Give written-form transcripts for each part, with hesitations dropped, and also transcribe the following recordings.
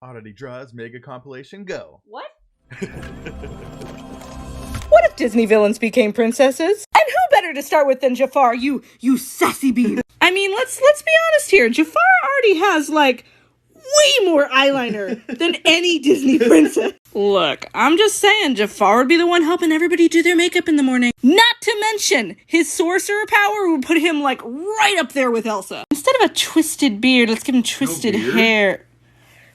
Oddity Draws Mega Compilation Go. What? What if Disney villains became princesses? And who better to start with than Jafar, you sassy bean? I mean, let's be honest here. Jafar already has, like, way more eyeliner than any Disney princess. Look, I'm just saying, Jafar would be the one helping everybody do their makeup in the morning. Not to mention, his sorcerer power would put him, like, right up there with Elsa. Instead of a twisted beard, let's give him twisted hair.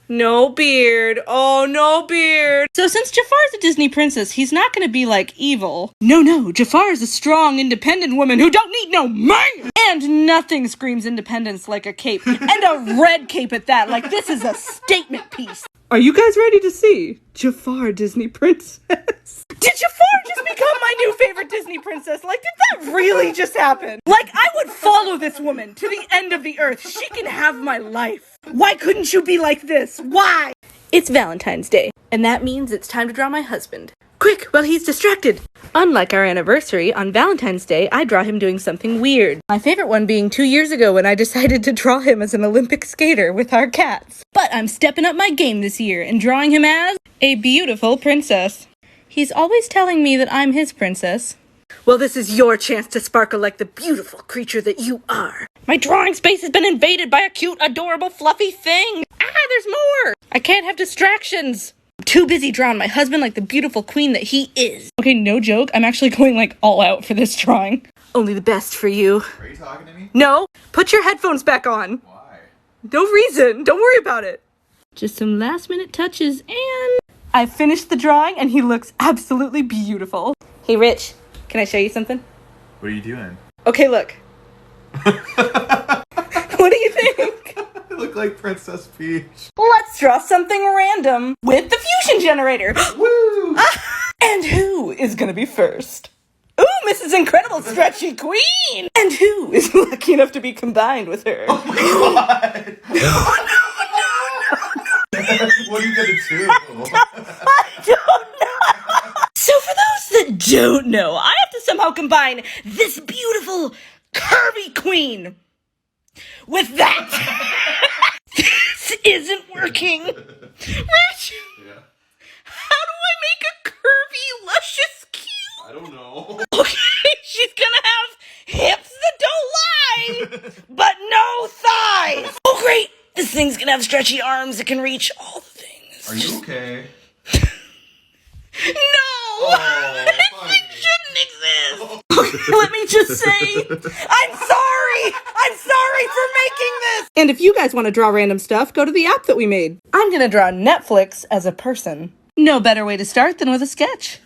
No beard. Oh, no beard. So since Jafar's a Disney princess, he's not gonna be, like, evil. No, Jafar's a strong, independent woman who don't need no man! And nothing screams independence like a cape. And a red cape at that. Like, this is a statement piece. Are you guys ready to see Jafar Disney princess? Did Jafar just become my new favorite Disney princess? Like, did that really just happen? Like, I would follow this woman to the end of the earth. She can have my life. Why couldn't you be like this? Why? It's Valentine's Day, and that means it's time to draw my husband. Quick, while he's distracted. Unlike our anniversary, on Valentine's Day, I draw him doing something weird. My favorite one being 2 years ago when I decided to draw him as an Olympic skater with our cats. But I'm stepping up my game this year and drawing him as a beautiful princess. He's always telling me that I'm his princess. Well, this is your chance to sparkle like the beautiful creature that you are. My drawing space has been invaded by a cute, adorable, fluffy thing. There's more. I can't have distractions. I'm too busy drawing my husband like the beautiful queen that he is. Okay, no joke. I'm actually going like all out for this drawing. Only the best for you. Are you talking to me? No. Put your headphones back on. Why? No reason. Don't worry about it. Just some last minute touches and I finished the drawing and he looks absolutely beautiful. Hey, Rich. Can I show you something? What are you doing? Okay, look. What do you think? I look like Princess Peach. Let's draw something random with the fusion generator. Woo! And who is gonna be first? Ooh, Mrs. Incredible Stretchy Queen! And who is lucky enough to be combined with her? Oh my god! No. What are you gonna do? I don't know. So for those that don't know, I have to somehow combine this beautiful, curvy queen with that. This isn't working. Rich, Yeah. how do I make a curvy, luscious cute? I don't know. Okay, she's gonna have hips that don't lie, but no thighs. Oh great, this thing's gonna have stretchy arms that can reach all the things. Are you okay? No! Oh, This thing shouldn't exist. Okay, let me just say, I'm sorry! I'm sorry for making this! And if you guys want to draw random stuff, go to the app that we made. I'm gonna draw Netflix as a person. No better way to start than with a sketch.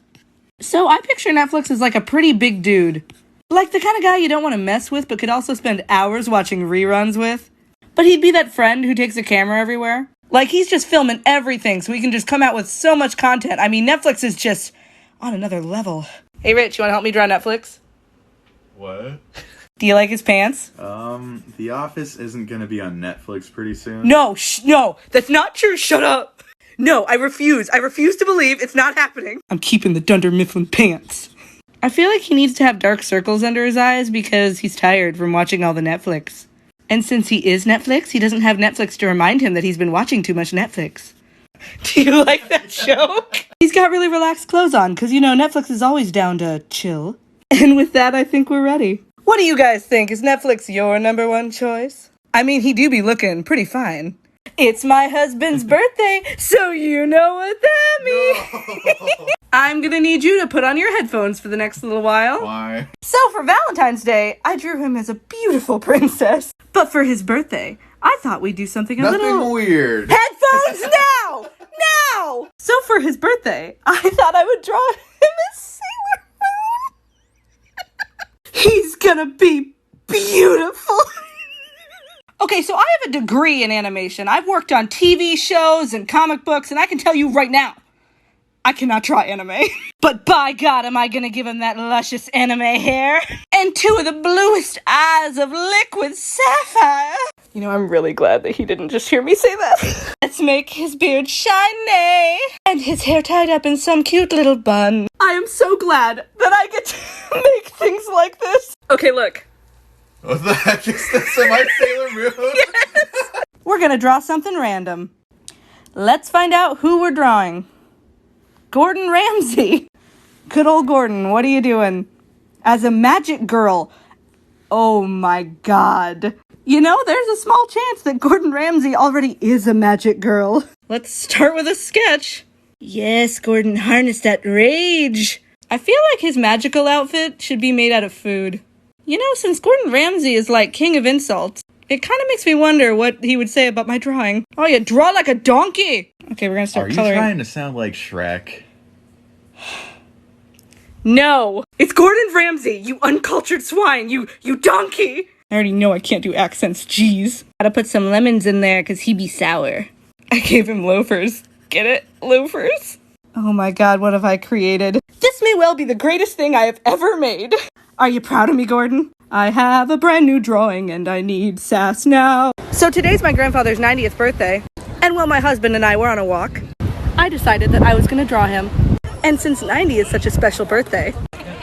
So I picture Netflix as like a pretty big dude. Like the kind of guy you don't want to mess with, but could also spend hours watching reruns with. But he'd be that friend who takes a camera everywhere. Like, he's just filming everything, so he can just come out with so much content. I mean, Netflix is just on another level. Hey, Rich, you want to help me draw Netflix? What? Do you like his pants? The Office isn't gonna be on Netflix pretty soon. No, no, that's not true. Shut up. No, I refuse. I refuse to believe it's not happening. I'm keeping the Dunder Mifflin pants. I feel like he needs to have dark circles under his eyes because he's tired from watching all the Netflix. And since he is Netflix, he doesn't have Netflix to remind him that he's been watching too much Netflix. Do you like that joke? He's got really relaxed clothes on, because, you know, Netflix is always down to chill. And with that, I think we're ready. What do you guys think? Is Netflix your number one choice? I mean, he do be looking pretty fine. It's my husband's birthday, so you know what that means. No. I'm gonna need you to put on your headphones for the next little while. Why? So for Valentine's Day, I drew him as a beautiful princess. But for his birthday, I thought we'd do something a little... Nothing weird. Headphones now! Now! So for his birthday, I thought I would draw him as Sailor Moon. He's gonna be beautiful. Okay, so I have a degree in animation. I've worked on TV shows and comic books, and I can tell you right now, I cannot draw anime. But by God, am I gonna give him that luscious anime hair? And two of the bluest eyes of liquid sapphire. You know, I'm really glad that he didn't just hear me say that. Let's make his beard shiny. And his hair tied up in some cute little bun. I am so glad that I get to make things like this. Okay, look. What the heck is this? Am I Sailor Moon? Yes! We're gonna draw something random. Let's find out who we're drawing. Gordon Ramsay. Good old Gordon, what are you doing? As a magic girl. Oh my god. You know, there's a small chance that Gordon Ramsay already is a magic girl. Let's start with a sketch. Yes, Gordon, harness that rage. I feel like his magical outfit should be made out of food. You know, since Gordon Ramsay is like king of insults, it kind of makes me wonder what he would say about my drawing. Oh, you draw like a donkey! Okay, we're gonna start coloring. Are you trying to sound like Shrek? No! It's Gordon Ramsay, you uncultured swine, you donkey! I already know I can't do accents, jeez. Gotta put some lemons in there, cause he be sour. I gave him loafers. Get it? Loafers? Oh my god, what have I created? This may well be the greatest thing I have ever made. Are you proud of me, Gordon? I have a brand new drawing and I need sass now. So today's my grandfather's 90th birthday. And while my husband and I were on a walk, I decided that I was gonna draw him. And since 90 is such a special birthday,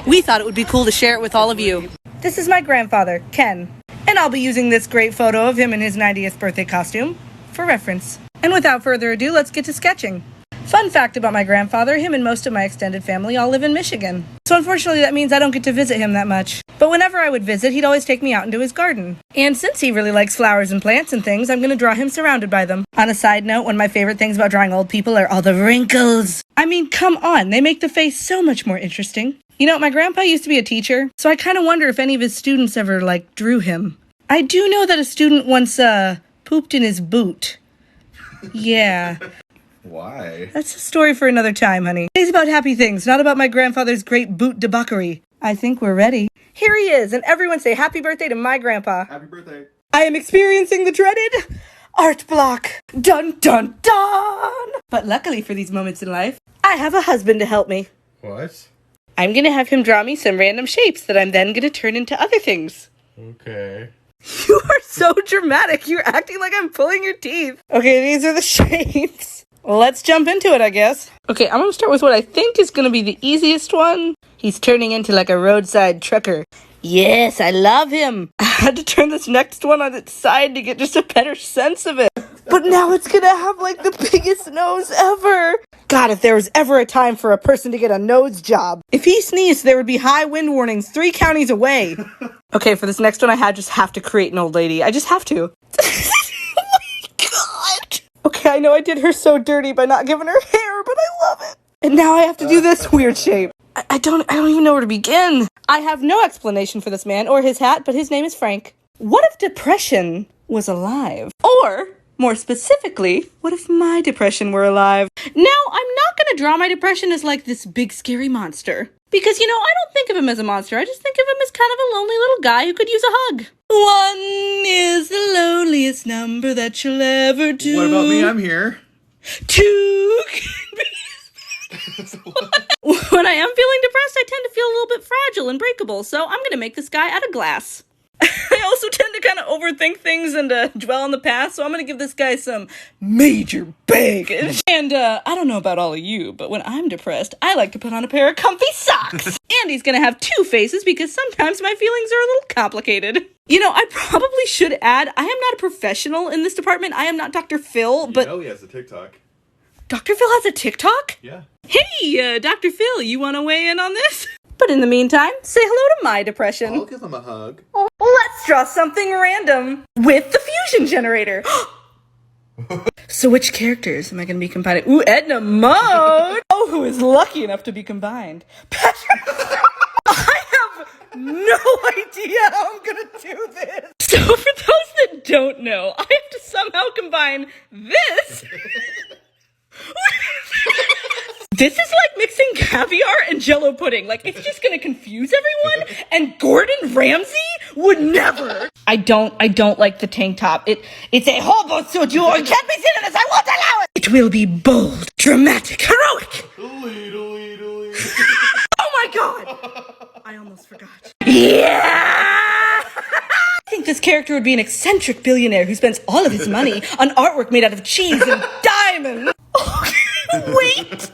we thought it would be cool to share it with all of you. This is my grandfather, Ken. And I'll be using this great photo of him in his 90th birthday costume for reference. And without further ado, let's get to sketching. Fun fact about my grandfather, him and most of my extended family all live in Michigan. So unfortunately that means I don't get to visit him that much. But whenever I would visit, he'd always take me out into his garden. And since he really likes flowers and plants and things, I'm gonna draw him surrounded by them. On a side note, one of my favorite things about drawing old people are all the wrinkles. I mean, come on, they make the face so much more interesting. You know, my grandpa used to be a teacher, so I kind of wonder if any of his students ever, drew him. I do know that a student once, pooped in his boot. Yeah. Why? That's a story for another time, honey. Today's about happy things, not about my grandfather's great boot debauchery. I think we're ready. Here he is, and everyone say happy birthday to my grandpa. Happy birthday. I am experiencing the dreaded art block. Dun dun dun! But luckily for these moments in life, I have a husband to help me. What? I'm gonna have him draw me some random shapes that I'm then gonna turn into other things. Okay. You are so dramatic. You're acting like I'm pulling your teeth. Okay, these are the shapes. Let's jump into it, I guess. Okay, I'm gonna start with what I think is gonna be the easiest one. He's turning into like a roadside trucker. Yes, I love him. I had to turn this next one on its side to get just a better sense of it. But now it's gonna have like the biggest nose ever. God, if there was ever a time for a person to get a nose job. If he sneezed, there would be high wind warnings 3 counties away. Okay, for this next one, I just have to create an old lady. I just have to. Oh my god. Okay, I know I did her so dirty by not giving her hair, but I love it. And now I have to do this weird shape. I don't even know where to begin. I have no explanation for this man or his hat, but his name is Frank. What if depression was alive? Or, more specifically, what if my depression were alive? Now, I'm not gonna draw my depression as like this big scary monster. Because, you know, I don't think of him as a monster. I just think of him as kind of a lonely little guy who could use a hug. 1 is the loneliest number that you'll ever do. What about me? I'm here. 2 can be When I am feeling depressed, I tend to feel a little bit fragile and breakable, so I'm gonna make this guy out of glass. I also tend to kind of overthink things and dwell on the past, so I'm gonna give this guy some major baggage. And I don't know about all of you, but when I'm depressed, I like to put on a pair of comfy socks. And he's gonna have 2 faces because sometimes my feelings are a little complicated. You know, I probably should add, I am not a professional in this department. I am not Dr. Phil, but... You know he has a TikTok. Dr. Phil has a TikTok? Yeah. Hey, Dr. Phil, you want to weigh in on this? But in the meantime, say hello to my depression. I'll give him a hug. Let's draw something random with the fusion generator. So which characters am I going to be combining? Ooh, Edna Mode! Oh, who is lucky enough to be combined? Patrick! I have no idea how I'm going to do this. So for those that don't know, I have to somehow combine this... This is like mixing caviar and Jell-O pudding. Like, it's just gonna confuse everyone, and Gordon Ramsay would never. I don't like the tank top. It's a hobo suit. You can't be seen in this. I won't allow it. It will be bold, dramatic, heroic. Oh my god! I almost forgot. Yeah! I think this character would be an eccentric billionaire who spends all of his money on artwork made out of cheese and diamonds. Wait!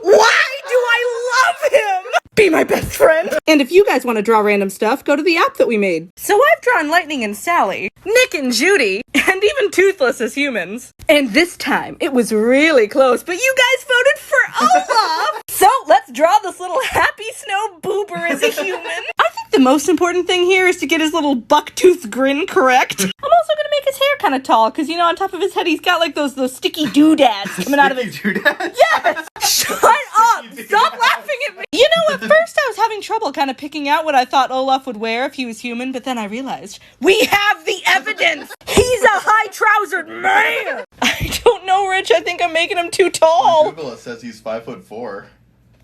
Why do I love him? Be my best friend. And if you guys want to draw random stuff, go to the app that we made. So I've drawn Lightning and Sally, Nick and Judy, and even Toothless as humans. And this time, it was really close, but you guys voted for Olaf! So let's draw this little happy snow boober as a human. I think the most important thing here is to get his little bucktooth grin correct. I'm also gonna make his hair kind of tall, because you know, on top of his head, he's got like those sticky doodads coming out of his... Doodads? Yes! Shut up! Stop laughing at me! You know, at first I was having trouble kind of picking out what I thought Olaf would wear if he was human, but then I realized, we have the evidence! He's a high-trousered man! I don't know, Rich, I think I'm making him too tall. Google it says he's 5'4".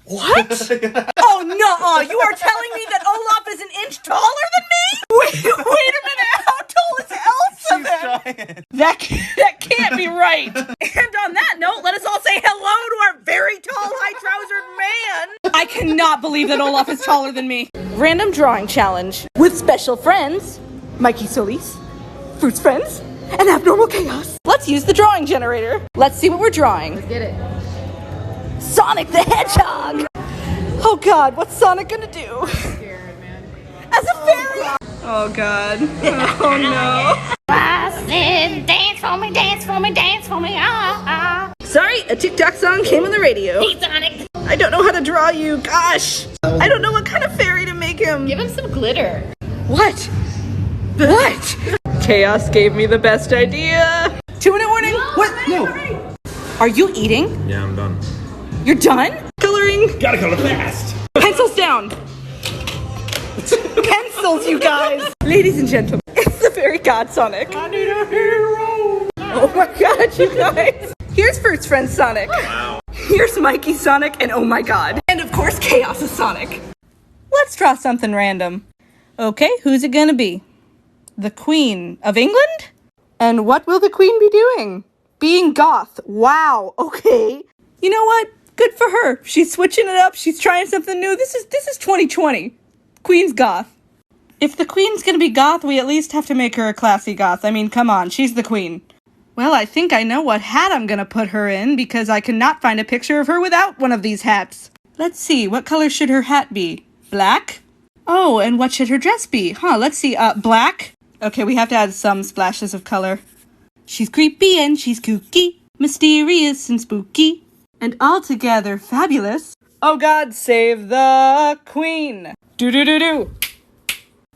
What? Oh, no! You are telling me that Olaf is an inch taller than me? Wait a minute! How tall is Elsa then? That can't be right. And on that note, let us all say hello to our very tall, high-trousered man. I cannot believe that Olaf is taller than me. Random drawing challenge with special friends, Mikey Solis, Fruits Friends, and Abnormal Chaos. Let's use the drawing generator. Let's see what we're drawing. Let's get it. Sonic the Hedgehog! Oh god, what's Sonic gonna do? I'm scared, man. As a fairy? Oh god. Oh no. I said, dance for me, dance for me, dance for me, ah, ah. Sorry, a TikTok song came on the radio. Hey, Sonic. I don't know how to draw you, gosh. I don't know what kind of fairy to make him. Give him some glitter. What? What? Chaos gave me the best idea. 2-minute warning. What? No. Are you eating? Yeah, I'm done. You're done? Coloring. Gotta color fast. Pencils down. Pencils, you guys. Ladies and gentlemen, it's the fairy god Sonic. I need a hero. Oh my god, you guys. Here's First Friend Sonic. Wow. Here's Mikey Sonic, and oh my god. And of course, Chaos is Sonic. Let's draw something random. Okay, who's it gonna be? The Queen of England? And what will the Queen be doing? Being goth. Wow, okay. You know what? Good for her. She's switching it up. She's trying something new. This is 2020. Queen's goth. If the Queen's gonna be goth, we at least have to make her a classy goth. I mean, come on, she's the Queen. Well, I think I know what hat I'm gonna put her in, because I cannot find a picture of her without one of these hats. Let's see, what color should her hat be? Black? Oh, and what should her dress be? Let's see, black? Okay, we have to add some splashes of color. She's creepy and she's kooky, mysterious and spooky, and altogether fabulous. Oh God, save the Queen. Do-do-do-do.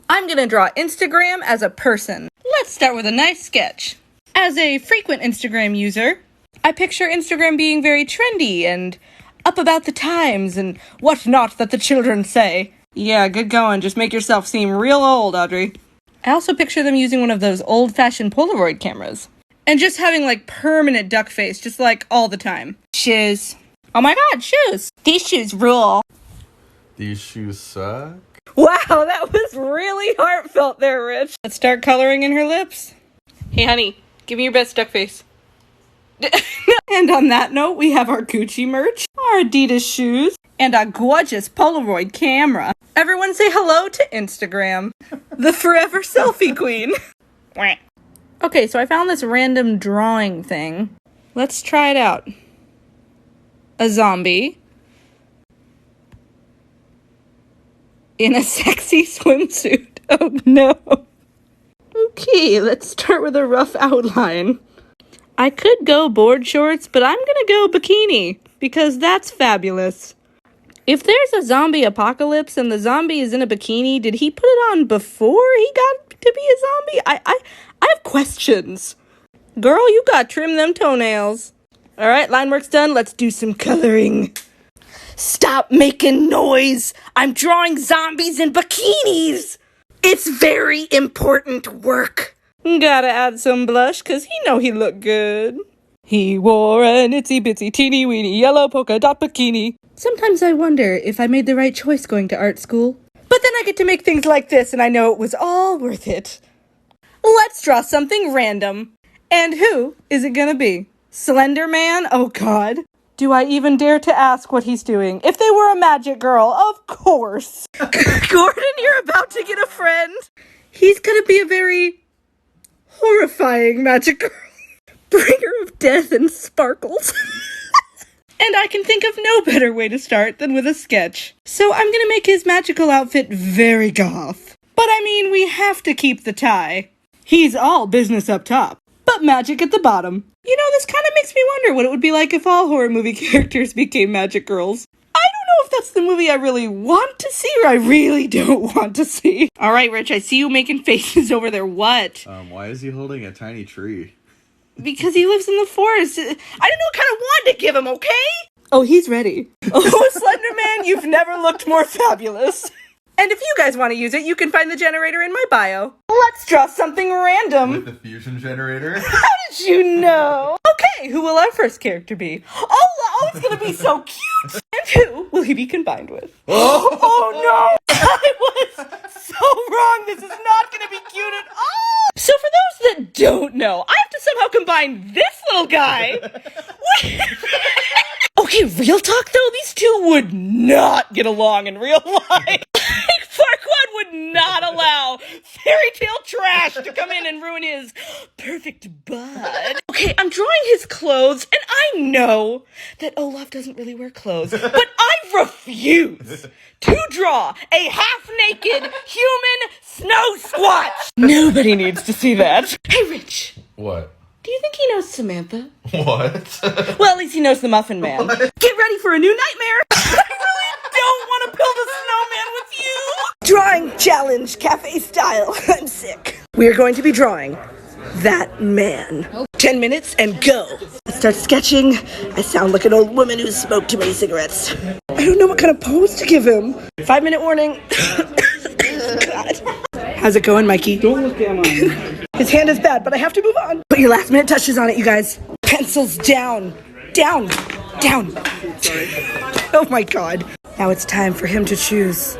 I'm gonna draw Instagram as a person. Let's start with a nice sketch. As a frequent Instagram user, I picture Instagram being very trendy and up about the times and whatnot that the children say. Yeah, good going. Just make yourself seem real old, Audrey. I also picture them using one of those old-fashioned Polaroid cameras. And just having, like, permanent duck face, just, like, all the time. Shoes. Oh my god, shoes! These shoes rule. These shoes suck. Wow, that was really heartfelt there, Rich. Let's start coloring in her lips. Hey, honey, give me your best duck face. And on that note, we have our Gucci merch, our Adidas shoes, and our gorgeous Polaroid camera. Everyone say hello to Instagram. The forever selfie queen. Okay, so I found this random drawing thing. Let's try it out. A zombie in a sexy swimsuit. Oh no. Okay, let's start with a rough outline. I could go board shorts, but I'm gonna go bikini, because that's fabulous. If there's a zombie apocalypse and the zombie is in a bikini, did he put it on before he got to be a zombie? I have questions. Girl, you got trim them toenails. Alright, line work's done. Let's do some coloring. Stop making noise! I'm drawing zombies in bikinis! It's very important work. Gotta add some blush, cause he know he look good. He wore an itsy-bitsy teeny-weeny yellow polka dot bikini. Sometimes I wonder if I made the right choice going to art school. But then I get to make things like this, and I know it was all worth it. Let's draw something random. And who is it gonna be? Slender Man? Oh god. Do I even dare to ask what he's doing? If they were a magic girl, of course. Gordon, you're about to get a friend. He's gonna be a very horrifying magic girl. Bringer of death and sparkles. And I can think of no better way to start than with a sketch. So I'm gonna make his magical outfit very goth. But I mean, we have to keep the tie. He's all business up top, but magic at the bottom. You know, this kind of makes me wonder what it would be like if all horror movie characters became magic girls. I don't know if that's the movie I really want to see or I really don't want to see. All right, Rich, I see you making faces over there. What? Why is he holding a tiny tree? Because he lives in the forest. I don't know what kind of wand to give him, okay? Oh, he's ready. Oh, Slender Man, you've never looked more fabulous. And if you guys want to use it, you can find the generator in my bio. Let's draw something random. With the fusion generator? How did you know? Okay, who will our first character be? Oh, it's gonna be so cute. And who will he be combined with? Oh no! I was so wrong. This is not gonna be cute at all. So for those that don't know, I have to somehow combine this little guy. Okay, real talk though, these two would not get along in real life. Farquaad would not allow fairy tale trash to come in and ruin his perfect bud. Okay, I'm drawing his clothes, and I know that Olaf doesn't really wear clothes, but I refuse to draw a half-naked human snow squatch. Nobody needs to see that. Hey, Rich. What? Do you think he knows Samantha? What? Well, at least he knows the Muffin Man. What? Get ready for a new nightmare. I really don't want to build a snowman with you. Drawing challenge, cafe style. I'm sick. We are going to be drawing that man. 10 minutes and go. Start sketching. I sound like an old woman who's smoked too many cigarettes. I don't know what kind of pose to give him. 5-minute warning. God. How's it going, Mikey? Don't look at him. His hand is bad, but I have to move on. Put your last minute touches on it, you guys. Pencils down. Down. Down. Oh my God. Now it's time for him to choose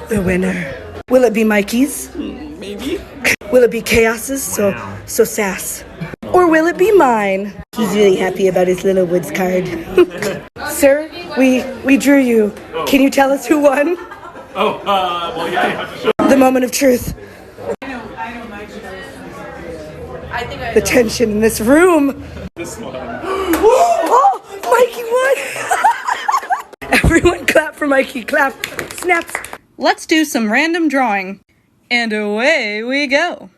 the winner. Will it be Mikey's? Maybe. Will it be Chaos's? So sass. Or will it be mine? He's really happy about his little woods card. Sir, we drew you. Can you tell us who won? Well, yeah. The moment of truth. The tension in this room. This one. Oh, Mikey won! Everyone clap for Mikey. Clap. Snaps. Let's do some random drawing. And away we go.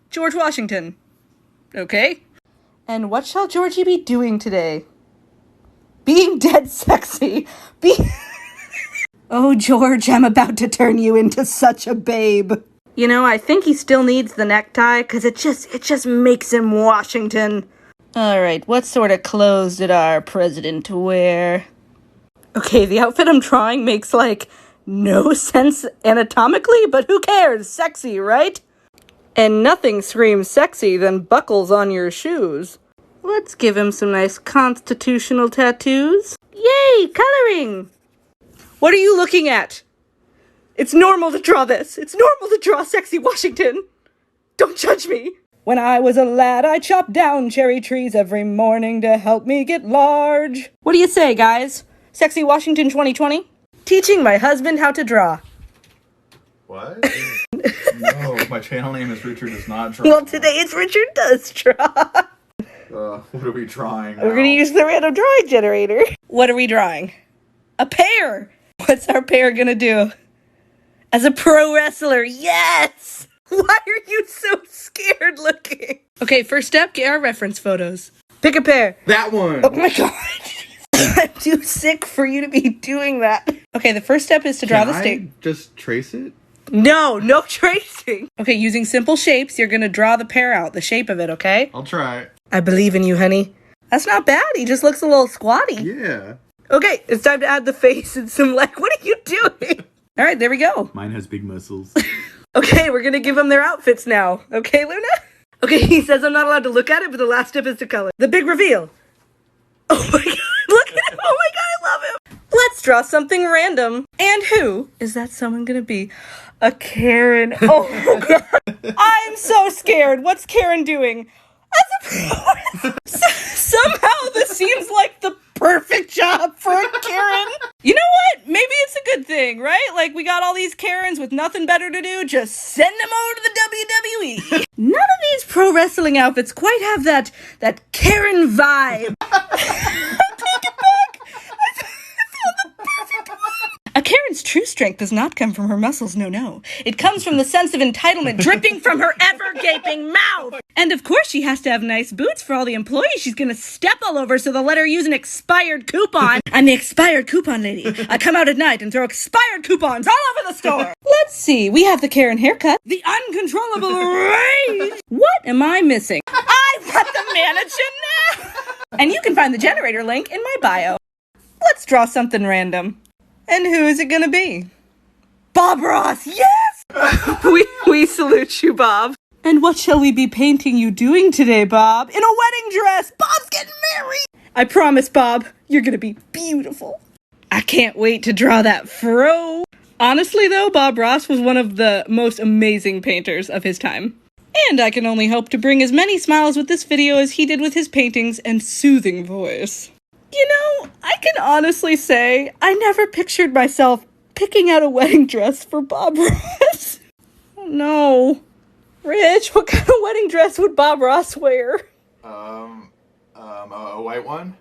George Washington. Okay. And what shall Georgie be doing today? Being dead sexy. Oh, George, I'm about to turn you into such a babe. You know, I think he still needs the necktie, because it just makes him Washington. Alright, what sort of clothes did our president wear? Okay, the outfit I'm drawing makes, no sense anatomically, but who cares? Sexy, right? And nothing screams sexy than buckles on your shoes. Let's give him some nice constitutional tattoos. Yay, coloring! What are you looking at? It's normal to draw this. It's normal to draw sexy Washington. Don't judge me. When I was a lad, I chopped down cherry trees every morning to help me get large. What do you say, guys? Sexy Washington 2020? Teaching my husband how to draw. What? No, my channel name is Richard Does Not Draw. Well, today it's Richard Does Draw. What are we drawing now? We're gonna use the random drawing generator. What are we drawing? A pear. What's our pear gonna do? As a pro wrestler, yes! Why are you so scared looking? Okay, first step, get our reference photos. Pick a pair. That one! Oh my God. I'm too sick for you to be doing that. Okay, the first step is to draw the stick. Just trace it? No tracing. Okay, using simple shapes, you're gonna draw the pear out, the shape of it, okay? I'll try. I believe in you, honey. That's not bad, he just looks a little squatty. Yeah. Okay, it's time to add the face and some what are you doing? All right, there we go. Mine has big muscles. Okay, we're gonna give them their outfits now. Okay, Luna? Okay, he says I'm not allowed to look at it, but the last step is to color. The big reveal. Oh my God, look at him. Oh my God, I love him. Let's draw something random. And who is that someone gonna be? A Karen. Oh my God. I'm so scared. What's Karen doing? Somehow this seems like the perfect job for a Karen. You know what? Maybe it's a good thing, right? We got all these Karens with nothing better to do. Just send them over to the WWE. None of these pro wrestling outfits quite have that Karen vibe. I'm taking Karen's true strength does not come from her muscles, no. It comes from the sense of entitlement dripping from her ever-gaping mouth! And of course she has to have nice boots for all the employees she's gonna step all over, so they'll let her use an expired coupon. I'm the expired coupon lady. I come out at night and throw expired coupons all over the store! Let's see, we have the Karen haircut, the uncontrollable rage! What am I missing? I want the mannequin now! And you can find the generator link in my bio. Let's draw something random. And who is it gonna be? Bob Ross, yes! we salute you, Bob. And what shall we be painting you doing today, Bob? In a wedding dress! Bob's getting married! I promise, Bob, you're gonna be beautiful. I can't wait to draw that fro. Honestly, though, Bob Ross was one of the most amazing painters of his time. And I can only hope to bring as many smiles with this video as he did with his paintings and soothing voice. You know, I can honestly say I never pictured myself picking out a wedding dress for Bob Ross. Oh no. Rich, what kind of wedding dress would Bob Ross wear? A white one?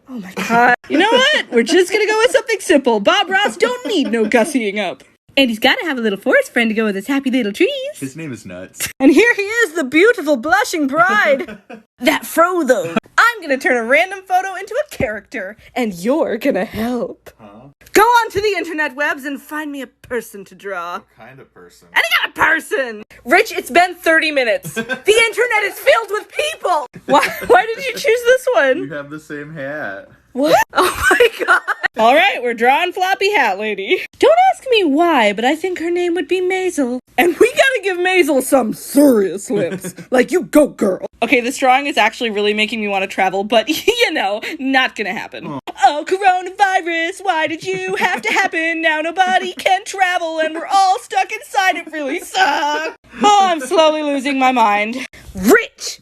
Oh my god. You know what? We're just gonna go with something simple. Bob Ross don't need no gussying up. And he's gotta have a little forest friend to go with his happy little trees. His name is Nuts. And here he is, the beautiful blushing bride. That fro, though. I'm gonna turn a random photo into a character, and you're gonna help. Huh? Go on to the internet webs and find me a person to draw. What kind of person? Any kind of person! Rich, it's been 30 minutes. The internet is filled with people! Why did you choose this one? You have the same hat. What? Oh my god. Alright, we're drawing Floppy Hat Lady. Don't ask me why, but I think her name would be Maisel. And we gotta give Maisel some serious lips. Like, you go, girl. Okay, this drawing is actually really making me want to travel, but, you know, not gonna happen. Oh, coronavirus, why did you have to happen? Now nobody can travel and we're all stuck inside. It really sucks. Oh, I'm slowly losing my mind. Rich!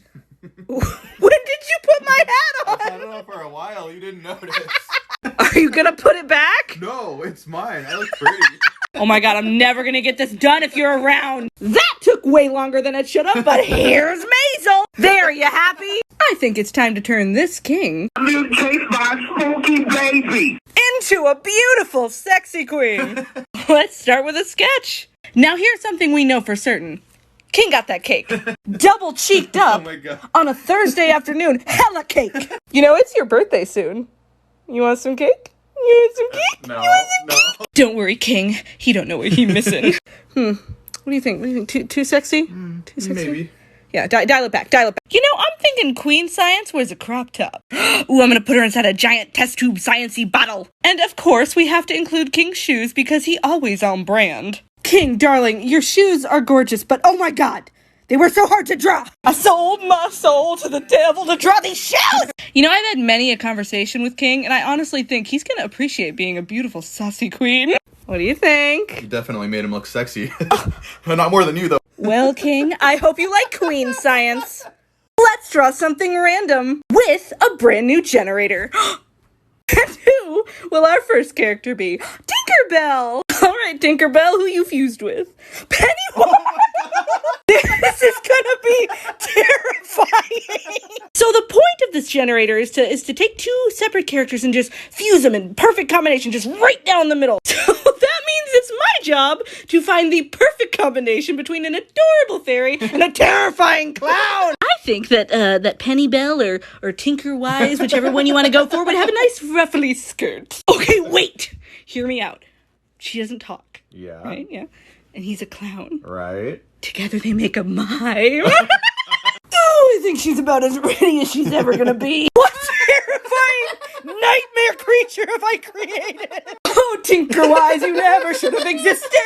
When did you put my hat on? I had it on for a while. You didn't notice. Are you gonna put it back? No, it's mine. I look pretty. Oh my god, I'm never gonna get this done if you're around. That took way longer than it should have, but here's Maisel. There, you happy? I think it's time to turn this king New taste by Smokey Baby. into a beautiful, sexy queen. Let's start with a sketch. Now here's something we know for certain. King got that cake. Double cheeked up Oh my god. on a Thursday afternoon. Hella cake. You know, it's your birthday soon. You want some cake? You want some cake? No, You want some no. cake? Don't worry, King. He don't know what he missing. What do you think? What do you think? Too sexy? Too sexy? Maybe. Yeah, dial it back, dial it back. You know, I'm thinking Queen Science wears a crop top. Ooh, I'm gonna put her inside a giant test tube science-y bottle. And of course, we have to include King's shoes because he always on brand. King, darling, your shoes are gorgeous, but oh my god, they were so hard to draw. I sold my soul to the devil to draw these shoes. You know, I've had many a conversation with King, and I honestly think he's gonna appreciate being a beautiful, saucy queen. What do you think? You definitely made him look sexy. Not more than you, though. Well, King, I hope you like Queen Science. Let's draw something random with a brand new generator. And who will our first character be? Tinkerbell! Alright, Tinkerbell, who you fused with? Pennywise! This is gonna be terrifying! So the point of this generator is to take two separate characters and just fuse them in perfect combination, just right down the middle. So that means it's my job to find the perfect combination between an adorable fairy and a terrifying clown! I think that Pennybell or Tinkerwise, whichever one you want to go for, would have a nice ruffly skirt. Okay, wait! Hear me out. She doesn't talk. Yeah. Right? Yeah. And he's a clown. Right? Together they make a mime. Oh, I think she's about as ready as she's ever gonna be. What terrifying nightmare creature have I created? Oh, Tinkerwise, you never should have existed.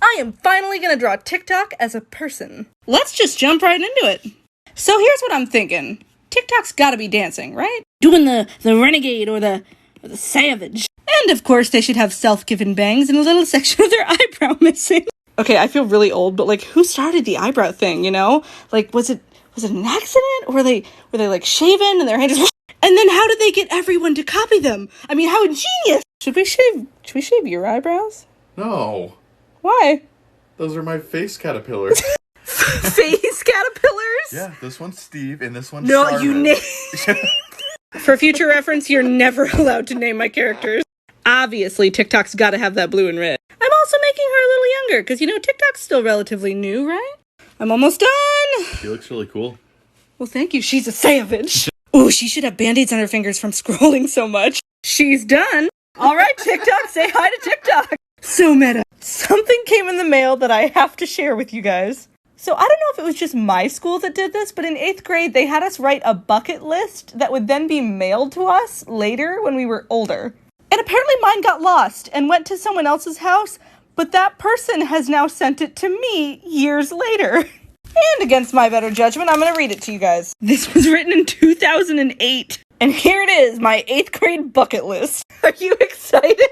I am finally gonna draw TikTok as a person. Let's just jump right into it. So here's what I'm thinking. TikTok's gotta be dancing, right? Doing the renegade or the savage. And of course they should have self-given bangs and a little section of their eyebrow missing. Okay, I feel really old, but like, who started the eyebrow thing, you know? Like, was it an accident? Or were they like shaven and their hair just... And then how did they get everyone to copy them? I mean, how ingenious! Should we shave your eyebrows? No. Why? Those are my face caterpillars. Face caterpillars? Yeah, this one's Steve and this one's No, you Charmin. name... For future reference, you're never allowed to name my characters. Obviously, TikTok's gotta have that blue and red. I'm also making her a little younger, because, TikTok's still relatively new, right? I'm almost done! She looks really cool. Well, thank you. She's a savage. Ooh, she should have band-aids on her fingers from scrolling so much. She's done. All right, TikTok, say hi to TikTok. So meta. Something came in the mail that I have to share with you guys. So I don't know if it was just my school that did this, but in 8th grade, they had us write a bucket list that would then be mailed to us later when we were older. And apparently mine got lost and went to someone else's house, but that person has now sent it to me years later. And against my better judgment, I'm going to read it to you guys. This was written in 2008. And here it is, my 8th grade bucket list. Are you excited?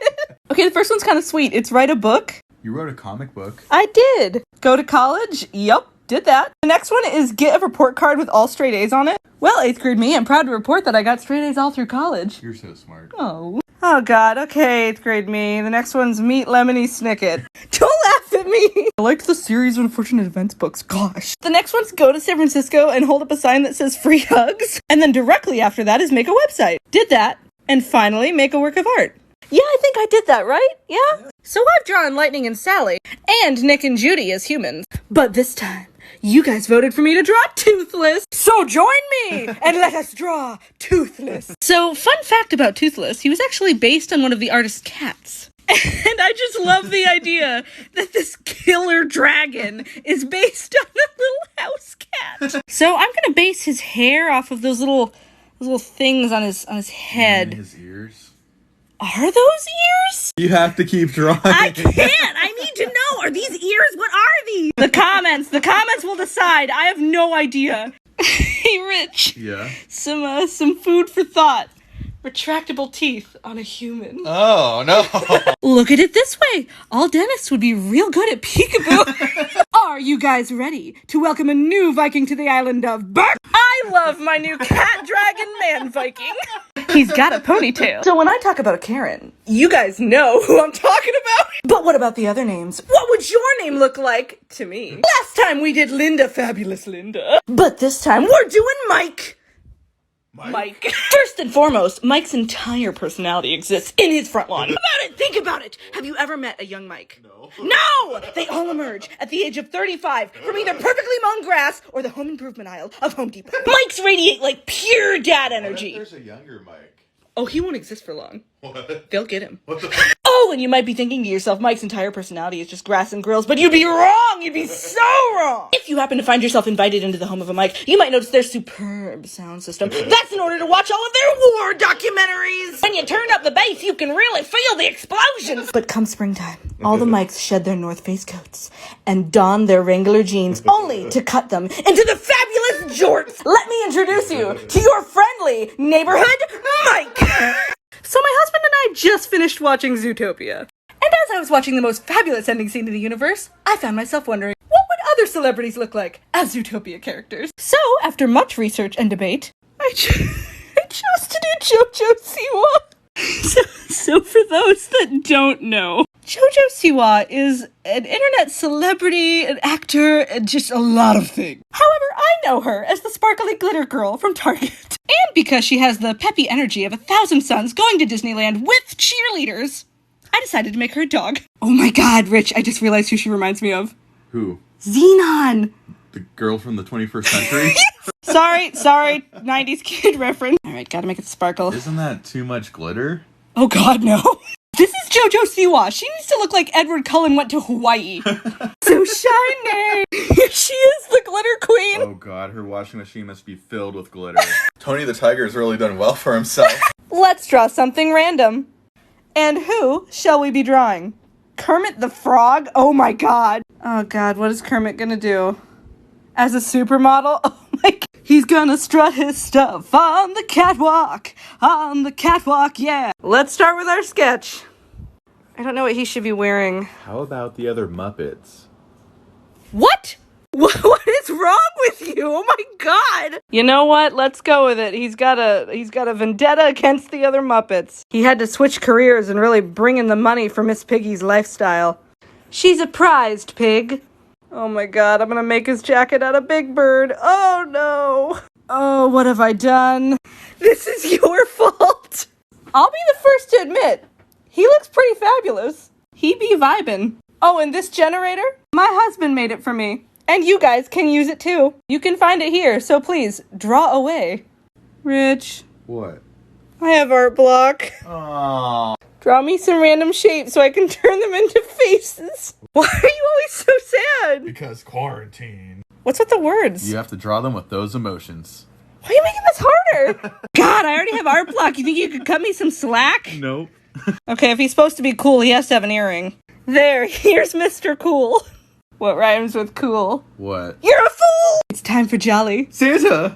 Okay, the first one's kind of sweet. It's write a book. You wrote a comic book. I did. Go to college. Yup, did that. The next one is get a report card with all straight A's on it. Well, 8th grade me, I'm proud to report that I got straight A's all through college. You're so smart. Oh God, okay, 8th grade me. The next one's meet Lemony Snicket. Don't laugh at me! I liked the series of unfortunate events books, gosh. The next one's go to San Francisco and hold up a sign that says free hugs. And then directly after that is make a website. Did that. And finally, make a work of art. Yeah, I think I did that, right? Yeah? So I've drawn Lightning and Sally, and Nick and Judy as humans. But this time, you guys voted for me to draw Toothless. So join me, and let us draw Toothless. So, fun fact about Toothless, he was actually based on one of the artist's cats. And I just love the idea that this killer dragon is based on a little house cat. So I'm gonna base his hair off of those little things on his head. And his ears. Are those ears? You have to keep drawing. I can't. I need to know. Are these ears? What are these? The comments will decide. I have no idea. Hey, Rich. Yeah? Some food for thought. Retractable teeth on a human. Oh, no. Look at it this way. All dentists would be real good at peekaboo. Are you guys ready to welcome a new Viking to the island of Burke? I love my new cat dragon man Viking. He's got a ponytail. So when I talk about a Karen, you guys know who I'm talking about. But what about the other names? What would your name look like to me? Last time we did Linda, fabulous Linda. But this time we're doing Mike. Mike. First and foremost, Mike's entire personality exists in his front lawn. Think about it. Have you ever met a young Mike? No! They all emerge at the age of 35 from either perfectly mown grass or the home improvement aisle of Home Depot. Mikes radiate like pure dad energy. There's a younger Mike. Oh, he won't exist for long. What? They'll get him. What the Oh, and you might be thinking to yourself, Mike's entire personality is just grass and grills, but you'd be wrong! You'd be so wrong! If you happen to find yourself invited into the home of a Mike, you might notice their superb sound system. That's in order to watch all of their war documentaries! When you turn up the bass, you can really feel the explosions! But come springtime, all the Mikes shed their North Face coats and don their Wrangler jeans, only to cut them into the fabulous jorts! Let me introduce you to your friendly neighborhood Mike! So my husband and I just finished watching Zootopia. And as I was watching the most fabulous ending scene in the universe, I found myself wondering, what would other celebrities look like as Zootopia characters? So, after much research and debate, I chose to do JoJo Siwa. So for those that don't know, JoJo Siwa is an internet celebrity, an actor, and just a lot of things. However, I know her as the sparkly glitter girl from Target. And because she has the peppy energy of 1,000 suns going to Disneyland with cheerleaders, I decided to make her a dog. Oh my god, Rich, I just realized who she reminds me of. Who? Xenon! The girl from the 21st century? Sorry, 90s kid reference. Alright, gotta make it sparkle. Isn't that too much glitter? Oh god, no. This is JoJo Siwa. She needs to look like Edward Cullen went to Hawaii. So shiny! Here she is, the glitter queen! Oh god, her washing machine must be filled with glitter. Tony the Tiger's really done well for himself. Let's draw something random. And who shall we be drawing? Kermit the Frog? Oh my god. Oh god, what is Kermit gonna do? As a supermodel? Oh my god. He's gonna strut his stuff on the catwalk, yeah. Let's start with our sketch. I don't know what he should be wearing. How about the other Muppets? What? What is wrong with you? Oh my god! You know what? Let's go with it. He's got a vendetta against the other Muppets. He had to switch careers and really bring in the money for Miss Piggy's lifestyle. She's a prized pig. Oh my god, I'm gonna make his jacket out of Big Bird. Oh no! Oh, what have I done? This is your fault! I'll be the first to admit, He looks pretty fabulous. He be vibin'. Oh, and this generator? My husband made it for me. And you guys can use it too. You can find it here, so please, draw away. Rich, What? I have art block. Oh. Draw me some random shapes so I can turn them into faces. Why are you always so sad? Because quarantine. What's with the words? You have to draw them with those emotions. Why are you making this harder? God, I already have art block. You think you could cut me some slack? Nope. Okay, if he's supposed to be cool, he has to have an earring. There, here's Mr. Cool. What rhymes with cool? What? You're a fool! It's time for Jolly. Santa!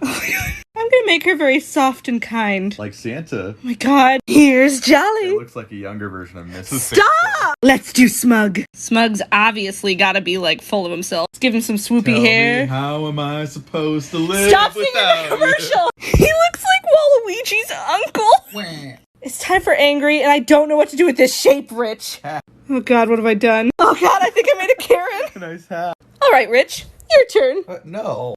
I'm gonna make her very soft and kind. Like Santa. Oh my god, here's It Jolly. looks like a younger version of Mrs. Stop! Let's do Smug. Smug's obviously gotta be like full of himself. Let's give him some swoopy Tell hair. me, how am I supposed to live Stop singing without the commercial! He looks like Waluigi's uncle. you? It's time for angry, and I don't know what to do with this shape, Rich. Oh god, what have I done? Oh god, I think I made a Karen. Nice hat. Alright, Rich, your turn. No.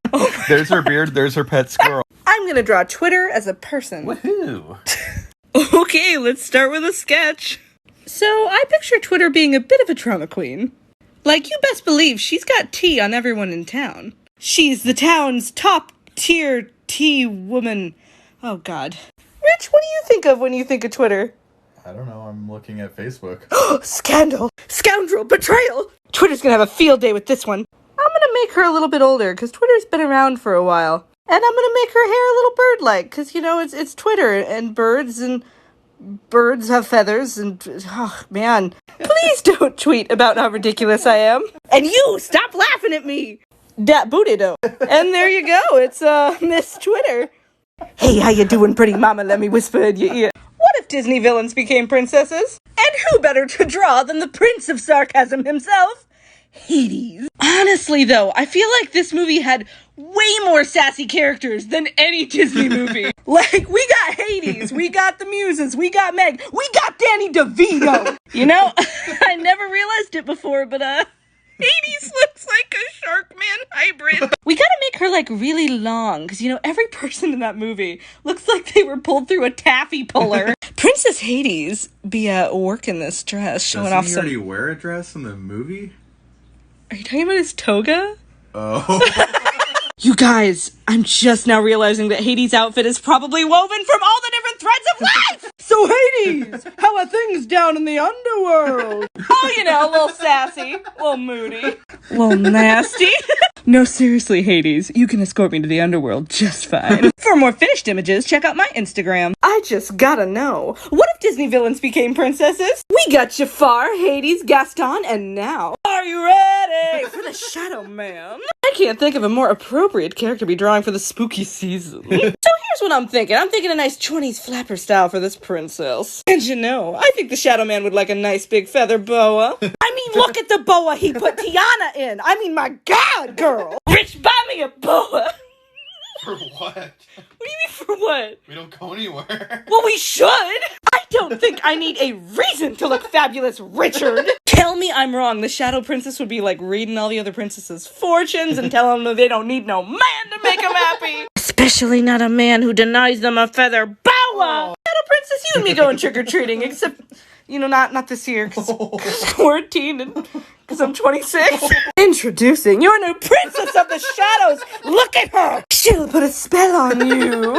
There's her beard, there's her pet squirrel. I'm gonna draw Twitter as a person. Woohoo! Okay, let's start with a sketch. So, I picture Twitter being a bit of a drama queen. Like, you best believe she's got tea on everyone in town. She's the town's top-tier tea woman. Oh god. Rich, what do you think of when you think of Twitter? I don't know, I'm looking at Facebook. Scandal! Scoundrel! Betrayal! Twitter's gonna have a field day with this one. I'm gonna make her a little bit older, because Twitter's been around for a while. And I'm gonna make her hair a little bird-like, because, you know, it's Twitter, and birds have feathers, and, oh, man. Please don't tweet about how ridiculous I am. And you, stop laughing at me! Dat booty do. And there you go, it's, Miss Twitter. Hey, how you doing, pretty mama? Let me whisper in your ear. What if Disney villains became princesses? And who better to draw than the Prince of Sarcasm himself? Hades. Honestly, though, I feel like this movie had way more sassy characters than any Disney movie. Like, we got Hades, we got the Muses, we got Meg, we got Danny DeVito. You know, I never realized it before, but, Hades looks like a Sharkman hybrid. We gotta make her, like, really long, because, you know, every person in that movie looks like they were pulled through a taffy puller. Princess Hades be working this dress, showing off some... Doesn't he already wear a dress in the movie? Are you talking about his toga? Oh. You guys, I'm just now realizing that Hades' outfit is probably woven from all the different threads of life! So Hades, how are things down in the underworld? Oh, you know, a little sassy, a little moody, a little nasty. No, seriously, Hades, you can escort me to the underworld just fine. For more finished images, check out my Instagram. I just gotta know, what if Disney villains became princesses? We got Jafar, Hades, Gaston, and now... Are you ready for the Shadow Man? I can't think of a more appropriate character to be drawing for the spooky season. So here's what I'm thinking. I'm thinking a nice 20s flapper style for this princess. And you know, I think the Shadow Man would like a nice big feather boa. I mean, look at the boa he put Tiana in. I mean, my God, girl. Rich, buy me a boa. For what? What do you mean for what? We don't go anywhere. Well, we should. I don't think I need a reason to look fabulous, Richard. Tell me I'm wrong. The Shadow Princess would be like reading all the other princesses' fortunes and telling them they don't need no man to make them happy. Especially not a man who denies them a feather boa. Shadow Princess, you and me going trick-or-treating, except, you know, not this year, because we're a teen and because I'm 26. Introducing your new Princess of the Shadows. Look at her. She'll put a spell on you.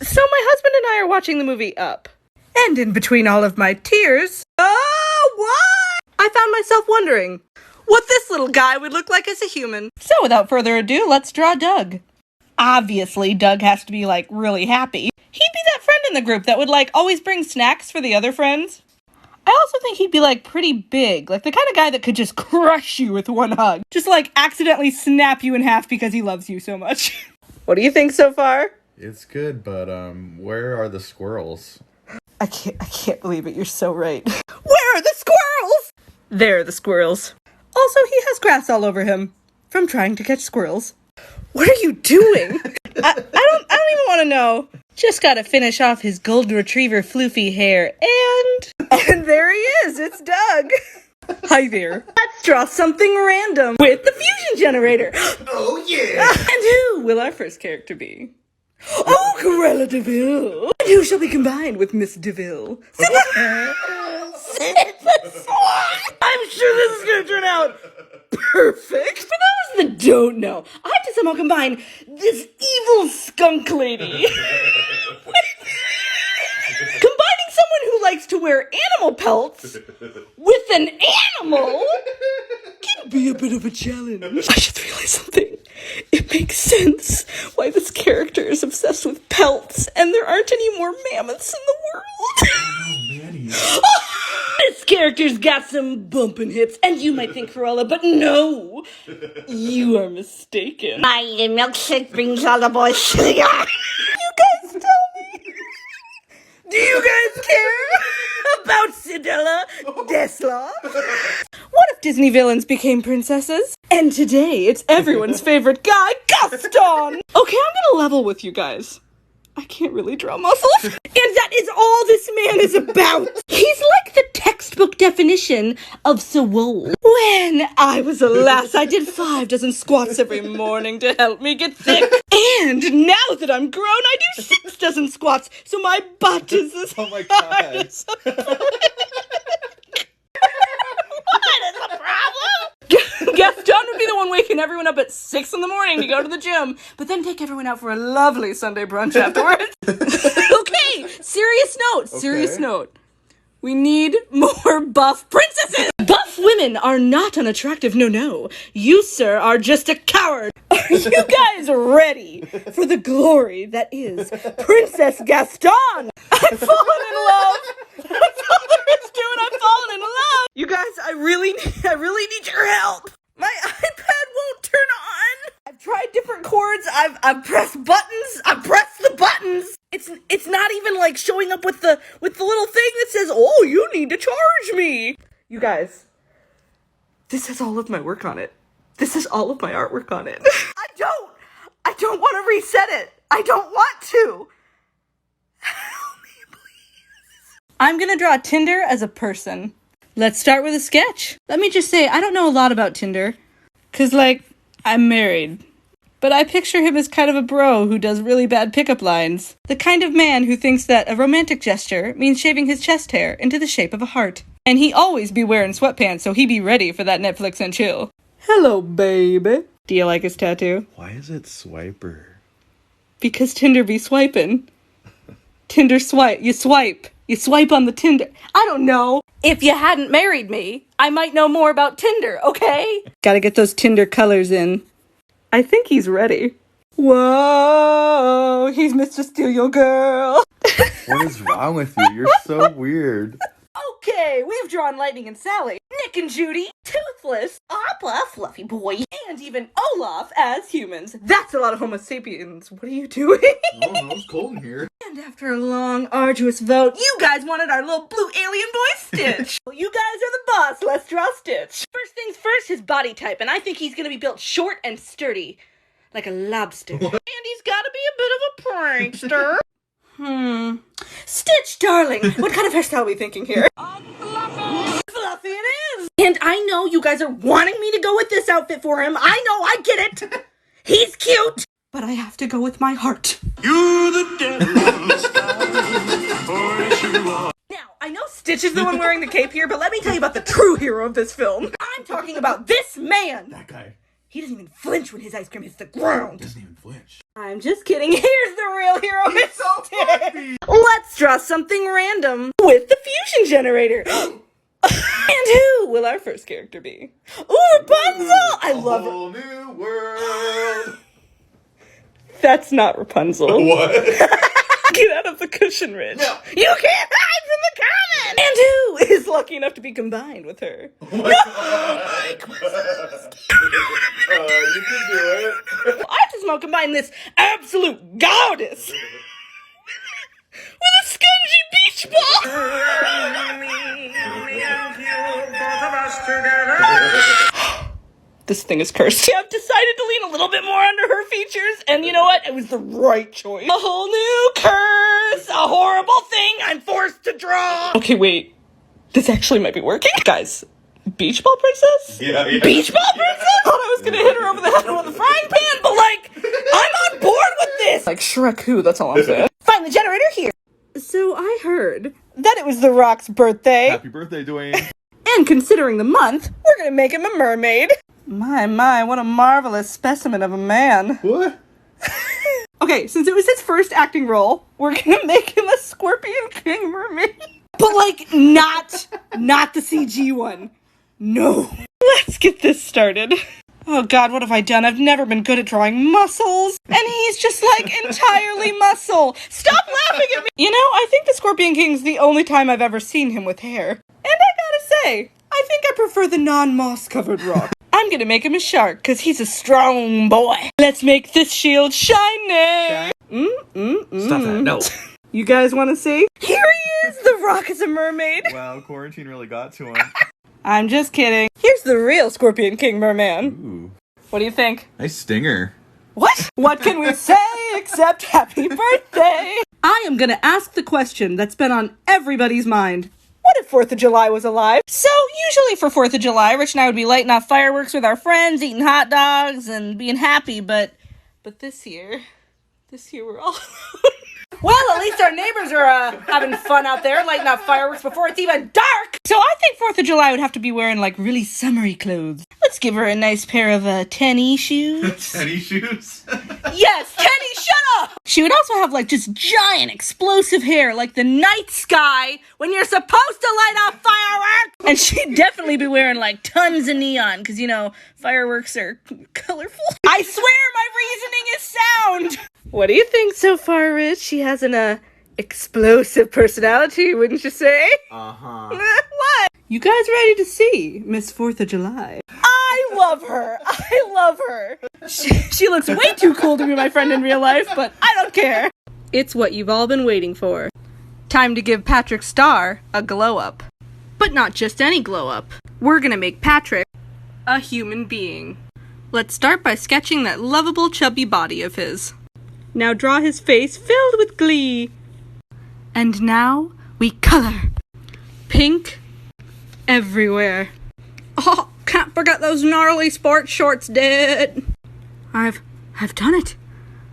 So my husband and I are watching the movie Up. And in between all of my tears, oh, what? I found myself wondering what this little guy would look like as a human. So without further ado, let's draw Doug. Obviously, Doug has to be, like, really happy. He'd be that friend in the group that would, like, always bring snacks for the other friends. I also think he'd be, like, pretty big. Like, the kind of guy that could just crush you with one hug. Just, like, accidentally snap you in half because he loves you so much. What do you think so far? It's good, but, where are the squirrels? I can't believe it. You're so right. Where are the squirrels? There are the squirrels. Also, he has grass all over him from trying to catch squirrels. What are you doing? I don't even want to know. Just gotta finish off his golden retriever floofy hair, and there he is. It's Doug. Hi there. Let's draw something random with the fusion generator. Oh, yeah. And who will our first character be? Oh, Corella DeVille. And who shall be combined with Miss DeVille? I'm sure this is gonna turn out perfect. For those that don't know, I have to somehow combine this evil skunk lady combining someone who likes to wear animal pelts with an animal can be a bit of a challenge. I just realized something. It makes sense why this character is obsessed with pelts and there aren't any more mammoths in the world. Oh, Manny. This character's got some bumping hips, and you might think Cruella, but no, you are mistaken. My milkshake brings all the boys to the yard. You guys tell me. Do you guys care about Cinderella Desla? What if Disney villains became princesses? And today, it's everyone's favorite guy, Gaston! Okay, I'm gonna level with you guys. I can't really draw muscles. And that is all this man is about. He's like the textbook definition of swole. When I was a lass, I did 5 dozen squats every morning to help me get thick. And now that I'm grown, I do 6 dozen squats, so my butt is as Oh my hard God. as a What is the problem? Gaston would be the one waking everyone up at 6 in the morning to go to the gym, but then take everyone out for a lovely Sunday brunch afterwards. Okay, serious note. We need more buff princesses! Buff women are not unattractive, no. You, sir, are just a coward. Are you guys ready for the glory that is Princess Gaston? I've fallen in love! That's all there is to it, I've fallen in love! You guys, I really need your help! My iPad won't turn on! I've tried different chords, I've pressed buttons, I've pressed the buttons! It's not even like showing up with the little thing that says, oh, you need to charge me! You guys, this has all of my work on it. This is all of my artwork on it. I don't want to reset it. I don't want to. Help me, please. I'm gonna draw Tinder as a person. Let's start with a sketch. Let me just say, I don't know a lot about Tinder. 'Cause, I'm married. But I picture him as kind of a bro who does really bad pickup lines. The kind of man who thinks that a romantic gesture means shaving his chest hair into the shape of a heart. And he always be wearing sweatpants so he be ready for that Netflix and chill. Hello, baby. Do you like his tattoo? Why is it Swiper? Because Tinder be swiping. Tinder swipe. You swipe. You swipe on the Tinder. I don't know. If you hadn't married me, I might know more about Tinder, okay? Gotta get those Tinder colors in. I think he's ready. Whoa, he's Mr. Steal Your Girl. What is wrong with you? You're so weird. Okay, we've drawn Lightning and Sally, Nick and Judy, Toothless, Appa, Fluffy Boy, and even Olaf as humans. That's a lot of Homo sapiens. What are you doing? Oh, no, it's cold in here. And after a long, arduous vote, you guys wanted our little blue alien boy Stitch. Well, you guys are the boss. Let's draw Stitch. First things first, his body type, and I think he's gonna be built short and sturdy, like a lobster. And he's gotta be a bit of a prankster. Stitch, darling, what kind of hairstyle are we thinking here? Fluffy it is! And I know you guys are wanting me to go with this outfit for him. I know, I get it. He's cute. But I have to go with my heart. You're the devil of Now, I know Stitch is the one wearing the cape here, but let me tell you about the true hero of this film. I'm talking about this man. That guy He doesn't even flinch when his ice cream hits the ground. doesn't even flinch. I'm just kidding. Here's the real hero. He's so fluffy. Let's draw something random with the fusion generator. And who will our first character be? Ooh, Rapunzel! I love it. Whole new world. That's not Rapunzel. What? Get out of the cushion, Ridge. No. You can't hide from the comment! And who is lucky enough to be combined with her? Oh my God. You can do it. I have to somehow combine this absolute goddess with a spongy beach ball. This thing is cursed. I've decided to lean a little bit more under her features, and you know what? It was the right choice. A whole new curse! A horrible thing I'm forced to draw! Okay, wait. This actually might be working. Guys, beach ball princess? Yeah. Beach ball princess? I thought I was gonna hit her over the head with a frying pan, but I'm on board with this! Like Shrek who, that's all I'm saying. Find the generator here! So I heard that it was The Rock's birthday. Happy birthday, Dwayne. And considering the month, we're gonna make him a mermaid. My, what a marvelous specimen of a man. What? Okay, since it was his first acting role, we're gonna make him a Scorpion King mermaid. But like, not the CG one. No. Let's get this started. Oh god, what have I done? I've never been good at drawing muscles. And he's just like entirely muscle. Stop laughing at me! You know, I think the Scorpion King's the only time I've ever seen him with hair. And I gotta say, I think I prefer the non-moss covered rock. I'm gonna make him a shark, cause he's a strong boy. Let's make this shield shiny! Stop that, no. You guys wanna see? Here he is! The Rock is a mermaid! Wow, quarantine really got to him. I'm just kidding. Here's the real Scorpion King merman. Ooh. What do you think? Nice stinger. What? What can we say except happy birthday? I am gonna ask the question that's been on everybody's mind. What if 4th of July was alive? So, usually for 4th of July, Rich and I would be lighting off fireworks with our friends, eating hot dogs, and being happy, but this year we're all Well, at least our neighbors are having fun out there, lighting off fireworks before it's even dark! So I think 4th of July would have to be wearing, like, really summery clothes. Let's give her a nice pair of, tennis shoes. Tennis shoes? Yes, Kenny, shut up! She would also have, like, just giant explosive hair, like the night sky when you're supposed to light off fireworks! And she'd definitely be wearing, like, tons of neon, because, you know, fireworks are colorful. I swear my reasoning is sound! What do you think so far, Rich? She has an, explosive personality, wouldn't you say? Uh-huh. What? You guys ready to see Miss 4th of July? I love her! I love her! She looks way too cool to be my friend in real life, but I don't care. It's what you've all been waiting for. Time to give Patrick Star a glow-up. But not just any glow-up. We're gonna make Patrick a human being. Let's start by sketching that lovable chubby body of his. Now draw his face filled with glee. And now we color. Pink everywhere. Oh, can't forget those gnarly sports shorts, Dad. I've done it.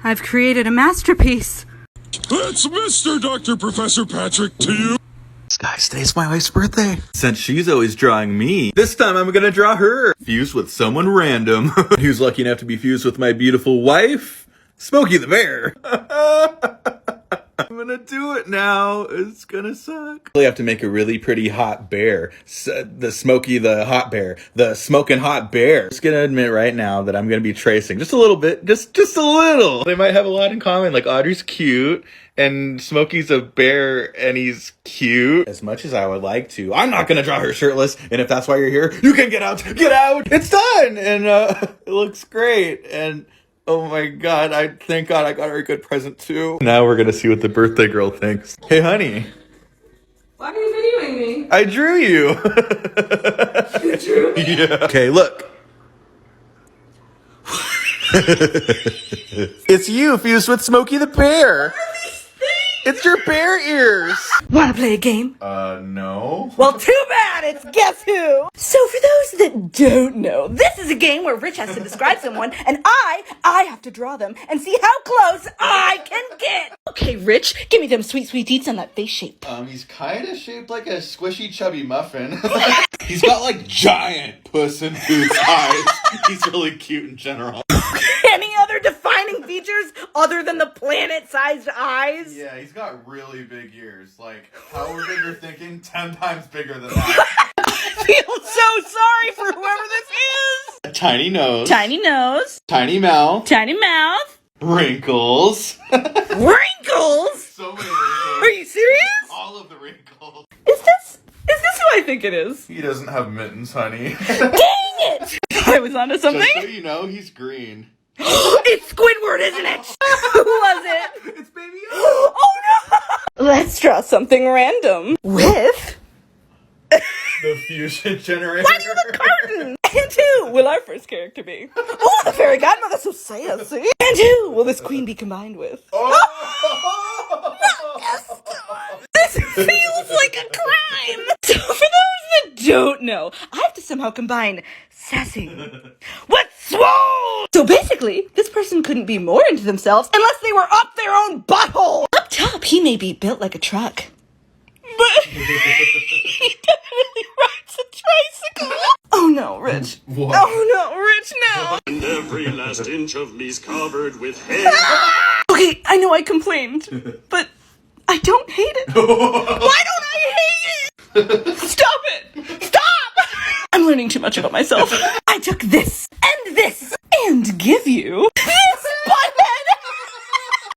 I've created a masterpiece. It's Mr. Dr. Professor Patrick to you. Guys, today's my wife's birthday. Since she's always drawing me, this time I'm gonna draw her. Fused with someone random. Who's lucky enough to be fused with my beautiful wife, Smokey the Bear. I'm gonna do it now. It's gonna suck. I have to make a really pretty hot bear. The Smokey the hot bear. The smoking hot bear. Just gonna admit right now that I'm gonna be tracing just a little bit. Just a little. They might have a lot in common. Like Audrey's cute and Smokey's a bear and he's cute. As much as I would like to, I'm not gonna draw her shirtless. And if that's why you're here, you can get out. Get out. It's done. And it looks great. And oh my god, thank god I got her a good present too. Now we're gonna see what the birthday girl thinks. Hey honey. Why are you videoing me? I drew you. You drew me? Yeah. Okay, look. It's you fused with Smokey the Bear. It's your bear ears. Wanna play a game? No. Well, too bad, it's Guess Who! So for those that don't know, this is a game where Rich has to describe someone, and I have to draw them and see how close I can get! Okay, Rich, give me them sweet deets on that face shape. He's kind of shaped like a squishy chubby muffin. He's got like giant Puss in Boots eyes. He's really cute in general. Any other defining features other than the planet-sized eyes? Yeah, he's got really big ears. Like, however big you're thinking, 10 times bigger than that. I feel so sorry for whoever this is! A tiny nose. Tiny nose. Tiny mouth. Tiny mouth. Wrinkles. Wrinkles? So many wrinkles. Are you serious? All of the wrinkles. Is this who I think it is? He doesn't have mittens, honey. Dang it! I was onto something. Just so you know, he's green. It's Squidward, isn't it? Who was it? It's Baby Yoda. Oh no! Let's draw something random. With The fusion generator. why do you look curtain? And who will our first character be? Oh, the fairy godmother, so sassy. And who will this queen be combined with? Oh! This feels like a crime. So for those that don't know, I have to somehow combine sassy with swole. So basically, this person couldn't be more into themselves unless they were up their own butthole. Up top, he may be built like a truck. but he definitely rides a tricycle. Oh no, Rich. What? Oh no, Rich, no. And every last inch of me's covered with hair. Okay, I know I complained, but I don't hate it. Why don't I hate it? Stop it! Stop! I'm learning too much about myself. I took this and give you this butthead.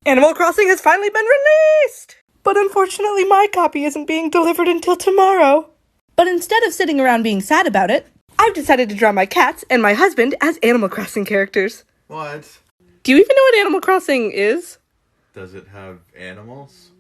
Animal Crossing has finally been released, but unfortunately my copy isn't being delivered until tomorrow. But instead of sitting around being sad about it, I've decided to draw my cats and my husband as Animal Crossing characters. What? Do you even know what Animal Crossing is? Does it have animals?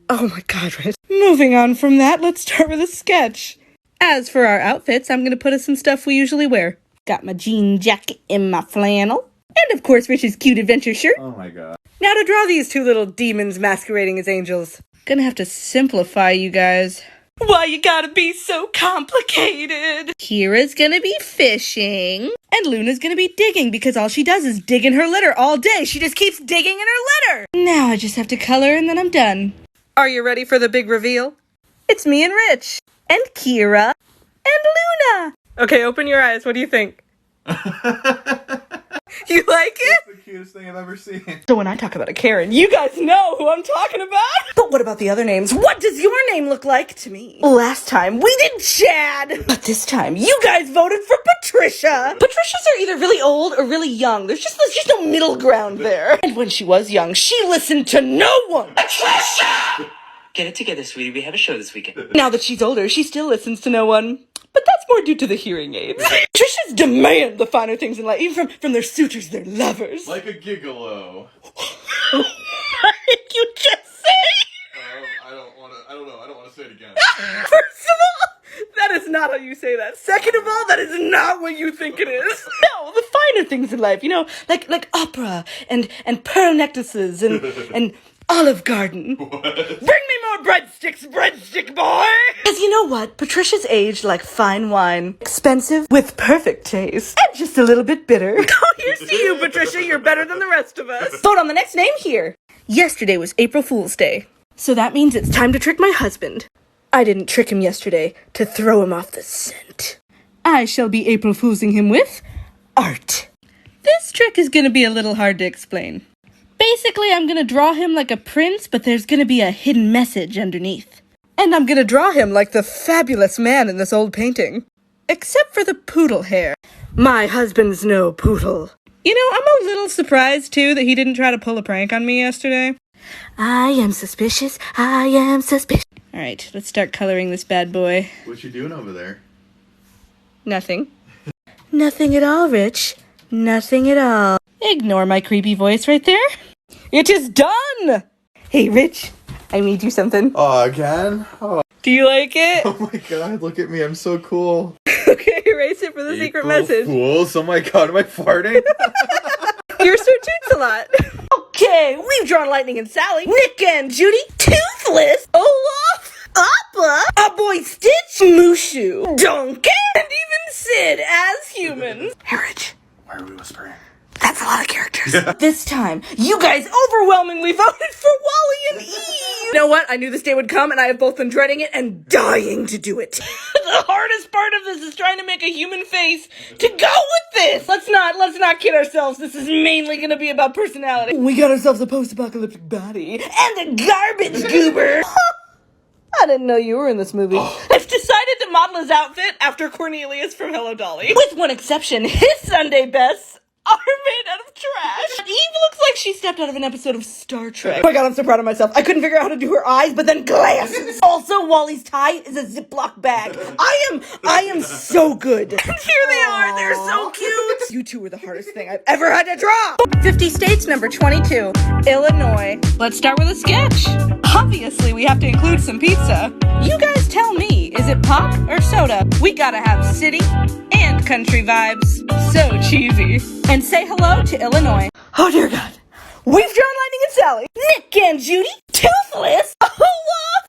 Oh my god, Rich. Moving on from that, let's start with a sketch. As for our outfits, I'm gonna put us some stuff we usually wear. Got my jean jacket and my flannel. And of course, Rich's cute adventure shirt. Oh my god. Now to draw these two little demons masquerading as angels. Gonna have to simplify, you guys. Why you gotta be so complicated? Kira's gonna be fishing. And Luna's gonna be digging because all she does is dig in her litter all day. She just keeps digging in her litter. Now I just have to color and then I'm done. Are you ready for the big reveal? It's me and Rich. And Kira. And Luna. Okay, open your eyes. What do you think? You like it? It's the cutest thing I've ever seen. So when I talk about a Karen, you guys know who I'm talking about. But what about the other names? What does your name look like to me? Last time we did Chad. But this time you guys voted for Patricia. Patricias are either really old or really young. There's just no middle ground there. And when she was young, she listened to no one. Patricia! Get it together, sweetie. We have a show this weekend. Now that she's older, she still listens to no one. But that's more due to the hearing aids. Patricias demand the finer things in life, even from their suitors, their lovers. Like a gigolo. What did you just say? I don't want to say it again. First of all, that is not how you say that. Second of all, that is not what you think it is. No, the finer things in life, you know, like opera and pearl necklaces and Olive Garden. What? Bring me more breadsticks, breadstick boy! Because you know what? Patricia's aged like fine wine. Expensive with perfect taste. And just a little bit bitter. Oh, here's to you, Patricia. You're better than the rest of us. Vote on the next name here. Yesterday was April Fool's Day. So that means it's time to trick my husband. I didn't trick him yesterday to throw him off the scent. I shall be April Foolsing him with art. This trick is gonna be a little hard to explain. Basically, I'm gonna draw him like a prince, but there's gonna be a hidden message underneath. And I'm gonna draw him like the fabulous man in this old painting. Except for the poodle hair. My husband's no poodle. You know, I'm a little surprised, too, that he didn't try to pull a prank on me yesterday. I am suspicious. Alright, let's start coloring this bad boy. What you doing over there? Nothing. Nothing at all, Rich. Nothing at all. Ignore my creepy voice right there. It is done! Hey, Rich, I made you something. Oh, again? Oh. Do you like it? Oh my god, look at me, I'm so cool. Okay, erase it for the secret April message. Fools, oh my god, am I farting? You're Sir Toots-a-lot. Okay, we've drawn Lightning and Sally, Nick and Judy, Toothless, Olaf, Appa, our boy Stitch, Mushu, Donkey, and even Sid as humans. Hey, Rich. Why are we whispering? That's a lot of characters. This time, you guys overwhelmingly voted for Wally and Eve. You know what? I knew this day would come, and I have both been dreading it and dying to do it. The hardest part of this is trying to make a human face to go with this. Let's not kid ourselves. This is mainly going to be about personality. We got ourselves a post-apocalyptic body and a garbage goober. I didn't know you were in this movie. I've decided to model his outfit after Cornelius from Hello Dolly. With one exception, his Sunday bests are made out of trash. Eve looks like she stepped out of an episode of Star Trek. Oh my god, I'm so proud of myself. I couldn't figure out how to do her eyes, but then glasses. Also, Wally's tie is a Ziploc bag. I am so good. And here they are. They're so cute. You two were the hardest thing I've ever had to draw. 50 states, number 22, Illinois. Let's start with a sketch. Obviously, we have to include some pizza. You guys tell me, is it pop or soda? We gotta have city and country vibes. So cheesy. And say hello to Illinois. Oh dear God. We've drawn Lightning and Sally, Nick and Judy, Toothless, Olaf,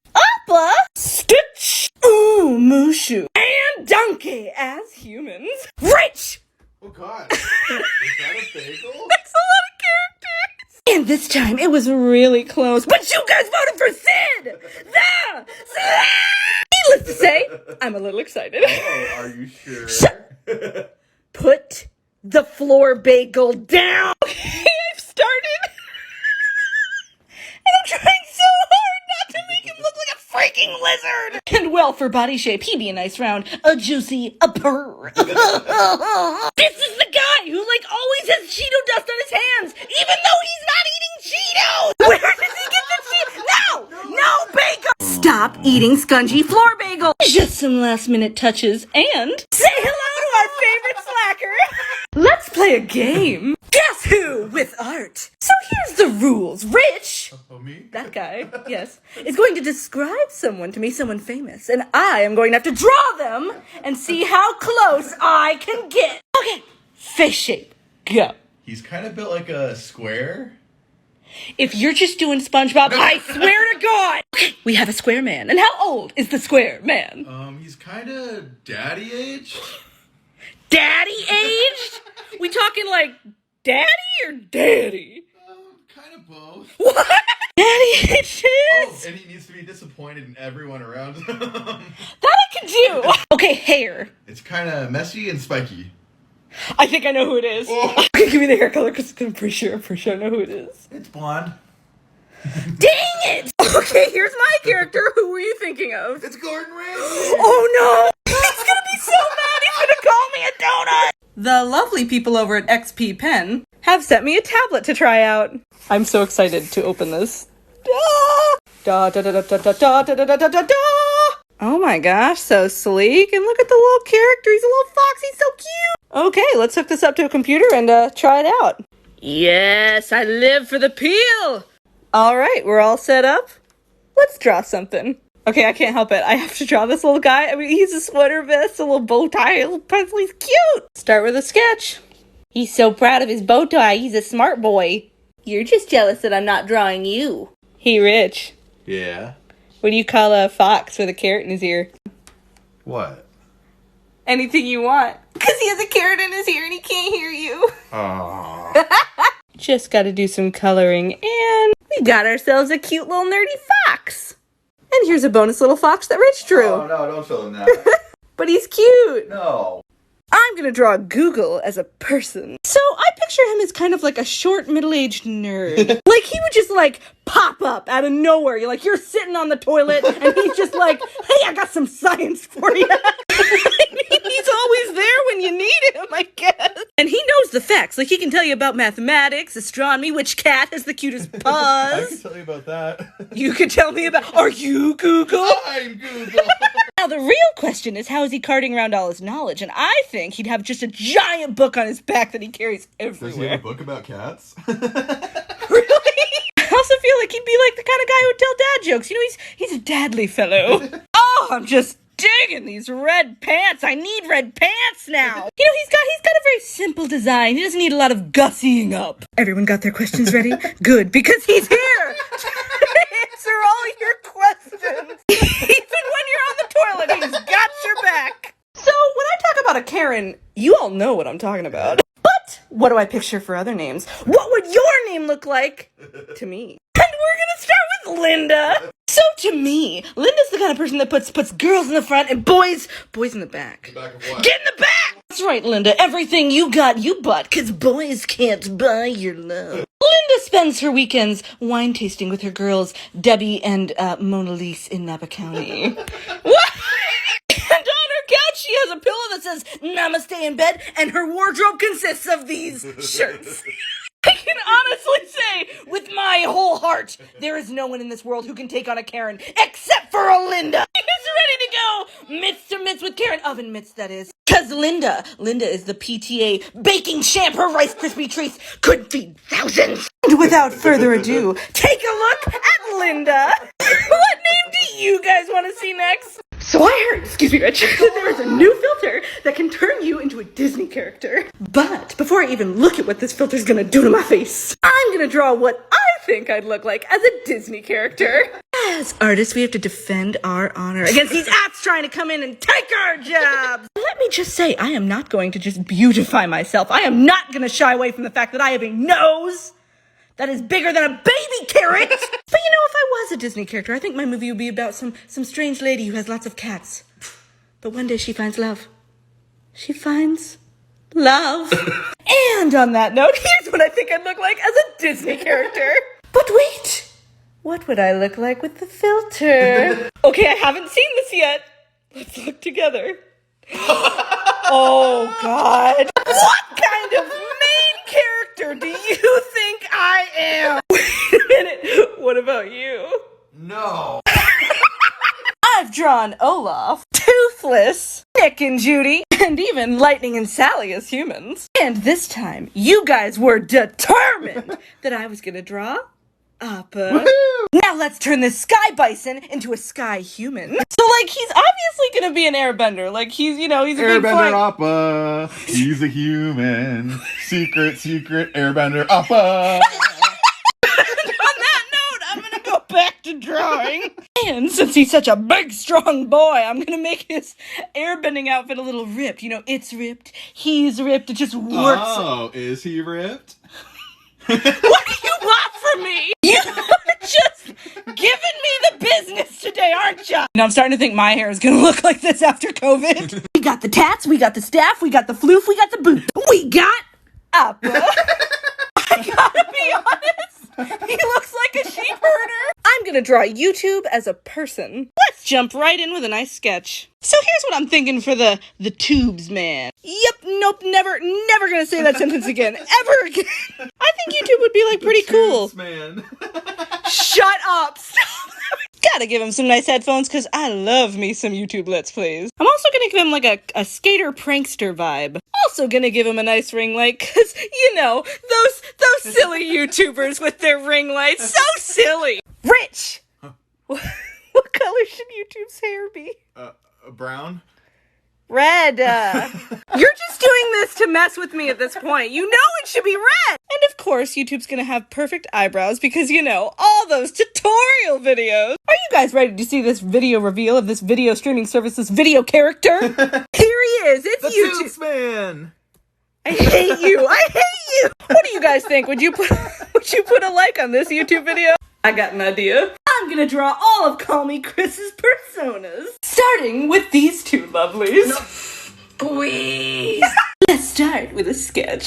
Appa, Stitch, Mushu, and Donkey as humans. Rich! Oh god. Is that a bagel? That's a lot of characters. And this time it was really close, but you guys voted for Sid! Needless to say, I'm a little excited. Oh, are you sure? Put the floor bagel down! Okay, I've started. And I'm trying so hard not to make him look like a freaking lizard! And well, for body shape, he'd be a nice round, a juicy, a purr. This is the guy who, like, always has Cheeto dust on his hands, even though he's not eating Cheetos! Where does he get the Cheetos? No bagel! Stop eating scungy floor bagel! Just some last minute touches, and say hello to our favorite slacker! Let's play a game. Guess who with art? So here's the rules. Rich, Me? that guy, yes, is going to describe someone to me, someone famous, and I am going to have to draw them and see how close I can get. Okay, face shape, go. He's kind of built like a square. If you're just doing SpongeBob, I swear to God. Okay, we have a square man. And how old is the square man? He's kind of daddy aged. Daddy aged? We talking like daddy or daddy? Kind of both. What? Daddy aged? Oh, and he needs to be disappointed in everyone around him. That I can do. Okay, hair. It's kind of messy and spiky. I think I know who it is. Okay, give me the hair color because I'm pretty sure I know who it is. It's blonde. Dang it! Okay, here's my character. Who were you thinking of? It's Gordon Ramsay. Oh no! He's gonna be so mad. He's gonna call me a donut. The lovely people over at XP Pen have sent me a tablet to try out. I'm so excited to open this. Da da da da da da da da da da da da. Oh my gosh, so sleek. And look at the little character. He's a little fox. He's so cute. Okay, let's hook this up to a computer and try it out. Yes, I live for the peel. All right, we're all set up. Let's draw something. Okay, I can't help it. I have to draw this little guy. I mean, he's a sweater vest, a little bow tie, a little pencil. He's cute. Start with a sketch. He's so proud of his bow tie. He's a smart boy. You're just jealous that I'm not drawing you. Hey, Rich. Yeah. What do you call a fox with a carrot in his ear? What? Anything you want. Because he has a carrot in his ear and he can't hear you. Aww. Just gotta do some coloring and we got ourselves a cute little nerdy fox. And here's a bonus little fox that Rich drew. Oh no, don't show them that. But he's cute. No. I'm gonna draw Google as a person. So I picture him as kind of like a short, middle-aged nerd. Like he would just like pop up out of nowhere. You're sitting on the toilet and he's just like, hey, I got some science for you. He's always there when you need him, I guess. And he knows the facts. Like he can tell you about mathematics, astronomy, which cat has the cutest I paws. can tell you about that. You could tell me about, are you Google? I'm Google. Now, the real question is, how is he carting around all his knowledge? And I think he'd have just a giant book on his back that he carries everywhere. Does he have a book about cats? Really? I also feel like he'd be like the kind of guy who would tell dad jokes. He's a dadly fellow. Oh, I'm just digging these red pants. I need red pants now. He's got a very simple design. He doesn't need a lot of gussying up. Everyone got their questions ready? Good, because he's here to answer all your questions. Even when you're on the toilet, he's got your back. So when I talk about a Karen, you all know what I'm talking about. But what do I picture for other names? What would your name look like to me? And we're gonna start with Linda. So to me, Linda's the kind of person that puts girls in the front and boys in the back. Back of what? Get in the back! That's right, Linda. Everything you got, you bought, cause boys can't buy your love. Linda spends her weekends wine tasting with her girls, Debbie and Mona Lisa in Napa County. What? And on her couch, she has a pillow that says Namaste in bed, and her wardrobe consists of these shirts. I can honestly say, with my whole heart, there is no one in this world who can take on a Karen, except for a Linda. She's ready to go mitts to mitts with Karen. Oven mitts, that is. Because Linda is the PTA baking champ. Her Rice Krispie treats could feed thousands. And without further ado, take a look at Linda. What name do you guys want to see next? So I heard, excuse me, Rich, that there is a new filter that can turn you into a Disney character. But before I even look at what this filter's gonna do to my face, I'm gonna draw what I think I'd look like as a Disney character. As artists, we have to defend our honor against these apps trying to come in and take our jobs. Let me just say, I am not going to just beautify myself. I am not gonna shy away from the fact that I have a nose that is bigger than a baby carrot. But you know, if I was a Disney character, I think my movie would be about some strange lady who has lots of cats. But one day she finds love. She finds love. And on that note, here's what I think I'd look like as a Disney character. But wait, what would I look like with the filter? Okay, I haven't seen this yet. Let's look together. Oh, God. What kind of main character do you think I am? Wait a minute. What about you? No. I've drawn Olaf, Toothless, Nick and Judy, and even Lightning and Sally as humans. And this time, you guys were determined that I was gonna draw Appa. Now let's turn this sky bison into a sky human. So, like, he's obviously gonna be an airbender. Like, he's a big Airbender flying... Appa. He's a human. Secret Airbender Appa. On that note, I'm gonna go back to drawing. And since he's such a big, strong boy, I'm gonna make his airbending outfit a little ripped. You know, it's ripped, he's ripped, it just works. Oh, is he ripped? What do you want from me? You're just giving me the business today, aren't you? Now I'm starting to think my hair is gonna look like this after COVID. We got the tats, we got the staff, we got the floof, we got the boot. We got Appa. I gotta be honest, he looks like a sheep herder. I'm gonna draw YouTube as a person. Let's jump right in with a nice sketch. So here's what I'm thinking for the tubes man. Yep, nope, never gonna say that sentence again. Ever again. I think YouTube would be like pretty cool. Man. Shut up! Stop! Gotta give him some nice headphones, because I love me some YouTube Let's Plays. I'm also gonna give him like a skater prankster vibe. Also gonna give him a nice ring light, because, you know, those silly YouTubers with their ring lights. So silly! Rich! What color should YouTube's hair be? Brown? Red. You're just doing this to mess with me at this point. You know it should be red. And of course, YouTube's gonna have perfect eyebrows because, you know, all those tutorial videos. Are you guys ready to see this video reveal of this video streaming service's video character? Here he is. It's The YouTube. Tubes Man. I hate you. I hate you. What do you guys think? Would you put a like on this YouTube video? I got an idea. I'm gonna draw all of Call Me Chris's personas. Starting with these two lovelies. No, please. Let's start with a sketch.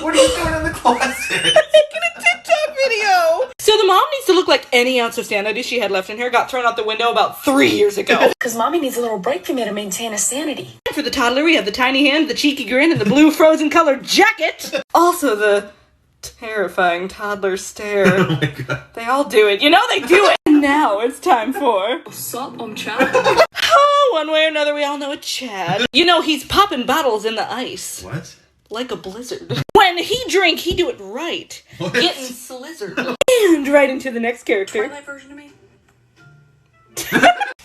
What are you doing in the closet? Making a TikTok video. So the mom needs to look like any ounce of sanity she had left in her got thrown out the window about 3 years ago. Because mommy needs a little break from me to maintain her sanity. And for the toddler, we have the tiny hand, the cheeky grin, and the blue frozen colored jacket. Also the terrifying toddler stare. Oh my god. They all do it. You know they do it. And now it's time for... Sup, I'm Chad. Oh, one way or another, we all know it's Chad. You know, he's popping bottles in the ice. What? Like a blizzard. When he drink, he do it right. What? Getting slizzard. And right into the next character. Twilight version of me?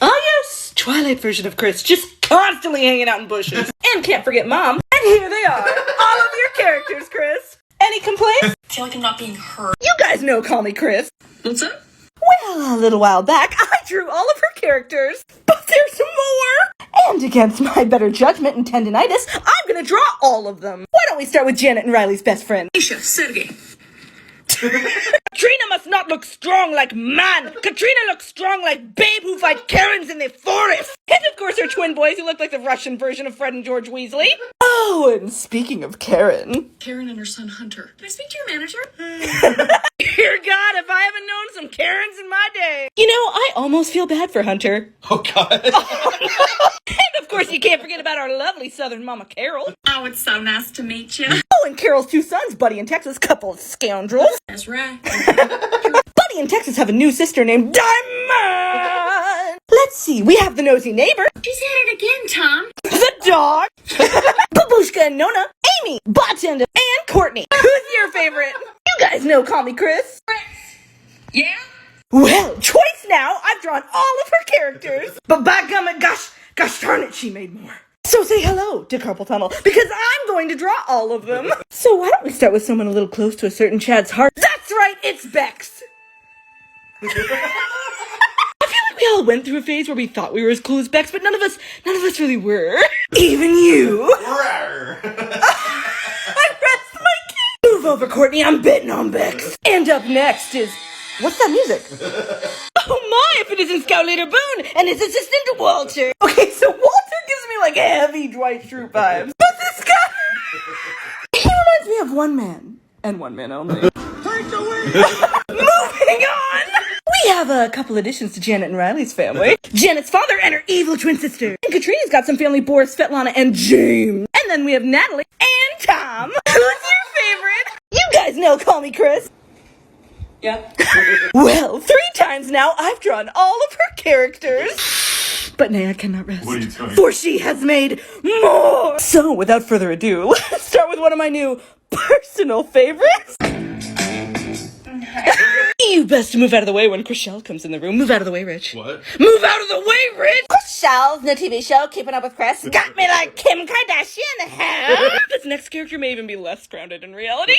Oh yes, Twilight version of Chris, just constantly hanging out in bushes. And can't forget Mom. And here they are, all of your characters, Chris. Any complaints? I feel like I'm not being heard. You guys know Call Me Chris. What's up? Well, a little while back, I drew all of her characters, but there's some more. And against my better judgment and tendinitis, I'm gonna draw all of them. Why don't we start with Janet and Riley's best friend? Aisha, Sergey. Katrina must not look strong like man. Katrina looks strong like babe who fight Karens in the forest. And of course her twin boys who look like the Russian version of Fred and George Weasley. Oh, and speaking of Karen. Karen and her son Hunter. Can I speak to your manager? Dear God, if I haven't known some Karens in my day. You know, I almost feel bad for Hunter. Oh god. And of course you can't forget about our lovely southern mama Carol. Oh, it's so nice to meet you. Oh, and Carol's two sons, Buddy and Texas, couple of scoundrels. That's right. Buddy and Texas have a new sister named Diamond. Let's see, we have the nosy neighbor. She's at it again, Tom. The dog. Babushka and Nona. Amy. Bartender. And Courtney. Who's your favorite? You guys know Call Me Chris. Yeah? Well, choice now. I've drawn all of her characters. But by gummit, gosh darn it, she made more. So say hello to Carpal Tunnel, because I'm going to draw all of them. So why don't we start with someone a little close to a certain Chad's heart? That's right, it's Bex. I feel like we all went through a phase where we thought we were as cool as Bex, but none of us really were. Even you. I rest my case. Move over, Courtney, I'm betting on Bex. And up next is... What's that music? Oh my, if it isn't Scout Leader Boone and his assistant Walter. Okay, so Walter gives me like heavy Dwight Schrute vibes. But this guy... He reminds me of one man. And one man only. Take the wheel! Moving on! We have a couple additions to Janet and Riley's family. Janet's father and her evil twin sister. And Katrina's got some family: Boris, Svetlana, and James. And then we have Natalie and Tom. Who's your favorite? You guys know, call me Chris. Yeah. Well, 3 times now I've drawn all of her characters. But nay, I cannot rest. What are you doing? For she has made more. So, without further ado, let's start with one of my new personal favorites. You best move out of the way when Chriselle comes in the room. Move out of the way, Rich. What? Move out of the way, Rich! Chriselle's new TV show, Keeping Up with Chris, got me like Kim Kardashian. This next character may even be less grounded in reality.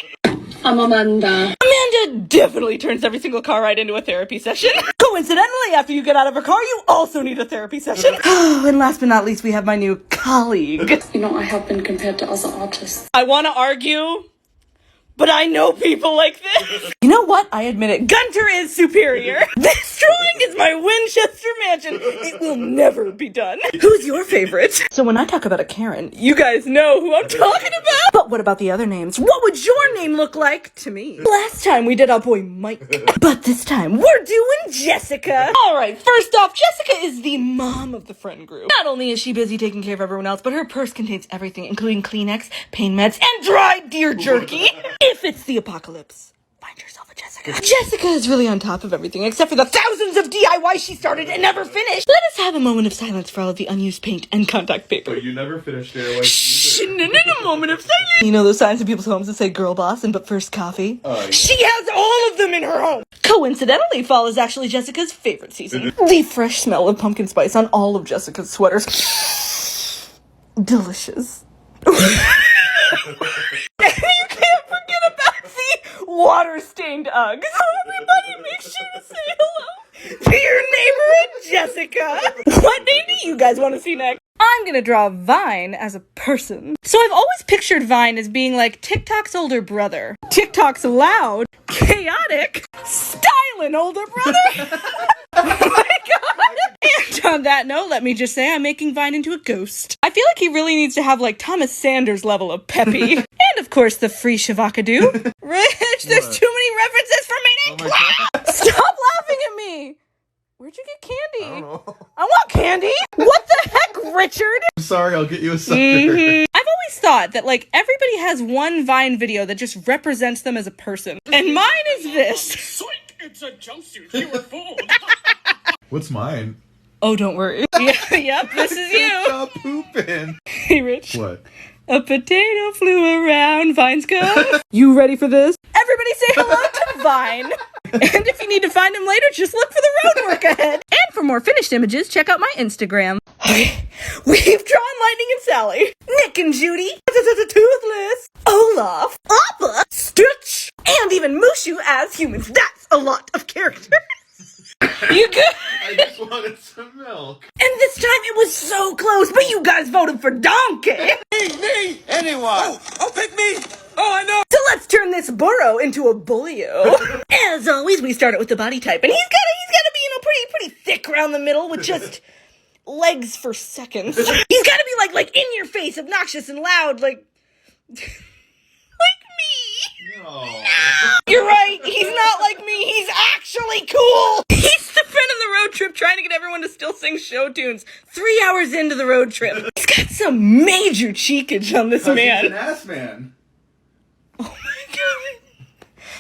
I'm Amanda. Amanda definitely turns every single car ride into a therapy session. Coincidentally, after you get out of a car, you also need a therapy session. Oh, and last but not least, we have my new colleague. You know, I have been compared to other artists. I want to argue, but I know people like this. You know what? I admit it. Gunter is superior. This drawing is my Winchester mansion. It will never be done. Who's your favorite? So when I talk about a Karen, you guys know who I'm talking about. But what about the other names? What would your name look like to me? Last time we did our boy Mike. But this time we're doing Jessica. All right, first off, Jessica is the mom of the friend group. Not only is she busy taking care of everyone else, but her purse contains everything, including Kleenex, pain meds, and dried deer jerky. If it's the apocalypse, find yourself a Jessica. Jessica is really on top of everything, except for the thousands of DIY she started and never finished. Let us have a moment of silence for all of the unused paint and contact paper. But you never finished it. Shh, a moment of silence. You know those signs in people's homes that say girl boss and but first coffee? Oh, yeah. She has all of them in her home. Coincidentally, fall is actually Jessica's favorite season. The fresh smell of pumpkin spice on all of Jessica's sweaters. Delicious. You can't forget about the water-stained Uggs. Everybody make sure to say hello to your neighborhood Jessica. What name do you guys want to see next? I'm gonna draw Vine as a person. So I've always pictured Vine as being like TikTok's older brother. TikTok's loud, chaotic, styling older brother. Oh my god. And on that note, let me just say I'm making Vine into a ghost. I feel like he really needs to have like Thomas Sanders level of peppy. And of course the free Shavakadu. Rich, there's too many references for me to include. Stop laughing at me. Where'd you get candy? I don't know. I want candy. What the heck, Richard? I'm sorry, I'll get you a sucker. I've always thought that like everybody has one Vine video that just represents them as a person. And mine is this. Soink! It's a jumpsuit. You were fooled. What's mine? Oh, don't worry. Yep, this is you. Stop pooping. Hey, Rich. What? A potato flew around Vine's gum. You ready for this? Everybody say hello to Vine. And if you need to find him later, just look for the road work ahead. And for more finished images, check out my Instagram. Okay, we've drawn Lightning and Sally, Nick and Judy, Toothless, Olaf, Appa, Stitch, and even Mushu as humans. That's a lot of characters. You good? I just wanted some milk. And this time it was so close, but you guys voted for Donkey. Me! Anyone! Oh, pick me! Oh, I know! So let's turn this burro into a bullio. As always, we start it with the body type, and he's gotta be, pretty thick around the middle with just legs for seconds. He's gotta be like in your face, obnoxious and loud, like me. No. You're right, he's not like me, he's actually cool. He's the friend of the road trip trying to get everyone to still sing show tunes 3 hours into the road trip. He's got some major cheekage on this He's man. an ass man. Oh my god.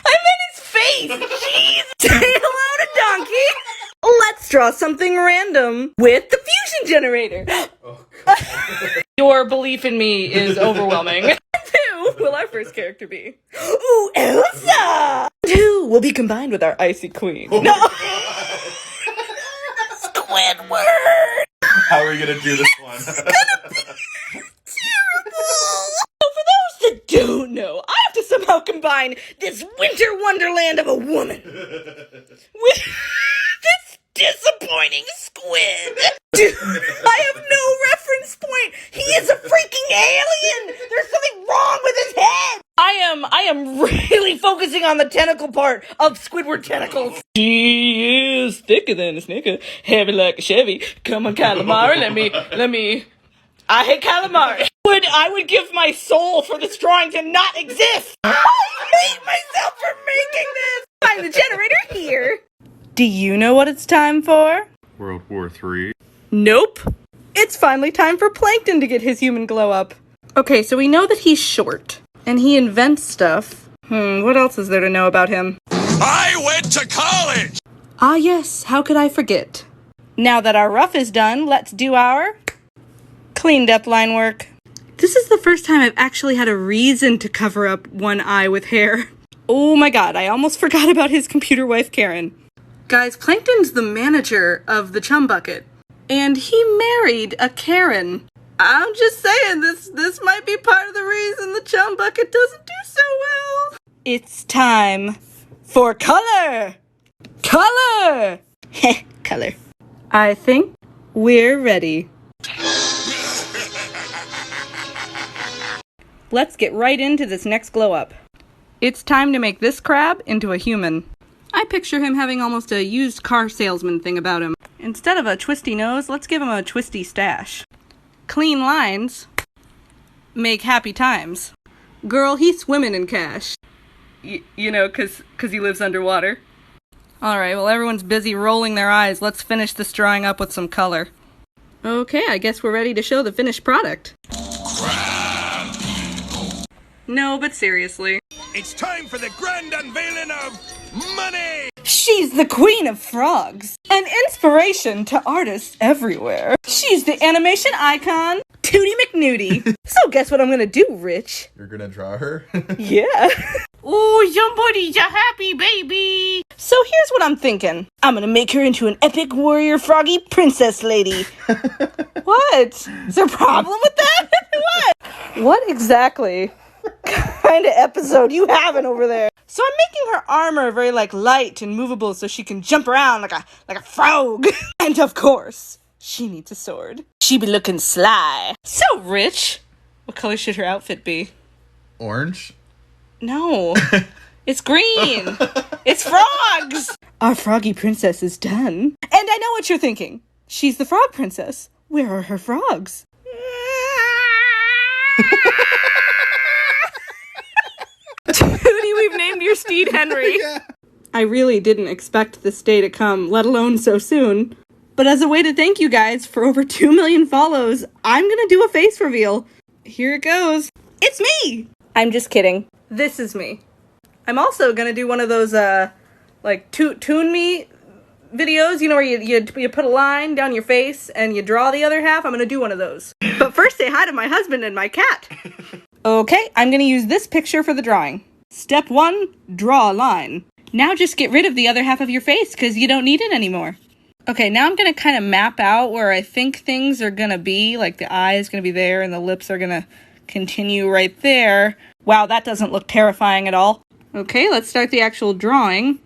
I meant his face! Jeez! Say hello to Donkey! Let's draw something random with the fusion generator. Oh, God. Your belief in me is overwhelming. Who will our first character be? Ooh, Elsa! Who will be combined with our icy queen? Oh No! Squidward! How are we gonna do this one? So for those that don't know, I have to somehow combine this winter wonderland of a woman with this disappointing squid. Dude, I have no reference point. He is a freaking alien. There's something wrong with his head. I am really focusing on the tentacle part of Squidward tentacles. She is thicker than a snicker, heavy like a Chevy. Come on, calamari, let me. I hate calamari. I would give my soul for this drawing to not exist. I hate myself for making this. Find the generator here. Do you know what it's time for? World War III. Nope. It's finally time for Plankton to get his human glow up. Okay, so we know that he's short, and he invents stuff. What else is there to know about him? I went to college! Ah yes, how could I forget? Now that our rough is done, let's do our cleaned up line work. This is the first time I've actually had a reason to cover up one eye with hair. Oh my god, I almost forgot about his computer wife, Karen. Guys, Plankton's the manager of the Chum Bucket, and he married a Karen. I'm just saying, this might be part of the reason the Chum Bucket doesn't do so well. It's time for color! Color! Heh, color. I think we're ready. Let's get right into this next glow up. It's time to make this crab into a human. I picture him having almost a used car salesman thing about him. Instead of a twisty nose, let's give him a twisty stash. Clean lines make happy times. Girl, he's swimming in cash. You know, 'cause he lives underwater. Alright, well everyone's busy rolling their eyes. Let's finish this drawing up with some color. Okay, I guess we're ready to show the finished product. No, but seriously. It's time for the grand unveiling of money! She's the queen of frogs, an inspiration to artists everywhere. She's the animation icon, Tootie McNootie. So guess what I'm gonna do, Rich? You're gonna draw her? Yeah. Oh, somebody's a happy baby. So here's what I'm thinking. I'm gonna make her into an epic warrior froggy princess lady. What? Is there a problem with that? What? What exactly kind of episode you having over there? So I'm making her armor very light and movable so she can jump around like a frog. And of course, she needs a sword. She be looking sly. So Rich, what color should her outfit be? Orange? No. It's green. It's frogs. Our froggy princess is done. And I know what you're thinking. She's the frog princess. Where are her frogs? Tootie, we've named your steed Henry. Yeah. I really didn't expect this day to come, let alone so soon. But as a way to thank you guys for over 2 million follows, I'm gonna do a face reveal. Here it goes. It's me! I'm just kidding. This is me. I'm also gonna do one of those, Tune Me videos, you know, where you put a line down your face and you draw the other half. I'm gonna do one of those. But first, say hi to my husband and my cat. Okay, I'm gonna use this picture for the drawing. Step 1, draw a line. Now just get rid of the other half of your face, because you don't need it anymore. Okay, now I'm gonna kind of map out where I think things are gonna be, like the eye is gonna be there and the lips are gonna continue right there. Wow, that doesn't look terrifying at all. Okay, let's start the actual drawing.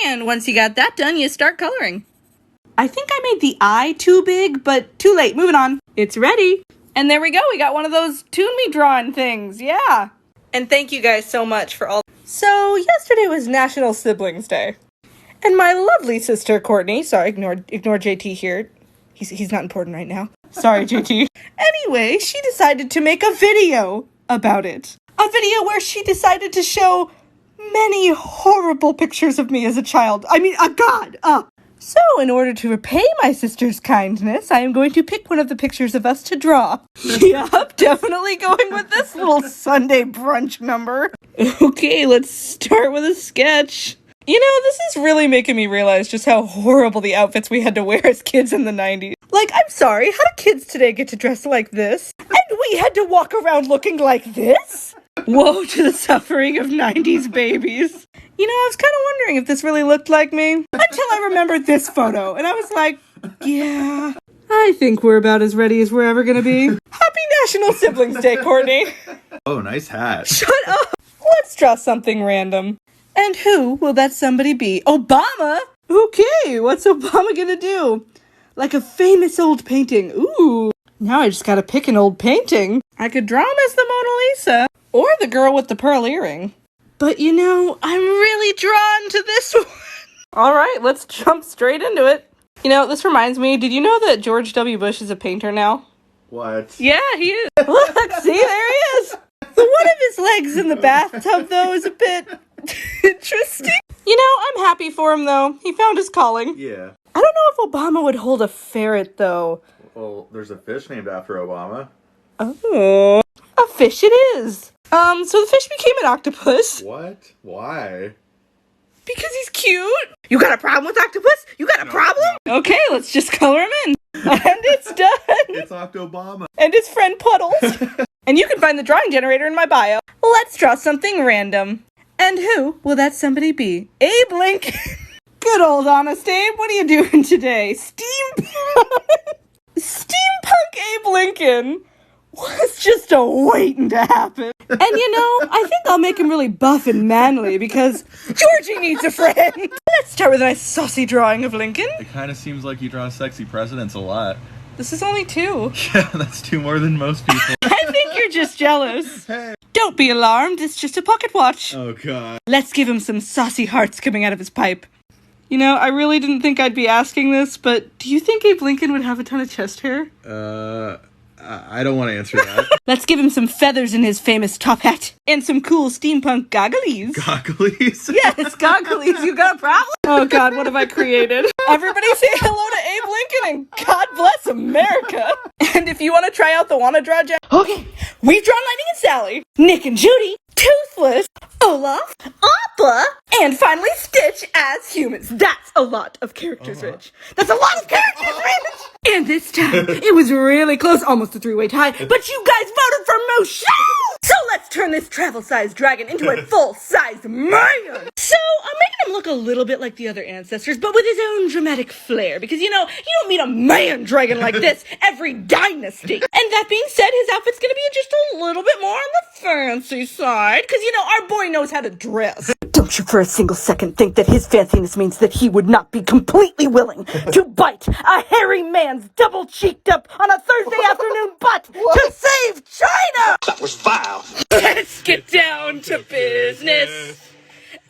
And once you got that done, you start coloring. I think I made the eye too big, but too late. Moving on. It's ready. And there we go. We got one of those Tune Me drawing things. Yeah. And thank you guys so much for all. So yesterday was National Siblings Day. And my lovely sister Courtney, sorry, ignore JT here. He's not important right now. Sorry, JT. Anyway, she decided to make a video about it. A video where she decided to show many horrible pictures of me as a child. I mean, a god. So, in order to repay my sister's kindness, I am going to pick one of the pictures of us to draw. Yup, definitely going with this little Sunday brunch number. Okay, let's start with a sketch. You know, this is really making me realize just how horrible the outfits we had to wear as kids in the 90s. Like, I'm sorry, how do kids today get to dress like this? And we had to walk around looking like this? Woe to the suffering of 90s babies. You know, I was kind of wondering if this really looked like me. Until I remembered this photo. And I was like, yeah, I think we're about as ready as we're ever going to be. Happy National Siblings Day, Courtney. Oh, nice hat. Shut up. Let's draw something random. And who will that somebody be? Obama? Okay, what's Obama going to do? Like a famous old painting. Ooh. Now I just got to pick an old painting. I could draw him as the Mona Lisa. Or the girl with the pearl earring. But you know, I'm really drawn to this one. All right, let's jump straight into it. You know, this reminds me, did you know that George W. Bush is a painter now? What? Yeah, he is. Look, see, there he is. The one of his legs in the bathtub, though, is a bit interesting. You know, I'm happy for him, though. He found his calling. Yeah. I don't know if Obama would hold a ferret, though. Well, there's a fish named after Obama. Oh. A fish it is. So the fish became an octopus. What? Why? Because he's cute. You got a problem with octopus? You got a problem? No. Okay, let's just color him in. And it's done. It's Octobama. And his friend Puddles. And you can find the drawing generator in my bio. Let's draw something random. And who will that somebody be? Abe Lincoln. Good old honest Abe. What are you doing today? Steampunk Abe Lincoln was just a waiting to happen. And you know, I think I'll make him really buff and manly because Georgie needs a friend. Let's start with a nice saucy drawing of Lincoln. It kind of seems like you draw sexy presidents a lot. This is only 2. Yeah, that's 2 more than most people. I think you're just jealous. Don't be alarmed, it's just a pocket watch. Oh, God. Let's give him some saucy hearts coming out of his pipe. You know, I really didn't think I'd be asking this, but do you think Abe Lincoln would have a ton of chest hair? I don't want to answer that. Let's give him some feathers in his famous top hat. And some cool steampunk goggles. Goggles? Yes, goggles. You got a problem? Oh, God, what have I created? Everybody say hello to Abe Lincoln and God bless America. And if you want to try out the Wanna Draw Jack... Okay, we've drawn Lightning and Sally, Nick and Judy, Toothless, Olaf, Appa, and finally Stitch as humans. That's a lot of characters, Rich. That's a lot of characters, Rich! And this time, it was really close, almost a 3-way tie, but you guys voted for Mushu! So let's turn this travel-sized dragon into a full-sized man! So, I'm making him look a little bit like the other ancestors, but with his own dramatic flair, because, you know, you don't meet a man dragon like this every dynasty. And that being said, his outfit's gonna be just a little bit more on the fancy side, because, you know, our boy knows how to dress. Don't you for a single second think that his fanciness means that he would not be completely willing to bite a hairy man's double-cheeked up on a Thursday afternoon butt to save China! That was vile. Let's get down to business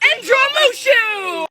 and draw Mushu!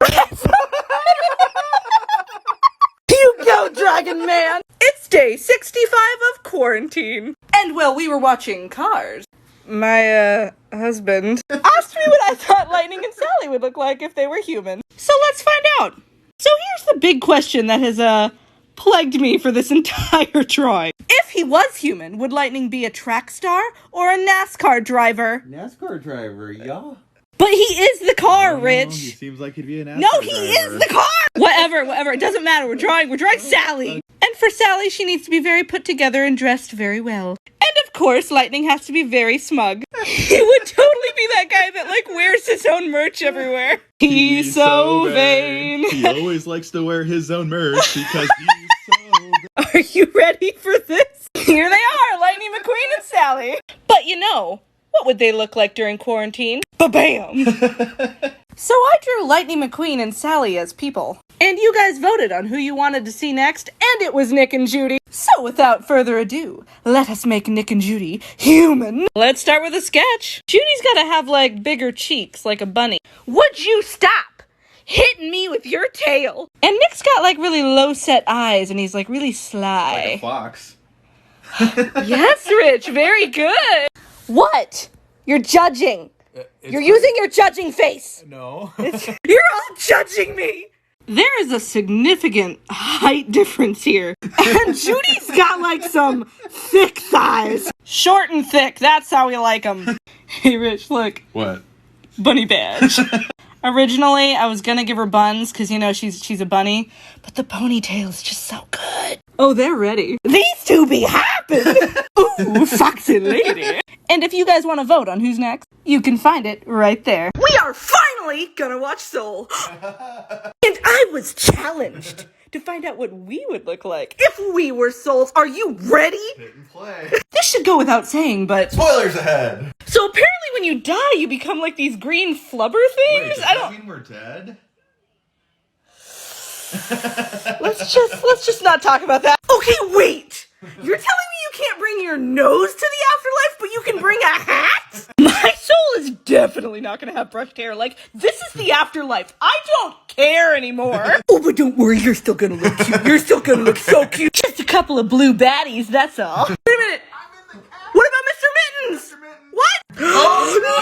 You go, Dragon Man! It's day 65 of quarantine. And while we were watching Cars, my, husband asked me what I thought Lightning and Sally would look like if they were human. So let's find out. So here's the big question that has, plagued me for this entire drawing. If he was human, would Lightning be a track star or a NASCAR driver? NASCAR driver, yeah. But he is the car, Rich. He seems like he'd be a NASCAR No, he driver. is the car! Whatever, it doesn't matter. We're drawing Sally. And for Sally, she needs to be very put together and dressed very well. And of course, Lightning has to be very smug. He would totally be that guy that, like, wears his own merch everywhere. He's so vain. He always likes to wear his own merch because he's so vain. Are you ready for this? Here they are, Lightning McQueen and Sally. But you know, what would they look like during quarantine? Ba-bam! So I drew Lightning McQueen and Sally as people. And you guys voted on who you wanted to see next, and it was Nick and Judy. So without further ado, let us make Nick and Judy human. Let's start with a sketch. Judy's gotta have, like, bigger cheeks, like a bunny. Would you stop hitting me with your tail? And Nick's got, like, really low-set eyes, and he's, like, really sly. Like a fox. Yes, Rich, very good. What? You're judging. You're using your judging face. No. You're all judging me. There is a significant height difference here. And Judy's got like some thick thighs. Short and thick, that's how we like them. Hey Rich, look. What? Bunny badge. Originally, I was gonna give her buns, because, you know, she's a bunny. But the ponytail's just so good. Oh, they're ready. These two be hopping. Ooh, foxy lady. And if you guys want to vote on who's next, you can find it right there. We are finally gonna watch Soul. And I was challenged to find out what we would look like if we were souls. Are you ready? Hit and play. This should go without saying, but... Spoilers ahead. So apparently when you die, you become like these green flubber things? Wait, does that mean we're dead? Let's just not talk about that. Okay, wait! You're telling me you can't bring your nose to the afterlife, but you can bring a hat? My soul is definitely not not gonna have brushed hair. Like, this is the afterlife. I don't care anymore. Oh, but don't worry, you're still gonna look cute. You're still gonna look so cute. Just a couple of blue baddies, that's all. Wait a minute. What about Mr. Mittens? What? Oh, no,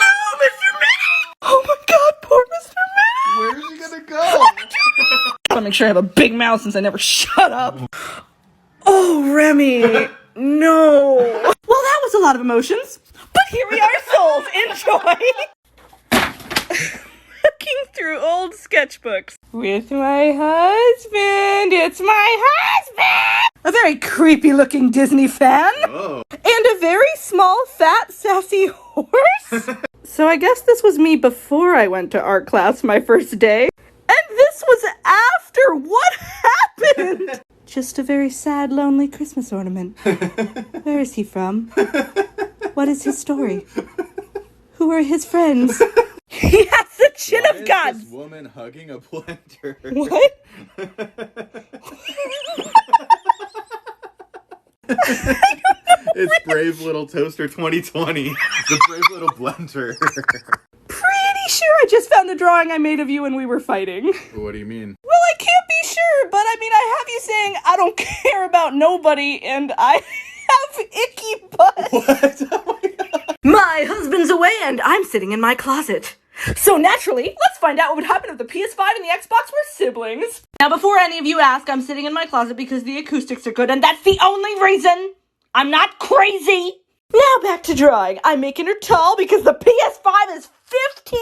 Mr. Mittens! Oh my god, poor Mr. Mittens! Where's he gonna go? I gotta make sure I have a big mouth since I never shut up. Oh, Remy. No. Well, that was a lot of emotions. But here we are, souls. Enjoy. Looking through old sketchbooks. With my husband. It's my husband. A very creepy looking Disney fan. Oh. And a very small, fat, sassy horse. So I guess this was me before I went to art class my first day. And this was after. What happened? Just a very sad, lonely Christmas ornament. Where is he from? What is his story? Who are his friends? He has the chin of God. This woman hugging a blender. What? It's Brave Little Toaster 2020. The Brave Little Blender. Pretty sure I just found a drawing I made of you when we were fighting. What do you mean? Well, I can't be sure, but I mean, I have you saying I don't care about nobody, and I have icky butt. What? Oh my god. My husband's away, and I'm sitting in my closet. So naturally, let's find out what would happen if the PS5 and the Xbox were siblings. Now, before any of you ask, I'm sitting in my closet because the acoustics are good, and that's the only reason. I'm not crazy. Now back to drawing. I'm making her tall because the PS5 is 15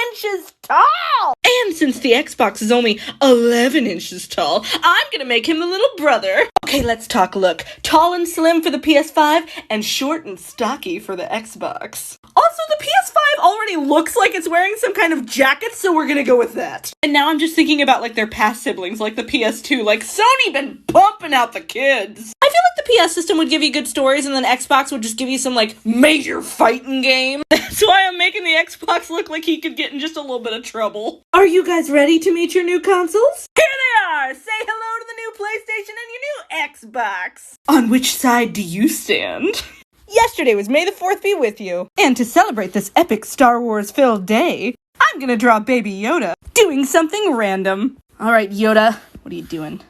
inches tall! And since the Xbox is only 11 inches tall, I'm gonna make him the little brother. Okay, let's talk look. Tall and slim for the PS5, and short and stocky for the Xbox. Also, the PS5 already looks like it's wearing some kind of jacket, so we're gonna go with that. And now I'm just thinking about, like, their past siblings, like the PS2. Like, Sony been pumping out the kids. I feel like the PS system would give you good stories, and then Xbox would just give you some, like, major fighting game. That's why I'm making the Xbox look like he could get in just a little bit of trouble. Are you guys ready to meet your new consoles? Here they are! Say hello to the new PlayStation and your new Xbox. On which side do you stand? Yesterday was May the 4th be with you. And to celebrate this epic Star Wars-filled day, I'm gonna draw Baby Yoda doing something random. Alright, Yoda, what are you doing?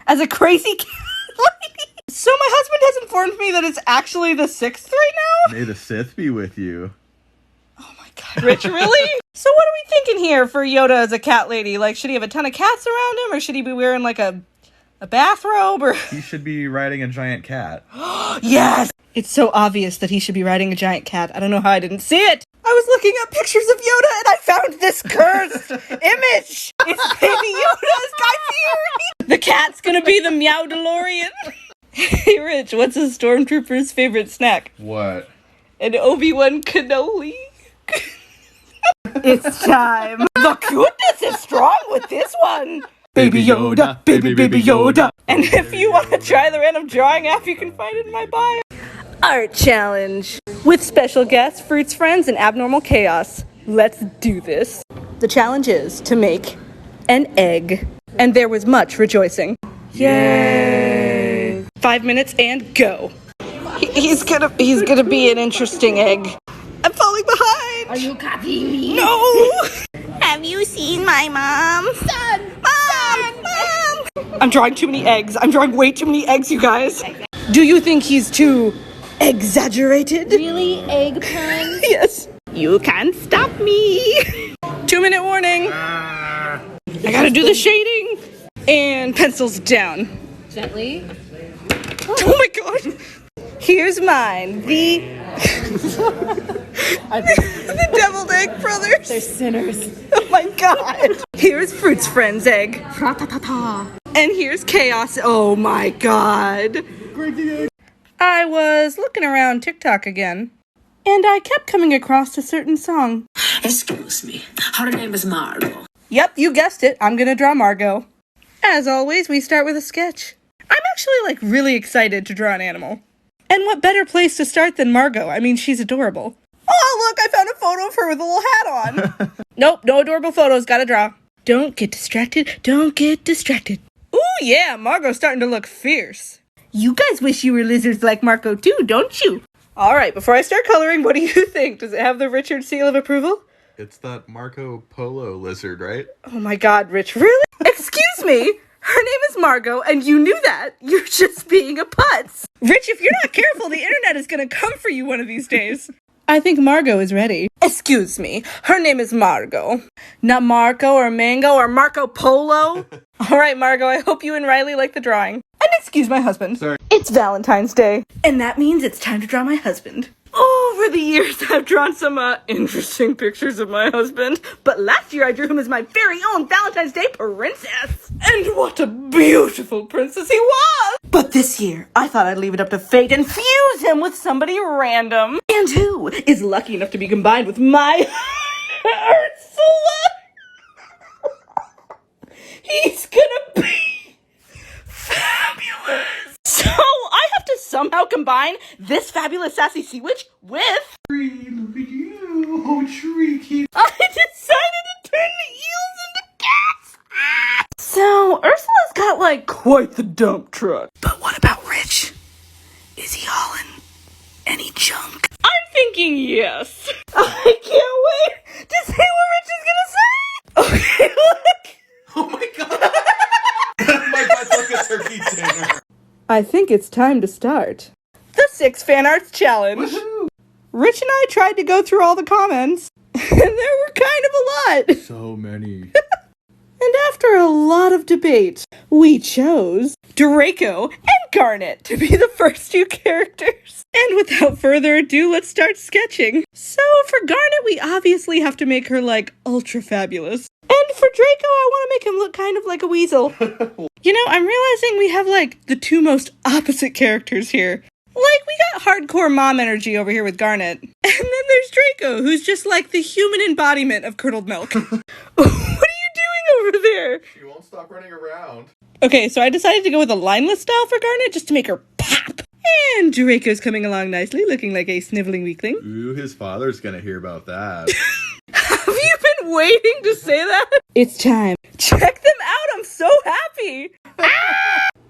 As a crazy cat lady? So my husband has informed me that it's actually the 6th right now? May the Sith be with you. Oh my god, Rich, really? So what are we thinking here for Yoda as a cat lady? Like, should he have a ton of cats around him, or should he be wearing, like, a bathrobe, or... He should be riding a giant cat. Yes! It's so obvious that he should be riding a giant cat. I don't know how I didn't see it. I was looking up pictures of Yoda and I found this cursed image. It's Baby Yoda as Guy Fieri. The cat's gonna be the Meow DeLorean. Hey, Rich, what's a stormtrooper's favorite snack? What? An Obi-Wan cannoli. It's time. The cuteness is strong with this one. Baby Yoda, baby Yoda. And if you want to try the random drawing app, you can find it in my bio. Art challenge with special guests, Fruits Friends, and Abnormal Chaos. Let's do this. The challenge is to make an egg. And there was much rejoicing. Yay! 5 minutes and go. He's gonna be an interesting egg. I'm falling behind. Are you copying me? No! Have you seen my mom? Son! Mom! I'm drawing too many eggs. I'm drawing way too many eggs, you guys. Do you think he's too exaggerated? Really? Egg pun? Yes. You can't stop me. 2-minute warning. I gotta do the shading. And pencils down. Gently. Oh my god. Here's mine. The deviled egg brothers. They're sinners. Oh my god. Here's Fruits Friends egg. Ra-ta-ta-ta. And here's Chaos. Oh my god. I was looking around TikTok again, and I kept coming across a certain song. Excuse me, her name is Margot. Yep, you guessed it. I'm gonna draw Margot. As always, we start with a sketch. I'm actually, really excited to draw an animal. And what better place to start than Margot? I mean, she's adorable. Oh, look, I found a photo of her with a little hat on. Nope, no adorable photos, gotta draw. Don't get distracted, don't get distracted. Ooh, yeah, Margot's starting to look fierce. You guys wish you were lizards like Marco too, don't you? Alright, before I start coloring, what do you think? Does it have the Richard seal of approval? It's that Marco Polo lizard, right? Oh my god, Rich, really? Excuse me? Her name is Margot, and you knew that. You're just being a putz. Rich, if you're not careful, the internet is gonna come for you one of these days. I think Margot is ready. Excuse me, her name is Margot. Not Marco or Mango or Marco Polo. All right, Margot, I hope you and Riley like the drawing. And excuse my husband. Sorry. It's Valentine's Day. And that means it's time to draw my husband. Over the years, I've drawn some interesting pictures of my husband, but last year I drew him as my very own Valentine's Day princess. And what a beautiful princess he was! But this year, I thought I'd leave it up to fate and fuse him with somebody random. And who is lucky enough to be combined with my Ursula? He's gonna be fabulous. So I have to somehow combine this fabulous sassy sea witch with... Look at you, oh tricky. I decided to turn the eels into cats. So Ursula's got like quite the dump truck. But what about Rich? Is he hauling any junk? I'm thinking yes. I can't wait to see what Rich is gonna say. Okay, look. Oh my god. My butt's like a turkey dinner. I think it's time to start the 6 fan arts challenge. Woohoo. Rich and I tried to go through all the comments, and there were kind of a lot. So many. And after a lot of debate, we chose Draco and Garnet to be the first 2 characters. And without further ado, let's start sketching. So for Garnet, we obviously have to make her like ultra fabulous. And for Draco, I want to make him look kind of like a weasel. You know, I'm realizing we have like the 2 most opposite characters here. Like, we got hardcore mom energy over here with Garnet. And then there's Draco, who's just like the human embodiment of curdled milk. What are you doing over there? She won't stop running around. Okay, so I decided to go with a lineless style for Garnet just to make her pop. And Draco's coming along nicely, looking like a sniveling weakling. Ooh, his father's gonna hear about that. Have you been waiting to say that? It's time. Check them out, I'm so happy.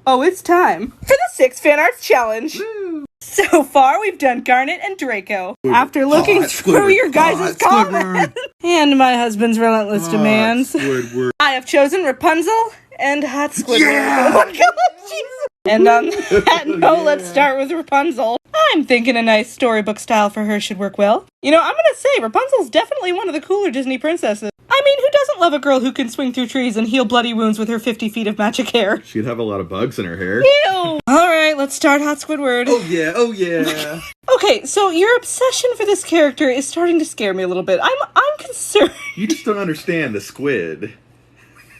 Oh, it's time for the 6 fan arts challenge. Woo. So far, we've done Garnet and Draco. After looking through your guys' comments and my husband's relentless demands, Squidward. I have chosen Rapunzel and Hot Squidward. Yeah! Oh my god, Jesus. And on that note, let's start with Rapunzel. I'm thinking a nice storybook style for her should work well. You know, I'm gonna say Rapunzel's definitely one of the cooler Disney princesses. I mean, who doesn't love a girl who can swing through trees and heal bloody wounds with her 50 feet of magic hair? She'd have a lot of bugs in her hair. Ew! Alright, let's start Hot Squidward. Oh yeah, oh yeah. Okay, so your obsession for this character is starting to scare me a little bit. I'm concerned. You just don't understand the squid.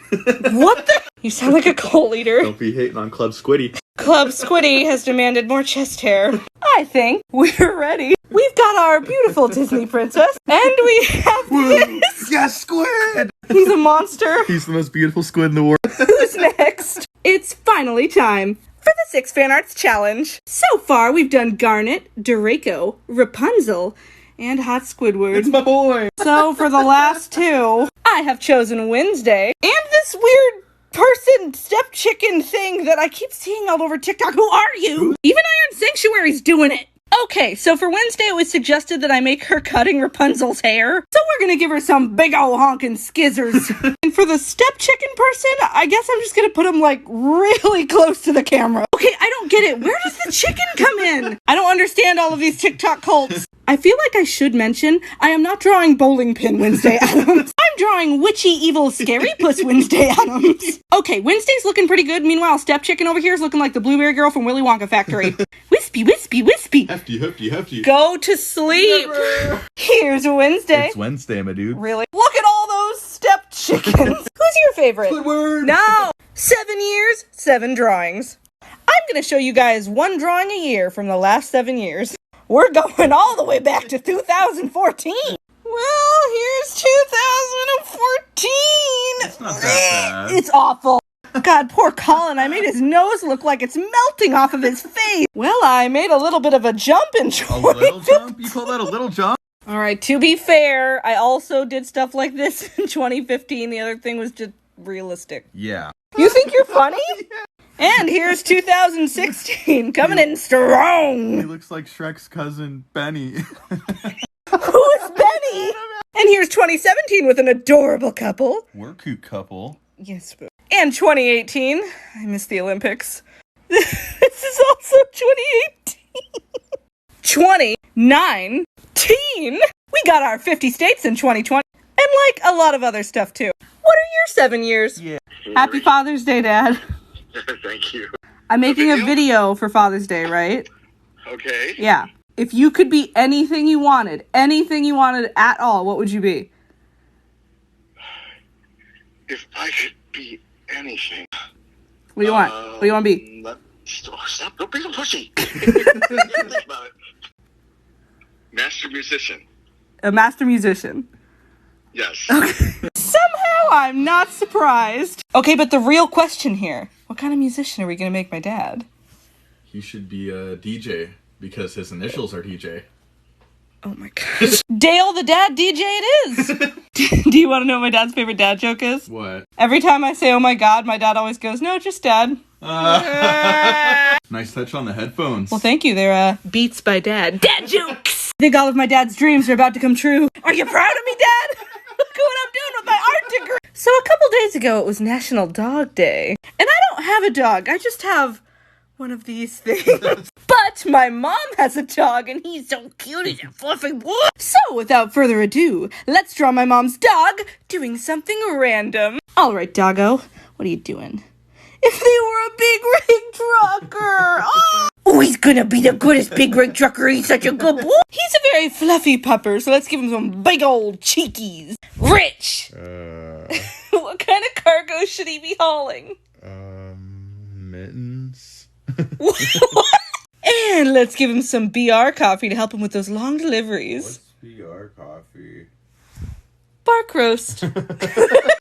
What the? You sound like a cult leader. Don't be hating on Club Squiddy. Club Squiddy has demanded more chest hair. I think we're ready. We've got our beautiful Disney princess, and we have this. Yes, squid! He's a monster. He's the most beautiful squid in the world. Who's next? It's finally time for the 6 fan arts challenge. So far, we've done Garnet, Draco, Rapunzel, and Hot Squidward. It's my boy. So for the last 2, I have chosen Wednesday and this weird person step chicken thing that I keep seeing all over TikTok. Who are you? Even Iron Sanctuary's doing it. Okay, so for Wednesday, it was suggested that I make her cutting Rapunzel's hair. So we're gonna give her some big ol' honkin' skizzers. And for the step chicken person, I guess I'm just gonna put him, like, really close to the camera. Okay, I don't get it. Where does the chicken come in? I don't understand all of these TikTok cults. I feel like I should mention, I am not drawing bowling pin Wednesday Addams. I'm drawing witchy, evil, scary puss Wednesday Addams. Okay, Wednesday's looking pretty good. Meanwhile, Step Chicken over here is looking like the blueberry girl from Willy Wonka Factory. Wispy, wispy, wispy. Hefty, hefty, hefty. Go to sleep. Never. Here's Wednesday. It's Wednesday, my dude. Really? Look at all those Step Chickens. Who's your favorite? Squidward. No. 7 years, 7 drawings. I'm going to show you guys 1 drawing a year from the last 7 years. We're going all the way back to 2014. Well, here's 2014. It's not that bad. It's awful. God, poor Colin. I made his nose look like it's melting off of his face. Well, I made a little bit of a jump in A little jump? You call that a little jump? All right, to be fair, I also did stuff like this in 2015. The other thing was just realistic. Yeah. You think you're funny? And here's 2016, coming in He strong. looks like Shrek's cousin, Benny. Who is Benny? And here's 2017 with an adorable couple. We're a cute couple. Yes, boo. And 2018. I miss the Olympics. This is also 2018. 2019. We got our 50 states in 2020. And like a lot of other stuff too. What are your 7 years? Yeah. Happy Father's Day, Dad. Thank you. I'm making a video for Father's Day, right? Okay. Yeah. If you could be anything you wanted at all, what would you be? If I could be anything. What do you want? What do you want to be? Stop. Don't be so pushy. Think about it. Master musician. A master musician. Yes. Somehow I'm not surprised. Okay, but the real question here, what kind of musician are we going to make my dad? He should be a DJ because his initials are DJ. Oh my gosh. Dale the dad DJ it is. Do you want to know what my dad's favorite dad joke is? What? Every time I say, oh my god, my dad always goes, no, just dad. Nice touch on the headphones. Well, thank you. They're Beats by Dad. Dad jokes! I think all of my dad's dreams are about to come true. Are you proud of me, Dad? Look at what I'm doing with my art degree. So a couple days ago, it was National Dog Day. And I don't have a dog. I just have one of these things. But my mom has a dog, and he's so cute. He's a fluffy boy. So without further ado, let's draw my mom's dog doing something random. All right, doggo. What are you doing? If they were a big rig trucker. Oh, he's gonna be the goodest big rig trucker. He's such a good boy. He's a very fluffy pupper, so let's give him some big old cheekies. Rich! What kind of cargo should he be hauling? Mittens. And let's give him some BR coffee to help him with those long deliveries. What's BR coffee? Bark roast.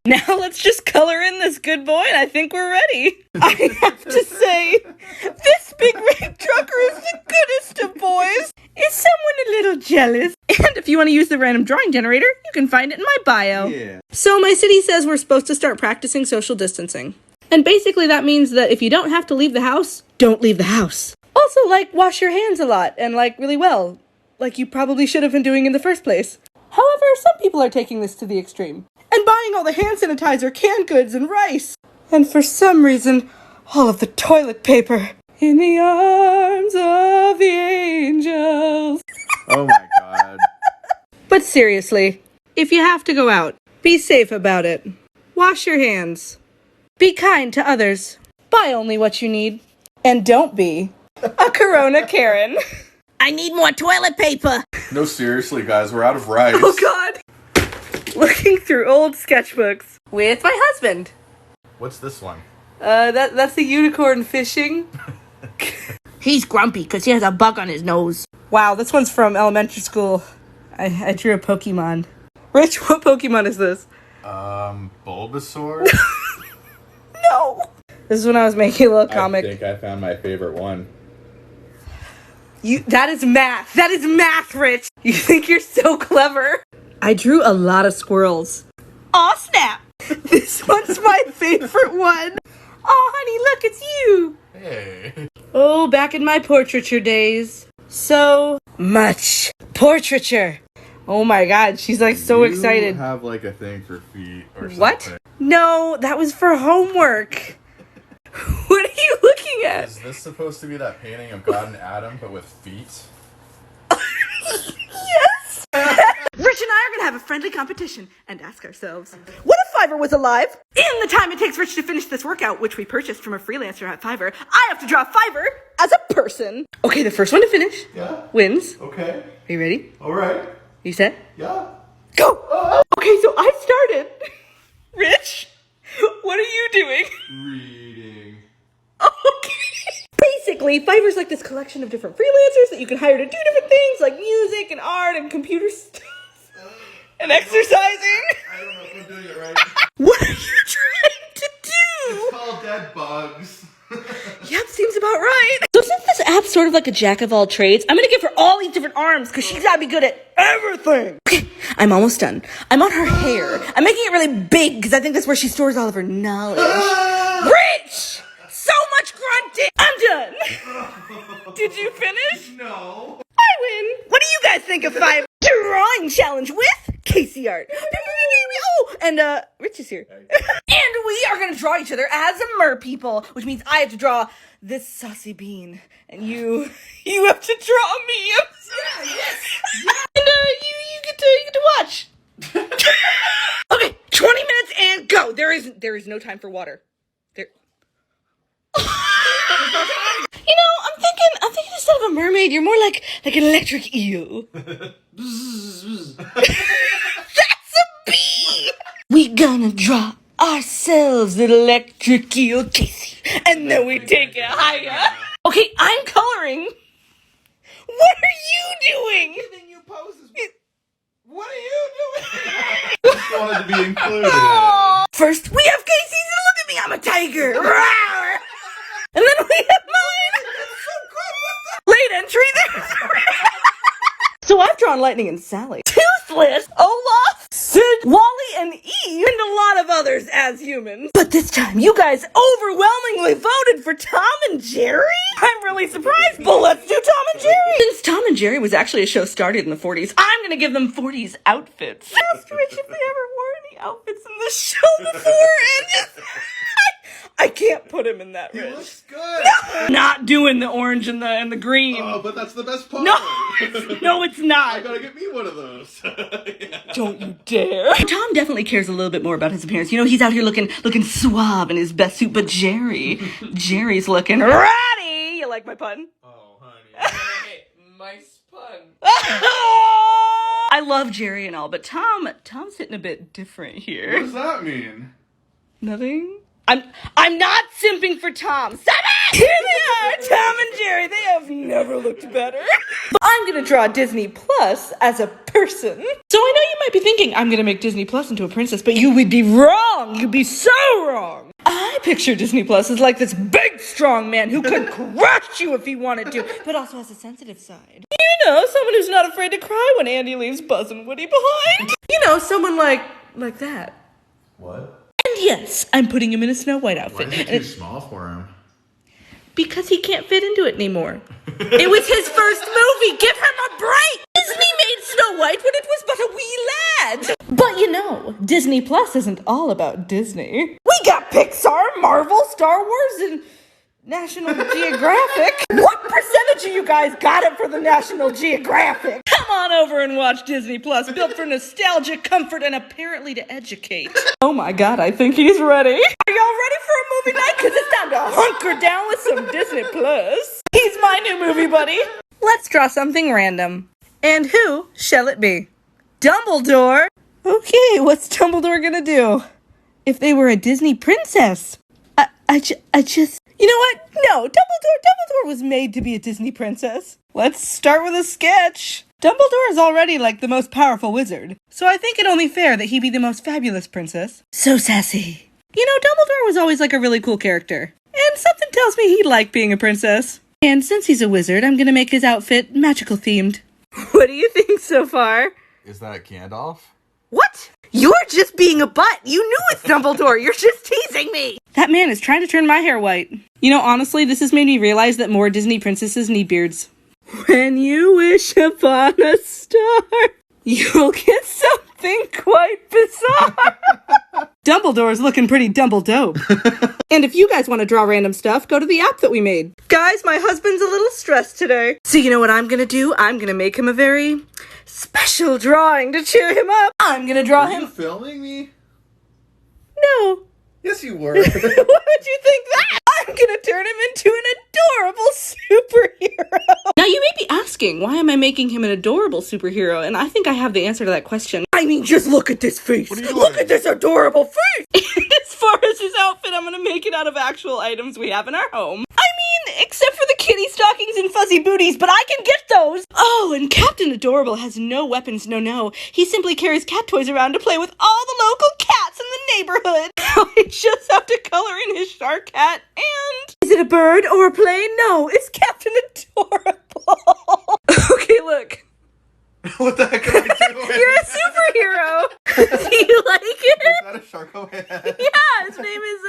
Now let's just color in this good boy, and I think we're ready. I have to say, this big rig trucker is the goodest of boys. Is someone a little jealous? And if you want to use the random drawing generator, you can find it in my bio. Yeah. So my city says we're supposed to start practicing social distancing. And basically that means that if you don't have to leave the house, don't leave the house. Also, like, wash your hands a lot, and like, really well. Like you probably should have been doing in the first place. However, some people are taking this to the extreme and buying all the hand sanitizer, canned goods, and rice. And for some reason, all of the toilet paper. In the arms of the angels. Oh my god. But seriously, if you have to go out, be safe about it. Wash your hands. Be kind to others. Buy only what you need. And don't be a Corona Karen. I need more toilet paper. No, seriously, guys, we're out of rice. Oh god. Looking through old sketchbooks with my husband. What's this one? That's the unicorn fishing. He's grumpy because he has a bug on his nose. Wow, this one's from elementary school. I drew a Pokemon. Rich, what Pokemon is this? Bulbasaur? No! This is when I was making a little comic. I think I found my favorite one. That is math. That is math, Rich. You think you're so clever. I drew a lot of squirrels. Aw, snap. This one's my favorite one. Oh, honey, look, it's you. Hey. Oh, back in my portraiture days. So much portraiture. Oh my god, she's like so excited. You have like a thing for feet or something. What? No, that was for homework. What are you looking at? Is this supposed to be that painting of God and Adam, but with feet? Yes! Rich and I are gonna have a friendly competition and ask ourselves, what if Fiverr was alive? In the time it takes Rich to finish this workout, which we purchased from a freelancer at Fiverr, I have to draw Fiverr as a person. Okay, the first one to finish wins. Okay. Are you ready? Alright. You set? Yeah. Go! Okay, so I started. Rich, what are you doing? Reading. Okay. Basically, Fiverr's like this collection of different freelancers that you can hire to do different things like music and art and computer stuff and exercising. I don't know if I'm doing it right. What are you trying to do? It's called Dead Bugs. Yep, seems about right. So since this app's sort of like a jack of all trades, I'm gonna give her all these different arms because she's gotta be good at everything. Okay, I'm almost done. I'm on her hair. I'm making it really big because I think that's where she stores all of her knowledge. Rich! So much grunting! I'm done! Did you finish? No. I win! What do you guys think of 5 drawing challenge with Casey art. Oh, and Rich is here. And we are gonna draw each other as mer people, which means I have to draw this saucy bean, and you have to draw me. Yes. And you get to watch. Okay, 20 minutes and go. There is no time for water. There. You know, I'm thinking instead of a mermaid, you're more like an electric eel. That's a bee. We gonna draw ourselves an electric eel, Casey, and then we take it higher. Okay, I'm coloring. What are you doing? Giving you poses. What are you doing? Just wanted to be included. First, we have Casey's, and look at me, I'm a tiger. Rawr. And then we have mine. Late entry there. So I've drawn Lightning and Sally, Toothless, Olaf, Sid, Wally, and Eve, and a lot of others as humans. But this time, you guys overwhelmingly voted for Tom and Jerry? I'm really surprised, but let's do Tom and Jerry. Since Tom and Jerry was actually a show started in the 40s, I'm gonna give them 40s outfits. Ask Rich if they ever wore any outfits in the show before, and just... I can't put him in that, Rich. He looks good. No! Not doing the orange and the green. Oh, but that's the best part. No, it's not. I gotta get me one of those. Yeah. Don't you dare. Tom definitely cares a little bit more about his appearance. You know, he's out here looking suave in his best suit, but Jerry's looking ratty. You like my pun? Oh, honey. Hey, nice pun. I love Jerry and all, but Tom's hitting a bit different here. What does that mean? Nothing? I'm not simping for Tom. Stop it! Here they are, Tom and Jerry. They have never looked better. But I'm gonna draw Disney Plus as a person. So I know you might be thinking I'm gonna make Disney Plus into a princess, but you would be wrong. You'd be so wrong. I picture Disney Plus as like this big, strong man who could crush you if he wanted to, but also has a sensitive side. You know, someone who's not afraid to cry when Andy leaves Buzz and Woody behind. You know, someone like that. What? And yes, I'm putting him in a Snow White Why outfit. is it too small for him? Because he can't fit into it anymore. It was his first movie. Give him a break. Disney made Snow White when it was but a wee lad. But you know, Disney Plus isn't all about Disney. We got Pixar, Marvel, Star Wars, and National Geographic. What percentage of you guys got it for the National Geographic? Come on over and watch Disney Plus, built for nostalgia, comfort, and apparently to educate. Oh my god, I think he's ready. Are y'all ready for a movie night? Because it's time to hunker down with some Disney Plus. He's my new movie buddy. Let's draw something random. And who shall it be? Dumbledore. Okay, what's Dumbledore gonna do? If they were a Disney princess. I just... You know what? No, Dumbledore was made to be a Disney princess. Let's start with a sketch. Dumbledore is already like the most powerful wizard, so I think it only fair that he be the most fabulous princess. So sassy. You know, Dumbledore was always like a really cool character, and something tells me he'd like being a princess. And since he's a wizard, I'm gonna make his outfit magical themed. What do you think so far? Is that Gandalf? What? You're just being a butt. You knew it's Dumbledore. You're just teasing me. That man is trying to turn my hair white. You know, honestly, this has made me realize that more Disney princesses need beards. When you wish upon a star, you'll get something quite bizarre. Dumbledore's looking pretty dumble-dope. And if you guys want to draw random stuff, go to the app that we made. Guys, my husband's a little stressed today. So you know what I'm gonna do? I'm gonna make him a very special drawing to cheer him up. I'm gonna draw him... Are you filming me? No. Yes, you were. Why would you think that? I'm gonna turn him into an adorable superhero. Now you may be asking, why am I making him an adorable superhero? And I think I have the answer to that question. I mean, just look at this face. Look at this adorable face. As far as his outfit, I'm gonna make it out of actual items we have in our home. I mean, except for the kitty stockings and fuzzy booties, but I can get those. Oh, and Captain Adorable has no weapons, no. He simply carries cat toys around to play with all the local cats in the neighborhood. I just have to color in his shark hat and... Is it a bird or a plane? No, it's Captain Adorable. Okay, look. What the heck am I doing? You're a superhero. Do you like it? Is that a Sharko head? Yeah, his name is,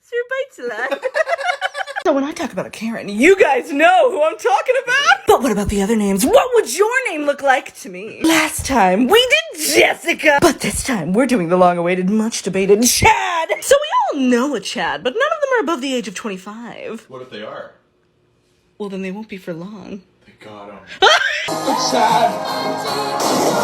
Sir Baitzela. So when I talk about a Karen, you guys know who I'm talking about. But what about the other names? What would your name look like to me? Last time, we did Jessica. But this time, we're doing the long-awaited, much-debated Chad. So we all know a Chad, but none of them are above the age of 25. What if they are? Well, then they won't be for long. They got him.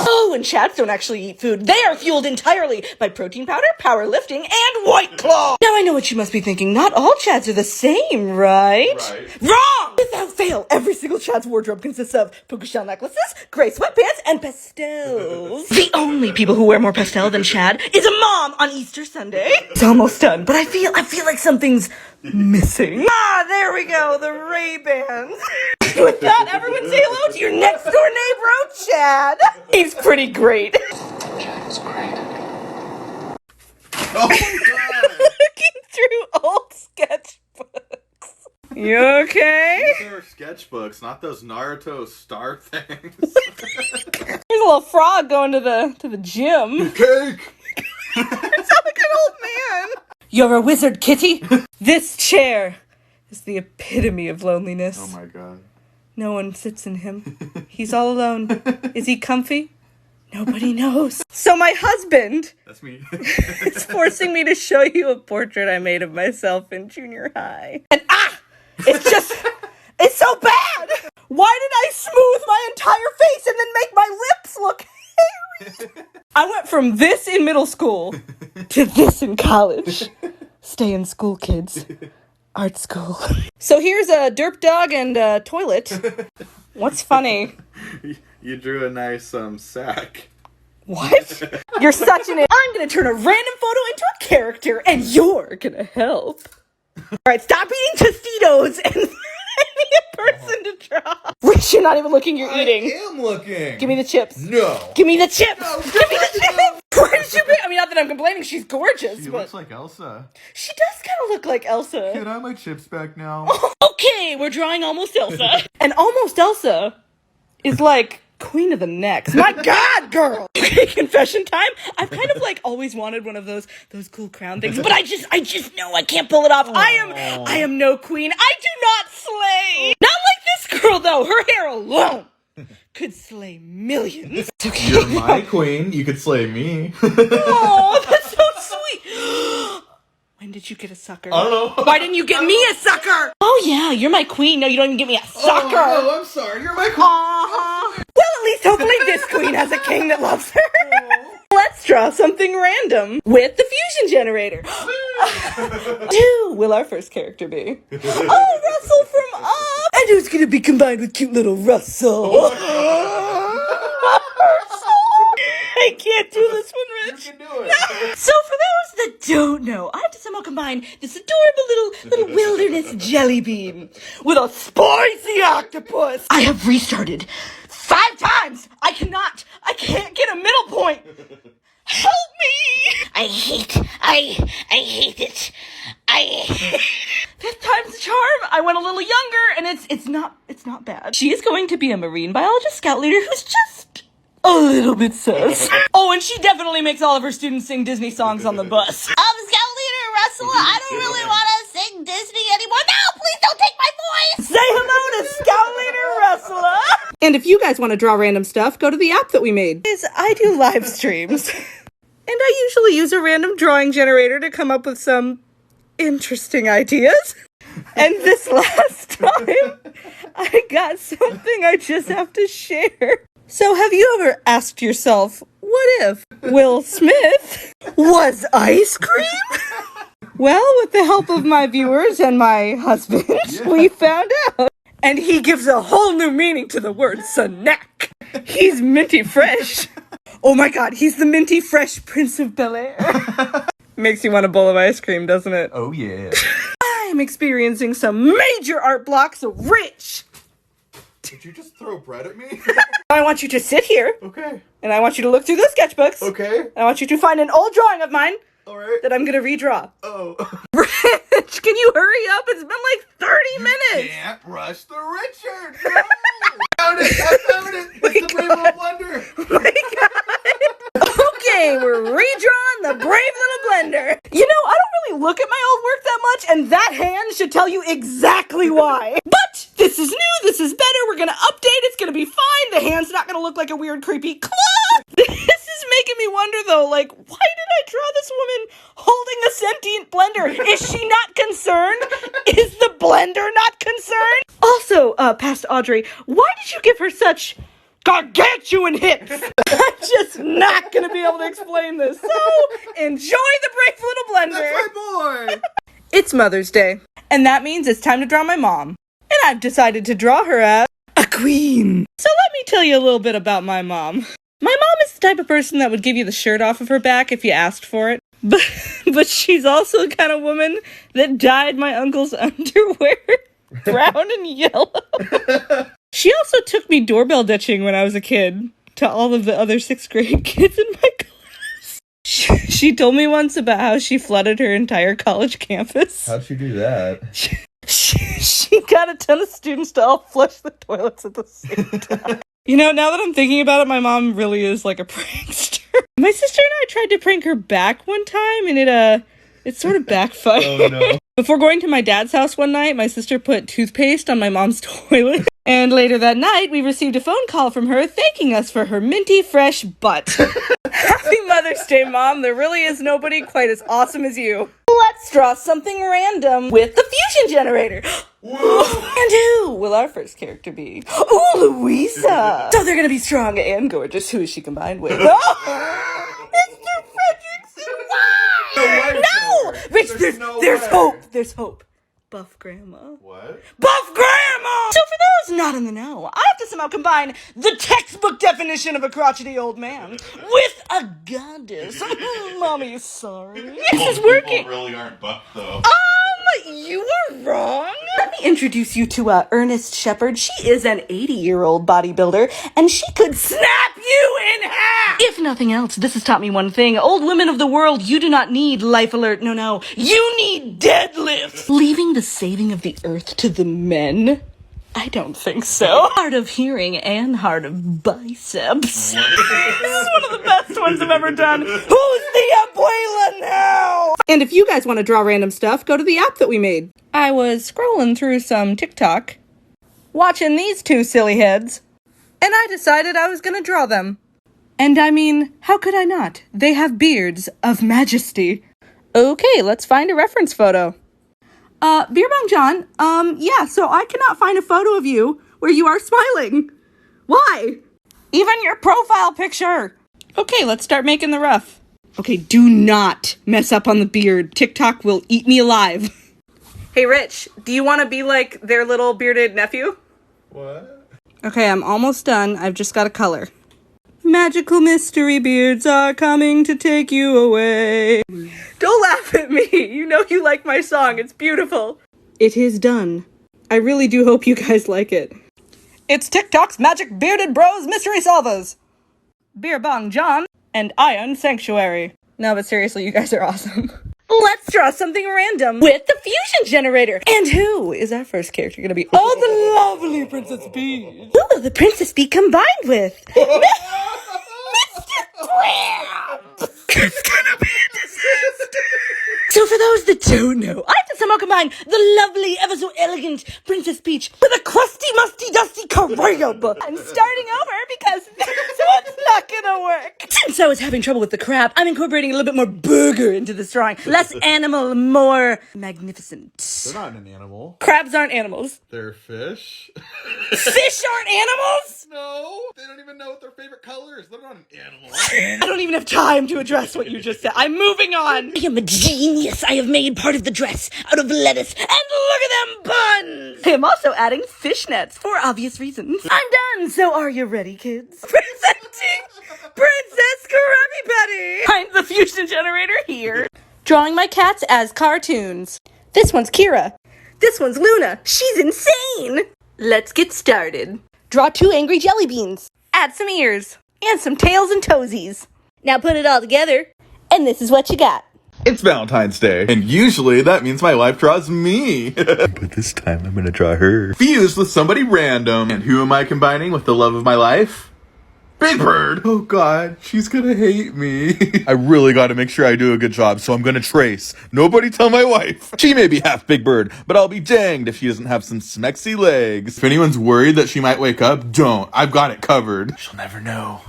Oh, and Chads don't actually eat food. They are fueled entirely by protein powder, powerlifting, and White Claw. Now I know what you must be thinking. Not all Chads are the same, right? Wrong! Without fail, every single Chad's wardrobe consists of puka shell necklaces, gray sweatpants, and pastels. The only people who wear more pastel than Chad is a mom on Easter Sunday. It's almost done, but I feel like something's missing. Ah, there we go, the Ray-Bans. With that, everyone say hello to your next door neighbor, Chad. He's pretty great. Chad is great. Oh my god! Looking through old sketchbooks. You okay? These are sketchbooks, not those Naruto star things. There's a little frog going to the gym. Cake! You sound like an old man. You're a wizard, Kitty. This chair is the epitome of loneliness. Oh my god. No one sits in him. He's all alone. Is he comfy? Nobody knows. So my husband That's me. is forcing me to show you a portrait I made of myself in junior high. And it's so bad! Why did I smooth my entire face and then make my lips look hairy? I went from this in middle school to this in college. Stay in school, kids. Art school. So here's a derp dog and a toilet. What's funny? You drew a nice sack. What? You're such an I'm gonna turn a random photo into a character and you're gonna help. Alright, stop eating Tostitos and find me a person to draw. Rich, you're not even looking, you're eating. I am looking. Give me the chips. No. Give me the chips. Give me the chips. Why did you pick? I mean, not that I'm complaining, she's gorgeous, She but looks like Elsa. she does kind of look like Elsa. Can I have my chips back now? Okay, we're drawing Almost Elsa. And Almost Elsa is like Queen of the Next. My God, girl! Okay, confession time. I've kind of like always wanted one of those cool crown things, but I just know I can't pull it off. I am no queen. I do not slay. Not like this girl though. Her hair alone could slay millions. It's okay. You're my queen. You could slay me. Oh, that's so sweet. When did you get a sucker? I don't know. Why didn't you get me a sucker? Oh yeah, you're my queen. No, you don't even get me a sucker. Oh, no, I'm sorry. You're my queen. Well, at least hopefully this queen has a king that loves her. Let's draw something random with the fusion generator. Who will our first character be? Oh, Russell from Up! And who's gonna be combined with cute little Russell? I can't do this one, Rich. You can do it. So for those that don't know, I have to somehow combine this adorable little wilderness jelly bean with a spicy octopus. I have restarted 5 times. I can't get a middle point. Help me! I hate it. 5th time's the charm. I went a little younger, and it's not bad. She is going to be a marine biologist scout leader who's just a little bit sus. Oh, and she definitely makes all of her students sing Disney songs on the bus. Scout Leader Russell, I don't really want to sing Disney anymore. No, please don't take my voice. Say hello to Scout Leader Russell. And if you guys want to draw random stuff, go to the app that we made. I do live streams. And I usually use a random drawing generator to come up with some interesting ideas. And this last time, I got something I just have to share. So have you ever asked yourself, what if Will Smith was ice cream? Well, with the help of my viewers and my husband, we found out. And he gives a whole new meaning to the word snack. He's minty fresh. Oh my God, he's the minty fresh Prince of Bel-Air. Makes you want a bowl of ice cream, doesn't it? Oh, yeah. I'm experiencing some major art blocks, Rich. Did you just throw bread at me? I want you to sit here. Okay. And I want you to look through the sketchbooks. Okay. And I want you to find an old drawing of mine Alright. that I'm going to redraw. Oh. Rich, can you hurry up? It's been like 30 minutes. Can't rush the Richard. No. I found it. It's the brave little blender. My God. Okay, we're redrawing the brave little blender. You know, I don't really look at my old work that much, and that hand should tell you exactly why. But this is new, this is better, we're gonna update, it's gonna be fine, the hand's not gonna look like a weird creepy claw. This is making me wonder, though, like, why did I draw this woman holding a sentient blender? Is she not concerned? Is the blender not concerned? Also, past Audrey, why did you give her such gargantuan hips? I'm just not gonna be able to explain this. So, enjoy the brave little blender. That's my boy. It's Mother's Day, and that means it's time to draw my mom. And I've decided to draw her as a queen. So let me tell you a little bit about my mom. My mom is the type of person that would give you the shirt off of her back if you asked for it. But she's also the kind of woman that dyed my uncle's underwear brown and yellow. She also took me doorbell ditching when I was a kid to all of the other 6th grade kids in my class. She told me once about how she flooded her entire college campus. How'd she do that? She got a ton of students to all flush the toilets at the same time. You know, now that I'm thinking about it, my mom really is like a prankster. My sister and I tried to prank her back one time, and it sort of backfired. Oh no. Before going to my dad's house one night, my sister put toothpaste on my mom's toilet. And later that night, we received a phone call from her thanking us for her minty fresh butt. Happy Mother's Day, Mom. There really is nobody quite as awesome as you. Let's draw something random with the fusion generator. And who will our first character be? Ooh, Louisa. So they're gonna be strong and gorgeous. Who is she combined with? Oh, Mr. Frederickson. No! Rich, there's hope. There's hope. Buff Grandma. What? Buff Grandma! So for those not in the know, I have to somehow combine the textbook definition of a crotchety old man with a goddess. Mommy, sorry. This is working. People really aren't buff, though. You were wrong. Let me introduce you to Ernest Shepherd. She is an 80-year-old bodybuilder, and she could snap you in half. If nothing else, this has taught me one thing. Old women of the world, you do not need life alert. No. You need deadlifts. Leaving the saving of the earth to the men? I don't think so. Hard of hearing and hard of biceps. This is one of the best ones I've ever done. Who's the abuela now? And if you guys want to draw random stuff, go to the app that we made. I was scrolling through some TikTok, watching these two silly heads, and I decided I was gonna draw them. And I mean, how could I not? They have beards of majesty. Okay, let's find a reference photo. Beer Bong John, yeah, so I cannot find a photo of you where you are smiling. Why? Even your profile picture. Okay, let's start making the rough. Okay, do not mess up on the beard. TikTok will eat me alive. Hey, Rich, do you want to be like their little bearded nephew? What? Okay, I'm almost done. I've just got a color. Magical mystery beards are coming to take you away. Don't laugh at me. You know you like my song. It's beautiful. It is done. I really do hope you guys like it. It's TikTok's Magic Bearded Bros Mystery Solvers. Beer Bong John and Iron Sanctuary. No, but seriously, you guys are awesome. Let's draw something random with the fusion generator. And who is our first character going to be? Oh, the lovely Princess Bee. Who will the Princess Bee combined with? Mr. Crab. It's gonna be a disaster. So for those that don't know, I have to somehow combine the lovely, ever so elegant Princess Peach with a crusty, musty, dusty crab. I'm starting over because this one's not gonna work. Since I was having trouble with the crab, I'm incorporating a little bit more burger into this drawing. Less animal, more magnificent. They're not an animal. Crabs aren't animals. They're fish. Fish aren't animals? No, they don't even know what their favorite color is. They're not an animal. I don't even have time to address what you just said. I'm moving on. I am a genius. I have made part of the dress out of lettuce. And look at them buns. I am also adding fishnets for obvious reasons. I'm done. So are you ready, kids? Presenting Princess Krabby Patty. Find the fusion generator here. Drawing my cats as cartoons. This one's Kira. This one's Luna. She's insane. Let's get started. Draw 2 angry jelly beans. Add some ears. And some tails and toesies. Now put it all together. And this is what you got. It's Valentine's Day, and usually that means my wife draws me. But this time I'm gonna draw her. Fused with somebody random. And who am I combining with the love of my life? Big Bird! Oh god, she's gonna hate me. I really gotta make sure I do a good job, so I'm gonna trace. Nobody tell my wife. She may be half Big Bird, but I'll be danged if she doesn't have some smexy legs. If anyone's worried that she might wake up, don't. I've got it covered. She'll never know.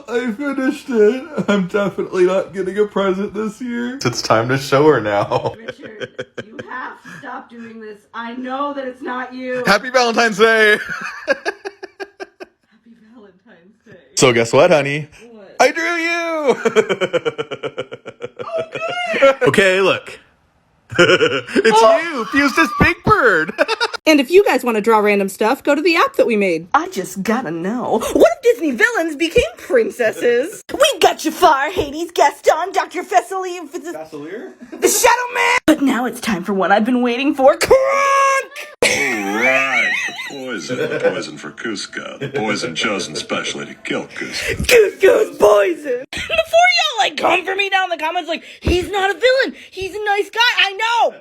I finished it. I'm definitely not getting a present this year. It's time to show her now. Richard, you have to stop doing this. I know that it's not you. Happy Valentine's Day! Happy Valentine's Day. So guess what, honey? What? I drew you! Okay, look. It's you, fused as Big Bird. And if you guys want to draw random stuff, go to the app that we made. I just gotta know. What if Disney villains became princesses? We got Jafar, Hades, Gaston, Dr. Fessily, the Shadow Man! But now it's time for one I've been waiting for. Kronk! Right, the poison for Cusco. The poison chosen specially to kill Cusco. Cusco's poison! Before y'all, come for me down in the comments he's not a villain, he's a nice guy, I know!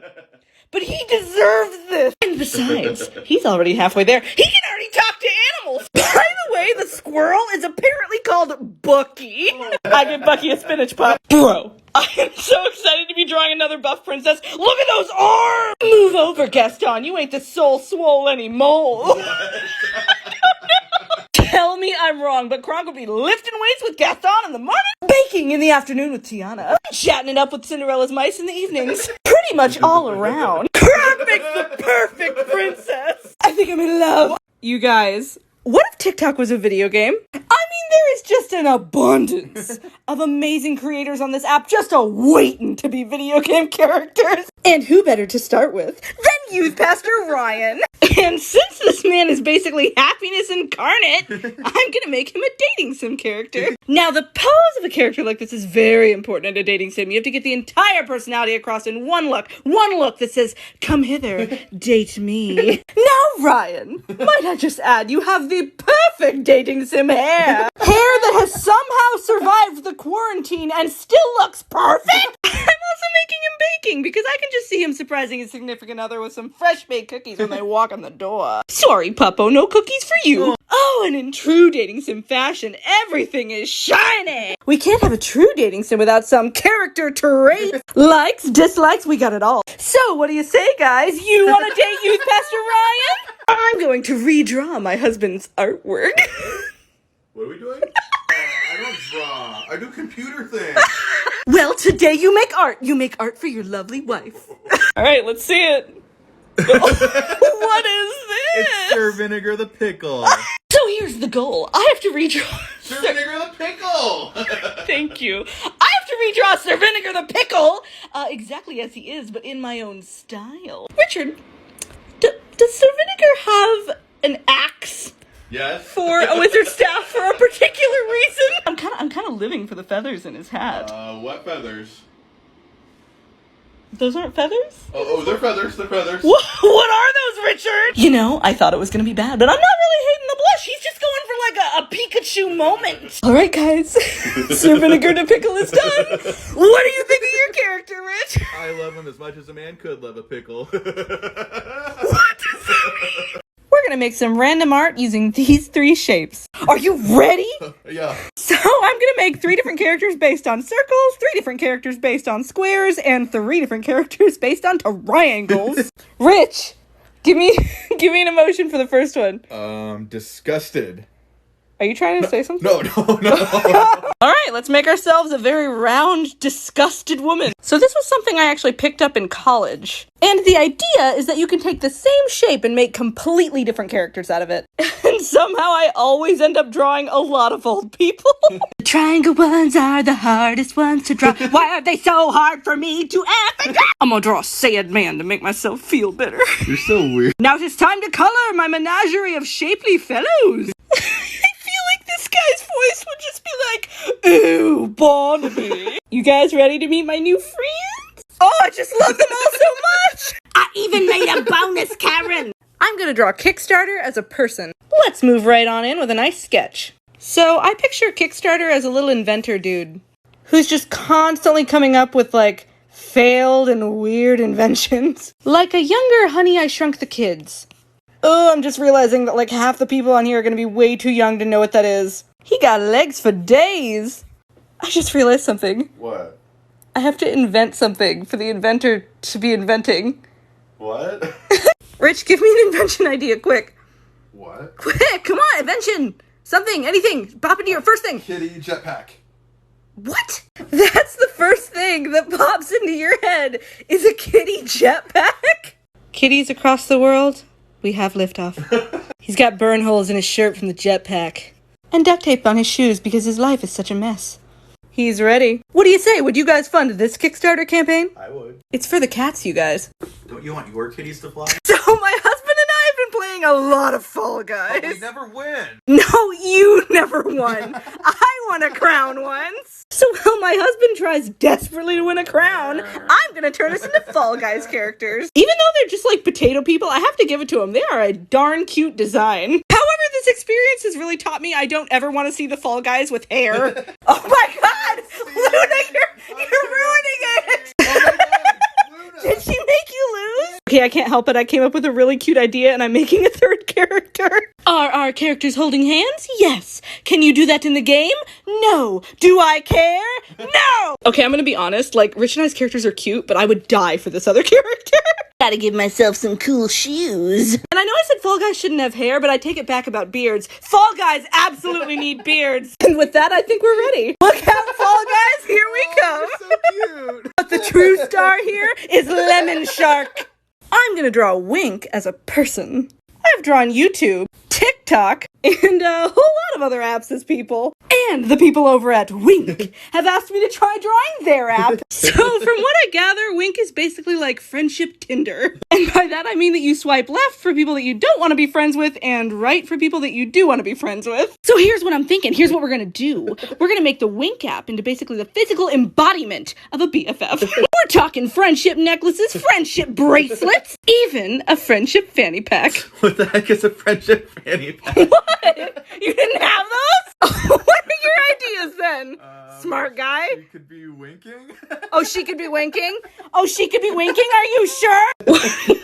But he deserves this! And besides, he's already halfway there. He can already talk to animals! By the way, the squirrel is apparently called Bucky. I give Bucky a spinach pop. Bro, I am so excited to be drawing another buff princess. Look at those arms! Move over, Gaston. You ain't the soul swole anymore. Tell me I'm wrong, but Kronk will be lifting weights with Gaston in the morning, baking in the afternoon with Tiana, chatting it up with Cinderella's mice in the evenings. Pretty much all around. Kronk makes the perfect princess. I think I'm in love. You guys, what if TikTok was a video game? I mean, there is just an abundance of amazing creators on this app just waiting to be video game characters. And who better to start with than Youth Pastor Ryan? And since this man is basically happiness incarnate, I'm gonna make him a dating sim character. Now, the pose of a character like this is very important in a dating sim. You have to get the entire personality across in one look that says, "Come hither, date me." Now, Ryan, might I just add, you have the perfect dating sim hair. Hair that has somehow survived the quarantine and still looks perfect. I'm also making him baking because I can just see him surprising his significant other with some fresh baked cookies when they walk in the door. Sorry, Puppo, no cookies for you. Oh, and in true dating sim fashion, everything is shiny. We can't have a true dating sim without some character traits. Likes, dislikes, we got it all. So, what do you say, guys? You want to date Youth Pastor Ryan? I'm going to redraw my husband's artwork. What are we doing? I don't draw. I do computer things. Well, today you make art. You make art for your lovely wife. All right, let's see it. What is this? It's Sir Vinegar the Pickle. So here's the goal. I have to redraw Sir Vinegar the Pickle! Thank you. I have to redraw Sir Vinegar the Pickle exactly as he is, but in my own style. Richard, does Sir Vinegar have an axe? Yes. For a wizard staff for a particular reason? I'm kind of living for the feathers in his hat. What feathers? Those aren't feathers? Oh, they're feathers, they're feathers. What are those, Richard? You know, I thought it was gonna be bad, but I'm not really hating the blush. He's just going for a Pikachu moment. All right, guys. Sir Vinegar to Pickle is done. What do you think of your character, Rich? I love him as much as a man could love a pickle. What does that mean? We're gonna make some random art using these 3 shapes. Are you ready? Yeah. So I'm gonna make 3 different characters based on circles, 3 different characters based on squares, and 3 different characters based on triangles. Rich, give me an emotion for the first one. Disgusted. Are you trying to say something? No. All right, let's make ourselves a very round, disgusted woman. So this was something I actually picked up in college. And the idea is that you can take the same shape and make completely different characters out of it. And somehow I always end up drawing a lot of old people. The triangle ones are the hardest ones to draw. Why are they so hard for me to ever draw? I'm gonna draw a sad man to make myself feel better. You're so weird. Now it's time to color my menagerie of shapely fellows. This guy's voice would just be like, "Ooh, Barnaby." You guys ready to meet my new friends? Oh, I just love them all so much. I even made a bonus, Karen. I'm gonna draw Kickstarter as a person. Let's move right on in with a nice sketch. So I picture Kickstarter as a little inventor dude who's just constantly coming up with failed and weird inventions. Like a younger Honey, I Shrunk the Kids. Oh, I'm just realizing that half the people on here are going to be way too young to know what that is. He got legs for days. I just realized something. What? I have to invent something for the inventor to be inventing. What? Rich, give me an invention idea, quick. What? Quick, come on, invention. Something, anything, pop into your first thing. Kitty jetpack. What? That's the first thing that pops into your head is a kitty jetpack? Kitties across the world, we have liftoff. He's got burn holes in his shirt from the jetpack. And duct tape on his shoes because his life is such a mess. He's ready. What do you say? Would you guys fund this Kickstarter campaign? I would. It's for the cats, you guys. Don't you want your kitties to fly? So my husband and I have been playing a lot of Fall Guys. But we never win. No, you never won. I won a crown once. So while my husband tries desperately to win a crown, I'm gonna turn us into Fall Guys characters. Even though they're just like potato people, I have to give it to them. They are a darn cute design. However, this experience has really taught me I don't ever want to see the Fall Guys with hair. Oh my god! Luna, you're ruining it! Did she make you lose? Okay, I can't help it. I came up with a really cute idea and I'm making a third character. Are our characters holding hands? Yes. Can you do that in the game? No. Do I care? No! Okay, I'm gonna be honest. Like, Rich and I's characters are cute, but I would die for this other character. Gotta give myself some cool shoes. And I know I said Fall Guys shouldn't have hair, but I take it back about beards. Fall Guys absolutely need beards. And with that, I think we're ready. Look out, Fall Guys, here we come. So cute. But the true star here is Lemon Shark. I'm gonna draw Wink as a person. I've drawn YouTube, TikTok, and a whole lot of other apps as people. And the people over at Wink have asked me to try drawing their app. So from what I gather, Wink is basically like friendship Tinder. And by that I mean that you swipe left for people that you don't want to be friends with and right for people that you do want to be friends with. So here's what I'm thinking. Here's what we're gonna do. We're gonna make the Wink app into basically the physical embodiment of a BFF. We're talking friendship necklaces, friendship bracelets, even a friendship fanny pack. What the heck is a friendship fanny pack? What? You didn't have those? What are your ideas then? Smart guy? You could be winking. Oh, she could be winking? Oh, she could be winking? Are you sure?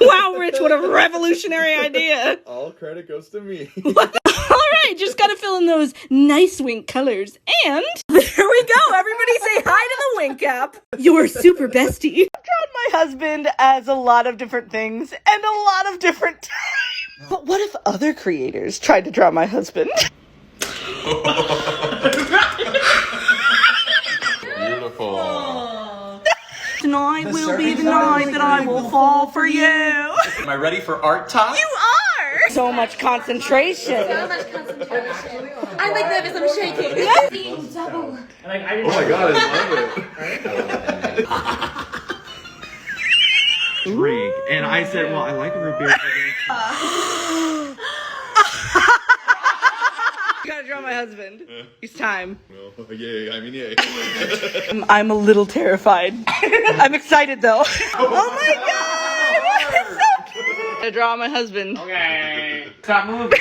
Wow, Rich, what a revolutionary idea. All credit goes to me. All right, just gotta fill in those nice Wink colors. And there we go. Everybody say hi to the Wink app. Your super bestie. I've drawn my husband as a lot of different things and a lot of different times. But what if other creators tried to draw my husband? Beautiful. Tonight will be the night that I will fall for you. Am I ready for art time? You are! So much concentration. I'm like nervous, I'm shaking. Being double. Oh my god, I love it. Drink. And I said, well, I like root beer. You gotta draw my husband. It's time. Well, yay, I mean yay. I'm a little terrified. I'm excited though. Oh my god! It's so cute! I'm gonna draw my husband. Okay. Stop moving.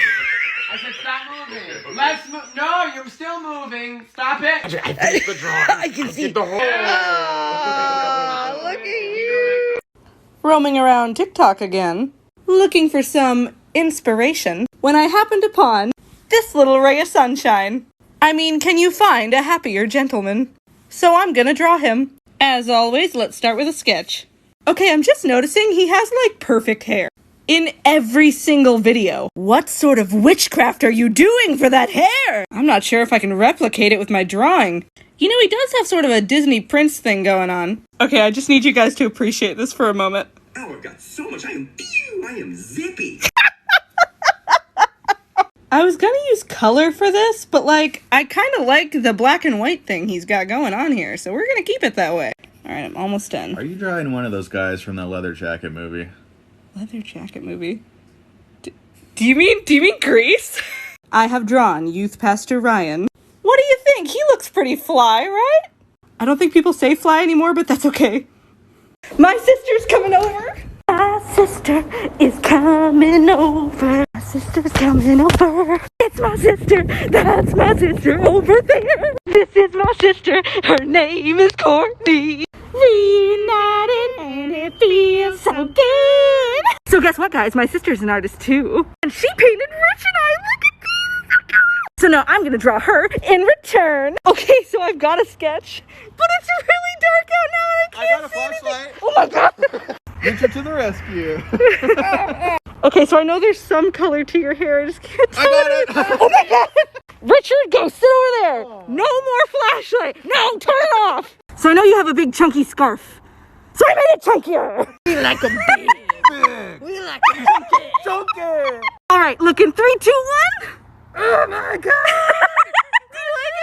I said stop moving. Let's move. No, you're still moving. Stop it. I finished the drawing. I can see. The whole. Oh, look at you. Roaming around TikTok again, looking for some inspiration, when I happened upon this little ray of sunshine. I mean, can you find a happier gentleman? So I'm gonna draw him. As always, let's start with a sketch. Okay, I'm just noticing he has like perfect hair. In every single video. What sort of witchcraft are you doing for that hair? I'm not sure if I can replicate it with my drawing. You know, he does have sort of a Disney Prince thing going on. Okay, I just need you guys to appreciate this for a moment. Oh, I've got so much. I am zippy. I was gonna use color for this, but like, I kind of like the black and white thing he's got going on here, so we're gonna keep it that way. Alright, I'm almost done. Are you drawing one of those guys from that leather jacket movie? Leather jacket movie? Do you mean Grease? I have drawn Youth Pastor Ryan. What do you think? He looks pretty fly, right? I don't think people say fly anymore, but that's okay. My sister's coming over. My sister is coming over. My sister's coming over. It's my sister. That's my sister over there. This is my sister. Her name is Courtney. Reunited and it feels so good. So guess what, guys? My sister's an artist too. And she painted Rich and I. Look at this. So now I'm gonna draw her in return. Okay, so I've got a sketch, but it's really dark out now. I got a flashlight. Oh my god. Enter to the rescue. Okay, so I know there's some color to your hair. I just can't tell. I got it. Oh my god. Richard, go sit over there. No more flashlight. No, turn it off. So I know you have a big chunky scarf. So I made it chunkier. We like them big. We like them chunky. Chunky. All right, look in 3, 2, 1. Oh my God. Do you like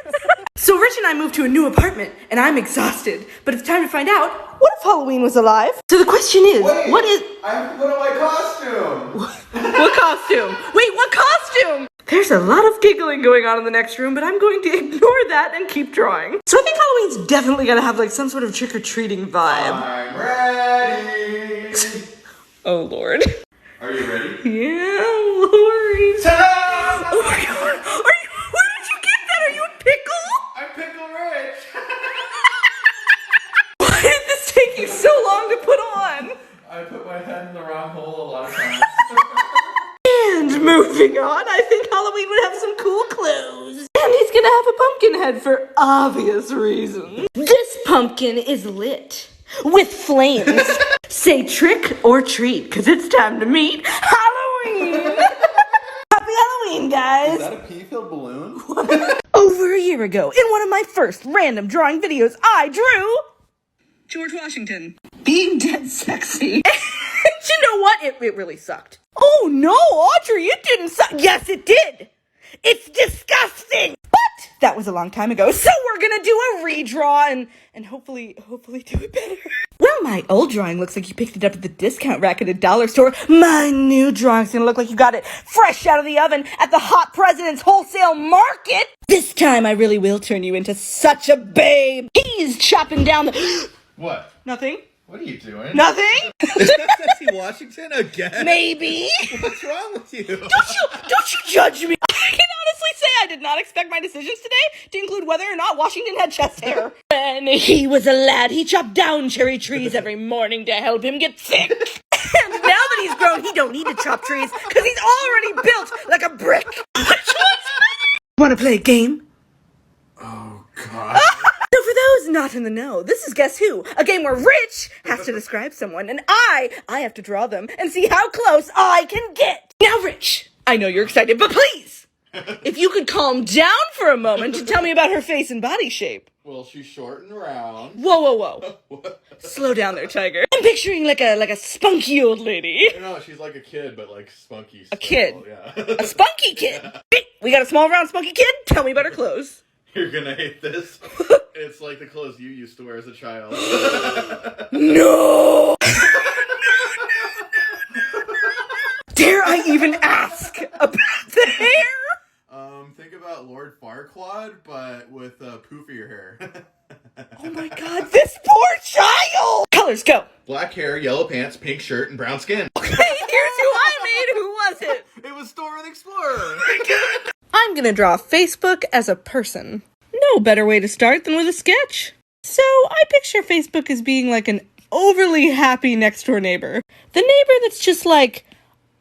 it? So Rich and I moved to a new apartment, and I'm exhausted. But it's time to find out, what if Halloween was alive? So the question is, what is... I have to put on my costume. What costume? Wait, what costume? There's a lot of giggling going on in the next room, but I'm going to ignore that and keep drawing. So I think Halloween's definitely gonna have like some sort of trick-or-treating vibe. I'm ready. Oh Lord. Are you ready? Yeah, Lord. Ta-da! Oh my God. Where did you get that? Are you a pickle? I'm Pickle Rich. Why did this take you so long to put on? I put my head in the wrong hole a lot of times. And moving on, I think Halloween would have some cool clothes. And he's gonna have a pumpkin head for obvious reasons. This pumpkin is lit with flames. Say trick or treat, because it's time to meet Halloween. Happy Halloween, guys. Is that a pea-filled balloon? Over a year ago, in one of my first random drawing videos, I drew George Washington being dead sexy. And you know what? It really sucked. Oh no, Audrey, it didn't suck. Yes, it did. It's disgusting. But that was a long time ago, so we're gonna do a redraw and hopefully do it better. Well, my old drawing looks like you picked it up at the discount rack at a dollar store. My new drawing's gonna look like you got it fresh out of the oven at the Hot President's Wholesale Market. This time I really will turn you into such a babe. He's chopping down the... What? Nothing. What are you doing? Nothing? Is that Sexy Washington again? Maybe. What's wrong with you? Don't you judge me. I can honestly say I did not expect my decisions today to include whether or not Washington had chest hair. When he was a lad, he chopped down cherry trees every morning to help him get thick. And now that he's grown, he don't need to chop trees because he's already built like a brick. Which one's better? Want to play a game? Oh, God. So for those not in the know, this is Guess Who, a game where Rich has to describe someone, and I have to draw them and see how close I can get. Now, Rich, I know you're excited, but please, if you could calm down for a moment to tell me about her face and body shape. Well, she's short and round. Whoa. Slow down there, Tiger. I'm picturing like a spunky old lady. No, she's like a kid, but like spunky. A kid? Yeah. A spunky kid? Hey, we got a small, round, spunky kid? Tell me about her clothes. You're gonna hate this. It's like the clothes you used to wear as a child. No! Dare I even ask about the hair? Think about Lord Farquaad, but with poofier hair. Oh my God, this poor child! Colors, go! Black hair, yellow pants, pink shirt, and brown skin. Okay, here's who I made. Who was it? It was Dora the Explorer. I'm gonna draw Facebook as a person. No better way to start than with a sketch. So I picture Facebook as being like an overly happy next door neighbor. The neighbor that's just like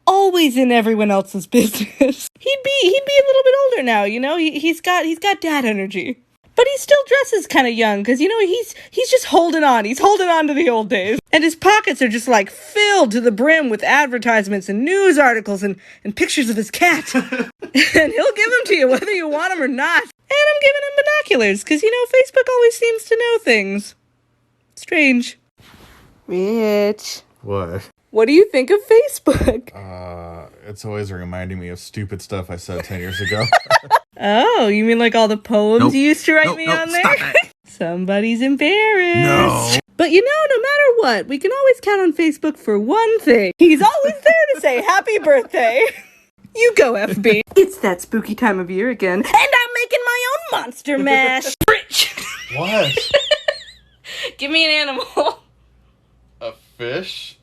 always in everyone else's business. He'd be a little bit older now, you know? He's got dad energy. But he still dresses kind of young, because, you know, he's just holding on. He's holding on to the old days. And his pockets are just, like, filled to the brim with advertisements and news articles and pictures of his cat. And he'll give them to you whether you want them or not. And I'm giving him binoculars, because, you know, Facebook always seems to know things. Strange. Rich. What do you think of Facebook? It's always reminding me of stupid stuff I said 10 years ago. Oh, you mean like all the poems you used to write me on there? Somebody's embarrassed. No. But you know, no matter what, we can always count on Facebook for one thing. He's always there to say happy birthday. You go, FB. It's that spooky time of year again. And I'm making my own monster mash. Rich. What? Give me an animal. A fish?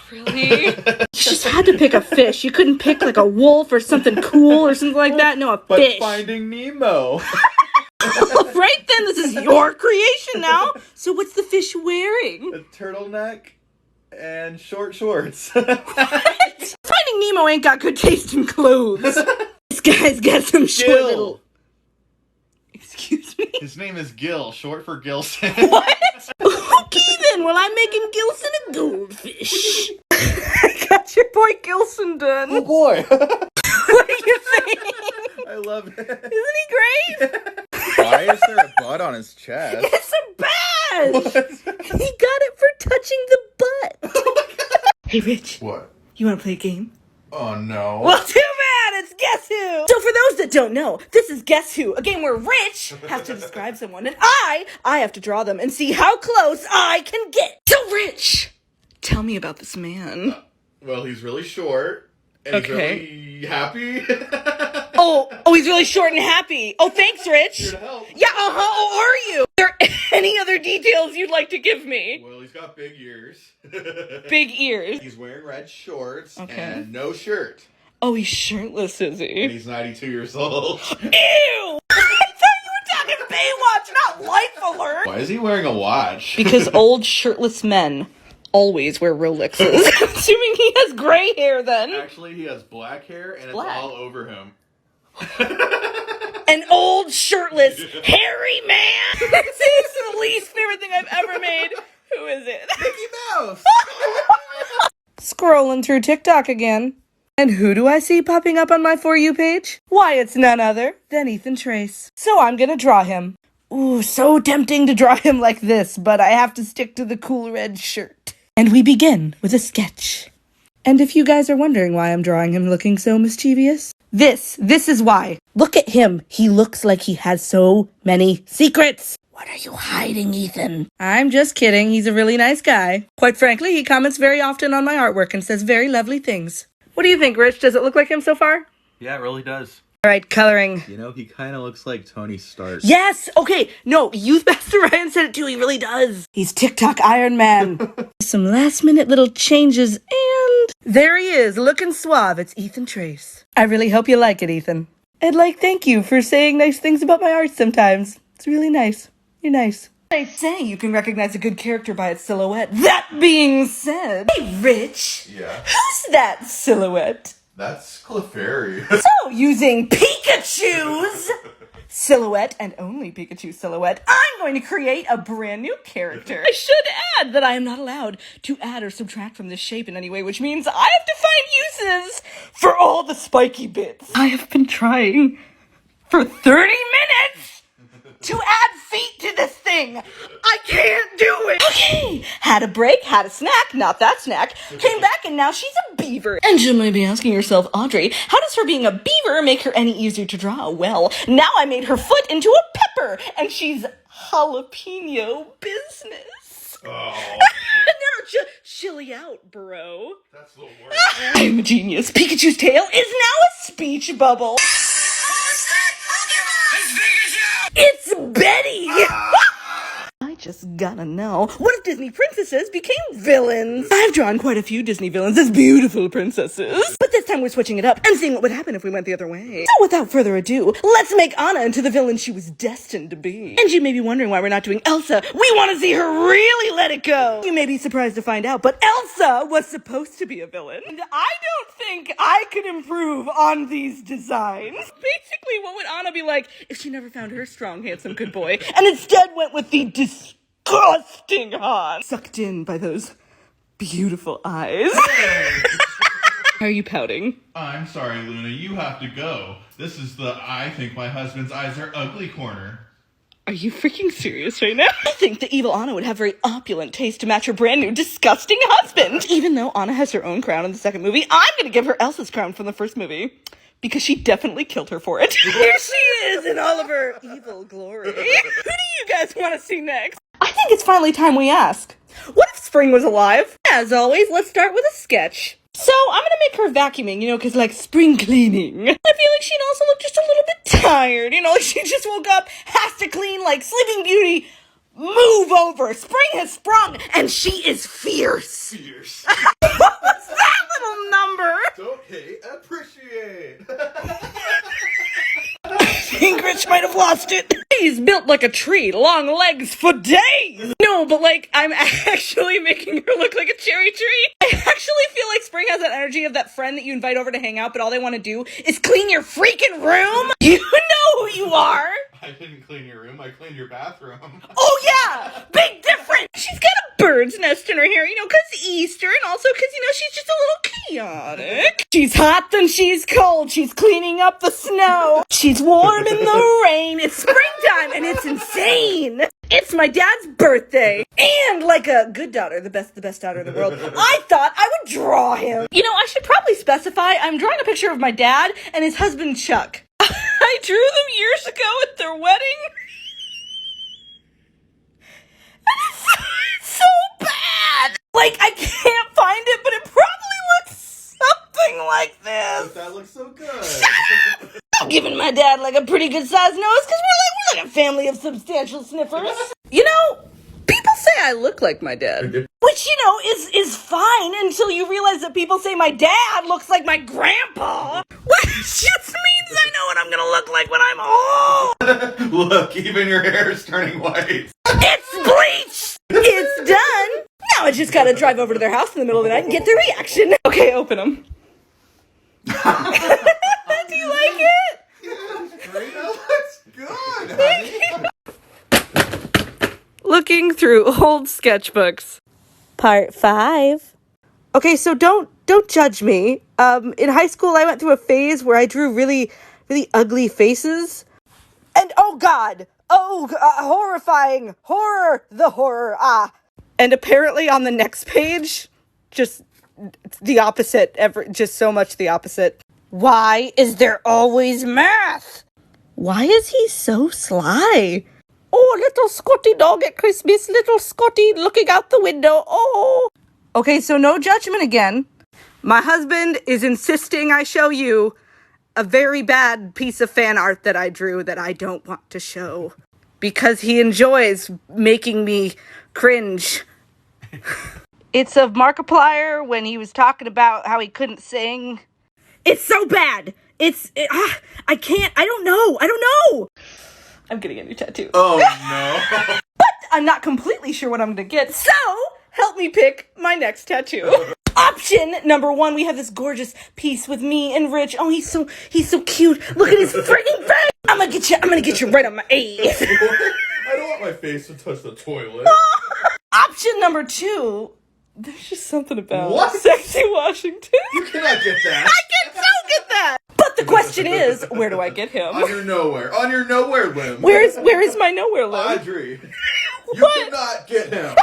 Really? You just had to pick a fish. You couldn't pick like a wolf or something cool or something like that. No, a fish. But Finding Nemo. Right then, this is your creation now. So what's the fish wearing? A turtleneck and short shorts. What? Finding Nemo ain't got good taste in clothes. This guy's got some short little... Excuse me? His name is Gil, short for Gilson. What? Okay then, well I'm making Gilson a goldfish. I got your boy Gilson done. Oh boy. What do you think? I love it. Isn't he great? Why is there a butt on his chest? It's a badge! He got it for touching the butt. Hey, Rich. What? You want to play a game? Oh no. Well, too bad! It's Guess Who! So for those that don't know, this is Guess Who, a game where Rich has to describe someone, and I have to draw them and see how close I can get. So Rich, tell me about this man. Well, he's really short. And Okay. he's really happy. Oh, he's really short and happy. Oh, thanks, Rich. Here to help. Yeah, Oh, are you? Are there any other details you'd like to give me? Well, he's got big ears. Big ears. He's wearing red shorts Okay. and no shirt. Oh, he's shirtless, is And he? he's 92 years old. Ew! I thought you were talking Baywatch, not Life Alert! Why is he wearing a watch? Because old shirtless men always wear Rolexes. I'm assuming he has gray hair then. Actually, he has black hair and Black. it's all over him. An old shirtless hairy man. This is the least favorite thing I've ever made. Who is it? Mickey Mouse! Scrolling through TikTok again. And who do I see popping up on my For You page? Why, it's none other than Ethan Trace. So I'm gonna draw him. Ooh, so tempting to draw him like this, but I have to stick to the cool red shirt. And we begin with a sketch. And if you guys are wondering why I'm drawing him looking so mischievous, this is why. Look at him. He looks like he has so many secrets. What are you hiding, Ethan? I'm just kidding. He's a really nice guy. Quite frankly, he comments very often on my artwork and says very lovely things. What do you think, Rich? Does it look like him so far? Yeah, it really does. All right, coloring. You know, he kind of looks like Tony Stark. Yes! Okay, no, Youth Master Ryan said it too. He really does. He's TikTok Iron Man. Some last minute little changes, and there he is, looking suave. It's Ethan Trace. I really hope you like it, Ethan. And thank you for saying nice things about my art sometimes. It's really nice. You're nice. They say you can recognize a good character by its silhouette. That being said, hey, Rich. Yeah. Who's that silhouette? That's Clefairy. So, using Pikachu's silhouette, and only Pikachu silhouette, I'm going to create a brand new character. I should add that I am not allowed to add or subtract from this shape in any way, which means I have to find uses for all the spiky bits. I have been trying for 30 minutes to add feet to this thing. I can't do it. Okay, had a break, had a snack, not that snack, came back, and now she's a beaver. And you may be asking yourself, Audrey, how does her being a beaver make her any easier to draw? Well, now I made her foot into a pepper, and she's jalapeno business. Oh. No, chilly out, bro. That's the worst. I'm a genius. Pikachu's tail is now a speech bubble. It's Betty! I just gotta know, what if Disney princesses became villains? I've drawn quite a few Disney villains as beautiful princesses. But this time we're switching it up and seeing what would happen if we went the other way. So without further ado, let's make Anna into the villain she was destined to be. And you may be wondering why we're not doing Elsa. We want to see her really let it go. You may be surprised to find out, but Elsa was supposed to be a villain. And I don't think I could improve on these designs. Basically, what would Anna be like if she never found her strong, handsome, good boy, and instead went with the disgusting Han? Sucked in by those beautiful eyes. Are you pouting? I'm sorry, Luna. You have to go. This is the I think my husband's eyes are ugly corner. Are you freaking serious right now? I think the evil Anna would have very opulent taste to match her brand new disgusting husband. Even though Anna has her own crown in the second movie, I'm gonna give her Elsa's crown from the first movie. Because she definitely killed her for it. Here she is in all of her evil glory. Who do you guys want to see next? I think it's finally time we ask. What if Spring was alive? As always, let's start with a sketch. So, I'm gonna make her vacuuming, because spring cleaning. I feel like she'd also look just a little bit tired, like she just woke up, has to clean, like Sleeping Beauty. Move over! Spring has sprung, and she is fierce. Fierce. What was that little number? Don't hate, appreciate. I think Rich might have lost it. He's built like a tree, long legs for days. No, but I'm actually making her look like a cherry tree. I actually feel like Spring has that energy of that friend that you invite over to hang out, but all they want to do is clean your freaking room. You know who you are. I didn't clean your room, I cleaned your bathroom. Oh yeah, big difference. She's got a bird's nest in her hair, because Easter, and also because, she's just a little chaotic. She's hot, then she's cold. She's cleaning up the snow. She's warm in the rain. It's springtime, and it's insane. It's my dad's birthday. And like a good daughter, the best daughter in the world, I thought I would draw him. I should probably specify I'm drawing a picture of my dad and his husband, Chuck. I drew them years ago at their wedding. And it's so bad. Like, I can't find it, but it probably looks something like this. That looks so good. Shut up! I'm giving my dad like a pretty good sized nose because we're like a family of substantial sniffers. People say I look like my dad. Which, is fine until you realize that people say my dad looks like my grandpa. Which just means I know what I'm gonna look like when I'm old. Look, even your hair is turning white. It's bleached! It's done! Now I just gotta drive over to their house in the middle of the night and get their reaction. Okay, open them. Do you like it? Great, that looks good, honey. Looking through old sketchbooks. Part 5. Okay, so don't judge me. In high school, I went through a phase where I drew really, really ugly faces. And oh God! Horrifying! Horror! The horror! And apparently on the next page, just the opposite. Just so much the opposite. Why is there always math? Why is he so sly? Oh, little Scotty dog at Christmas, little Scotty looking out the window, oh. Okay, so no judgment again. My husband is insisting I show you a very bad piece of fan art that I drew that I don't want to show. Because he enjoys making me cringe. It's of Markiplier when he was talking about how he couldn't sing. It's so bad. I don't know. I'm getting a new tattoo. Oh, no. But I'm not completely sure what I'm gonna get, so help me pick my next tattoo. Option number 1, we have this gorgeous piece with me and Rich. Oh, he's so cute. Look at his freaking face. I'm gonna get you right on my ass. I don't want my face to touch the toilet. Option number 2, there's just something about What? Sexy Washington. You cannot get that. I can so get that. But the question is, where do I get him? On your nowhere limb. Where is my nowhere limb? Audrey. You What? cannot get him.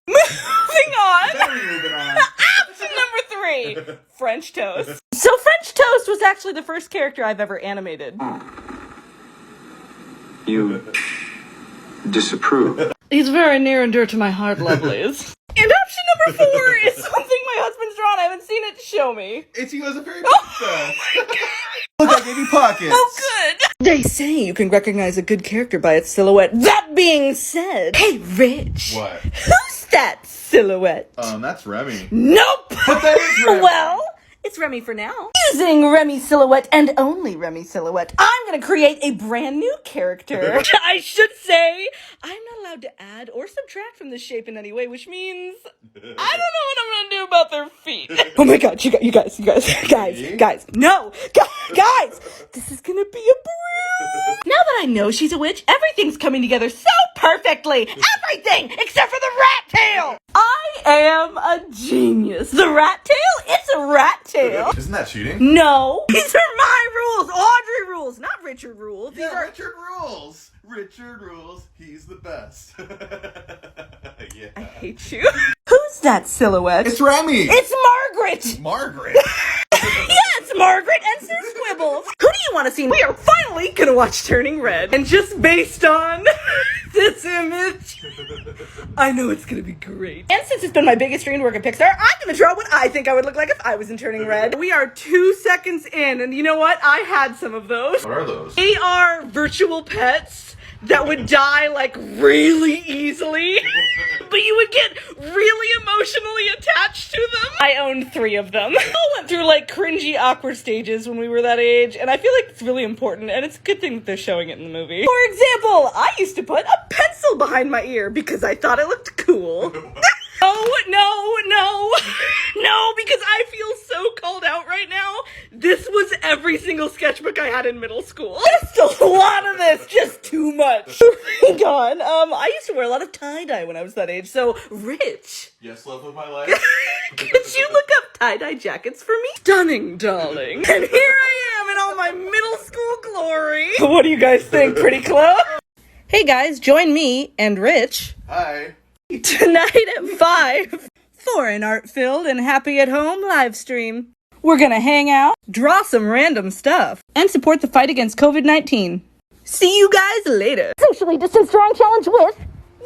Moving on. Very moving on. Option number 3, French toast. So French toast was actually the first character I've ever animated. You disapprove. He's very near and dear to my heart, lovelies. And option number 4 is something my husband's drawn. I haven't seen it. Show me. He was a very princess. Look, I gave you pockets. Oh, good. They say you can recognize a good character by its silhouette. That being said, hey, Rich. What? Who's that silhouette? That's Remy. Nope. But that is Remy. Well, it's Remy for now. Using Remy silhouette and only Remy silhouette, I'm gonna create a brand new character. I should say, I'm not allowed to add or subtract from this shape in any way, which means I don't know what I'm gonna do about their feet. Oh my God, you guys, no, guys, this is gonna be a brew. Now that I know she's a witch, everything's coming together so perfectly. Everything except for the rat tail. I am a genius. The rat tail? It's a rat tail. Isn't that cheating? No. These are my rules. Audrey rules, not Richard rules. These are Richard rules. Richard rules. He's the best. Yeah. I hate you. Who's that silhouette? It's Remy. It's Margaret. Margaret. Yes, Margaret and Sir Squibbles. Who do you want to see? We are finally gonna watch Turning Red. And just based on this image, I know it's gonna be great. And since it's been my biggest dream to work at Pixar, I'm gonna draw what I think I would look like if I was in Turning Red. We are 2 seconds in, and you know what? I had some of those. What are those? They are virtual pets that would die like really easily, but you would get really emotionally attached to them. I owned 3 of them. We all went through like cringy, awkward stages when we were that age, and I feel like it's really important, and it's a good thing that they're showing it in the movie. For example, I used to put a pencil behind my ear because I thought it looked cool. No, because I feel so called out right now. This was every single sketchbook I had in middle school. Just a lot of this, just too much. Hang on, I used to wear a lot of tie-dye when I was that age, so Rich. Yes, love of my life. Could you look up tie-dye jackets for me? Stunning, darling. And here I am in all my middle school glory. What do you guys think, pretty close? Hey guys, join me and Rich. Hi. Tonight at 5 for an art-filled and happy at home live stream. We're gonna hang out, draw some random stuff, and support the fight against COVID-19. See you guys later. Socially distance drawing challenge with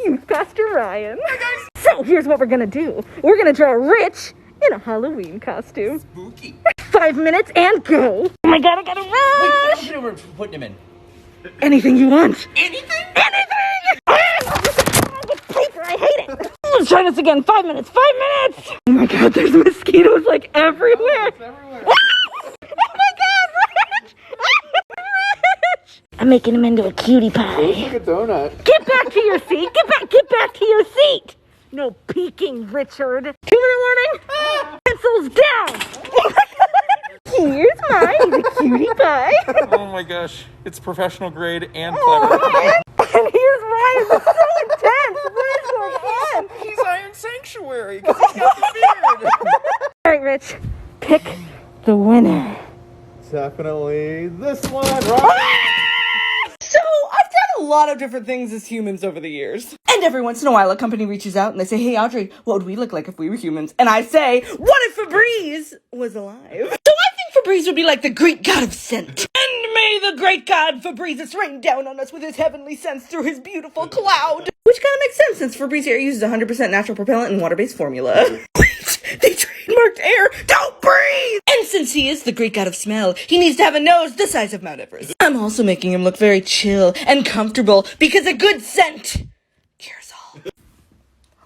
Youth Pastor Ryan. Hi guys. So here's what we're gonna do. We're gonna draw Rich in a Halloween costume. Spooky. 5 minutes and go. Oh my god, I gotta rush. Wait, we're putting him in. Anything you want. Anything? Paper, I hate it. Let's try this again. 5 minutes. 5 minutes. Oh my god, there's mosquitoes like everywhere. Oh, it's everywhere. Oh my god, Rich! Rich! I'm making him into a cutie pie. Looks like a donut. Get back to your seat. Get back to your seat. No peeking, Richard. 2-minute warning. Pencils down. Oh my god. Here's mine, the cutie pie. Oh my gosh, it's professional grade and clever. And here's Ryan. It's so intense. Where's your end? He's Iron Sanctuary because he's got the beard. All right, Rich. Pick the winner. Definitely this one, right? So, I've done a lot of different things as humans over the years. And every once in a while, a company reaches out and they say, hey, Audrey, what would we look like if we were humans? And I say, what if Febreze was alive? So I think Febreze would be like the Greek god of scent. And may the great god Febreze rain down on us with his heavenly scents through his beautiful cloud. Which kind of makes sense since Febreze air uses 100% natural propellant and water-based formula. Wait, they trademarked air. Don't breathe! And since he is the Greek god of smell, he needs to have a nose the size of Mount Everest. I'm also making him look very chill and comfortable because a good scent cures all.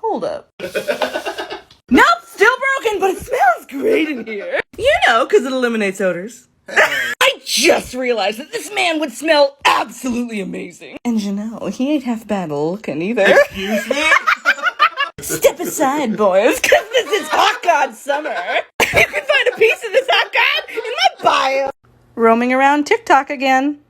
Hold up. Nope, still broken, but it smells great in here. You know, because it eliminates odors. I just realized that this man would smell absolutely amazing. And you know, he ain't half bad looking either. Excuse me? Step aside, boys, because this is Hot God Summer. You can find a piece of this Hot God in my bio. Roaming around TikTok again.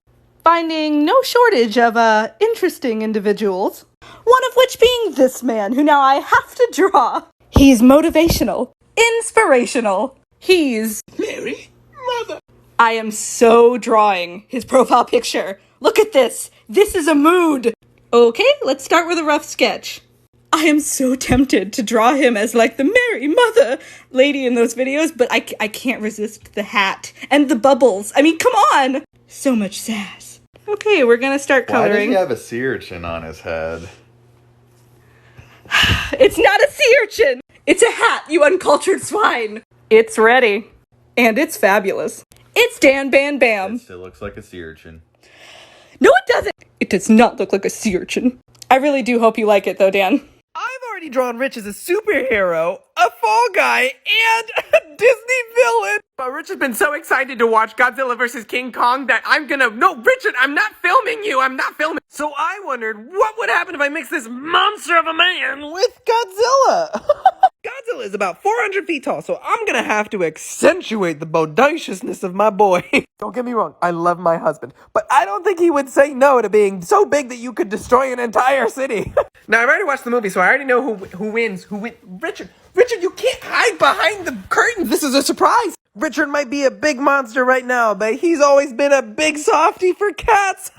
Finding no shortage of, interesting individuals. One of which being this man, who now I have to draw. He's motivational. Inspirational. He's Mary, mother. I am so drawing his profile picture. Look at this. This is a mood. Okay, let's start with a rough sketch. I am so tempted to draw him as like the Mary Mother lady in those videos, but I can't resist the hat and the bubbles. I mean, come on. So much sass. Okay, we're gonna start Why does coloring. he have a sea urchin on his head? It's not a sea urchin. It's a hat, you uncultured swine. It's ready. And it's fabulous. It's Dan Ban Bam. It still looks like a sea urchin. No, it doesn't. It does not look like a sea urchin. I really do hope you like it, though, Dan. I've already drawn Rich as a superhero, a fall guy, and a Disney villain. But Rich has been so excited to watch Godzilla vs. King Kong that No, Richard, I'm not filming you. I'm not filming. So I wondered, what would happen if I mix this monster of a man with Godzilla? Godzilla is about 400 feet tall, so I'm gonna have to accentuate the bodaciousness of my boy. Don't get me wrong, I love my husband, but I don't think he would say no to being so big that you could destroy an entire city. Now, I've already watched the movie, so I already know who wins. Richard, you can't hide behind the curtains. This is a surprise. Richard might be a big monster right now, but he's always been a big softie for cats.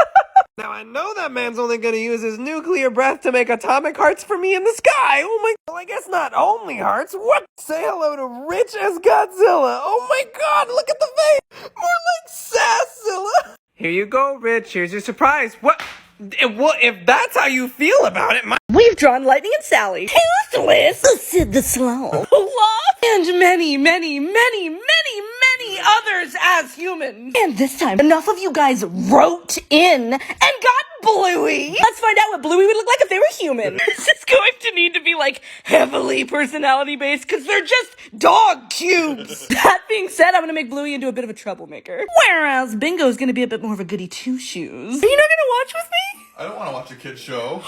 Now, I know that man's only gonna use his nuclear breath to make atomic hearts for me in the sky. Oh my, well, I guess not only hearts. What? Say hello to Rich as Godzilla. Oh my god, look at the face. More like Sasszilla. Here you go, Rich. Here's your surprise. What? Well, if that's how you feel about it, We've drawn Lightning and Sally, Toothless, Sid the Sloth, Olaf, and many, many, many, many, many others as humans. And this time, enough of you guys wrote in and got Bluey. Let's find out what Bluey would look like if they were human. This is going to need to be like heavily personality based because they're just dog cubes. That being said, I'm gonna make Bluey into a bit of a troublemaker. Whereas Bingo's gonna be a bit more of a goody two shoes. Are you not gonna watch with me? I don't want to watch a kid show.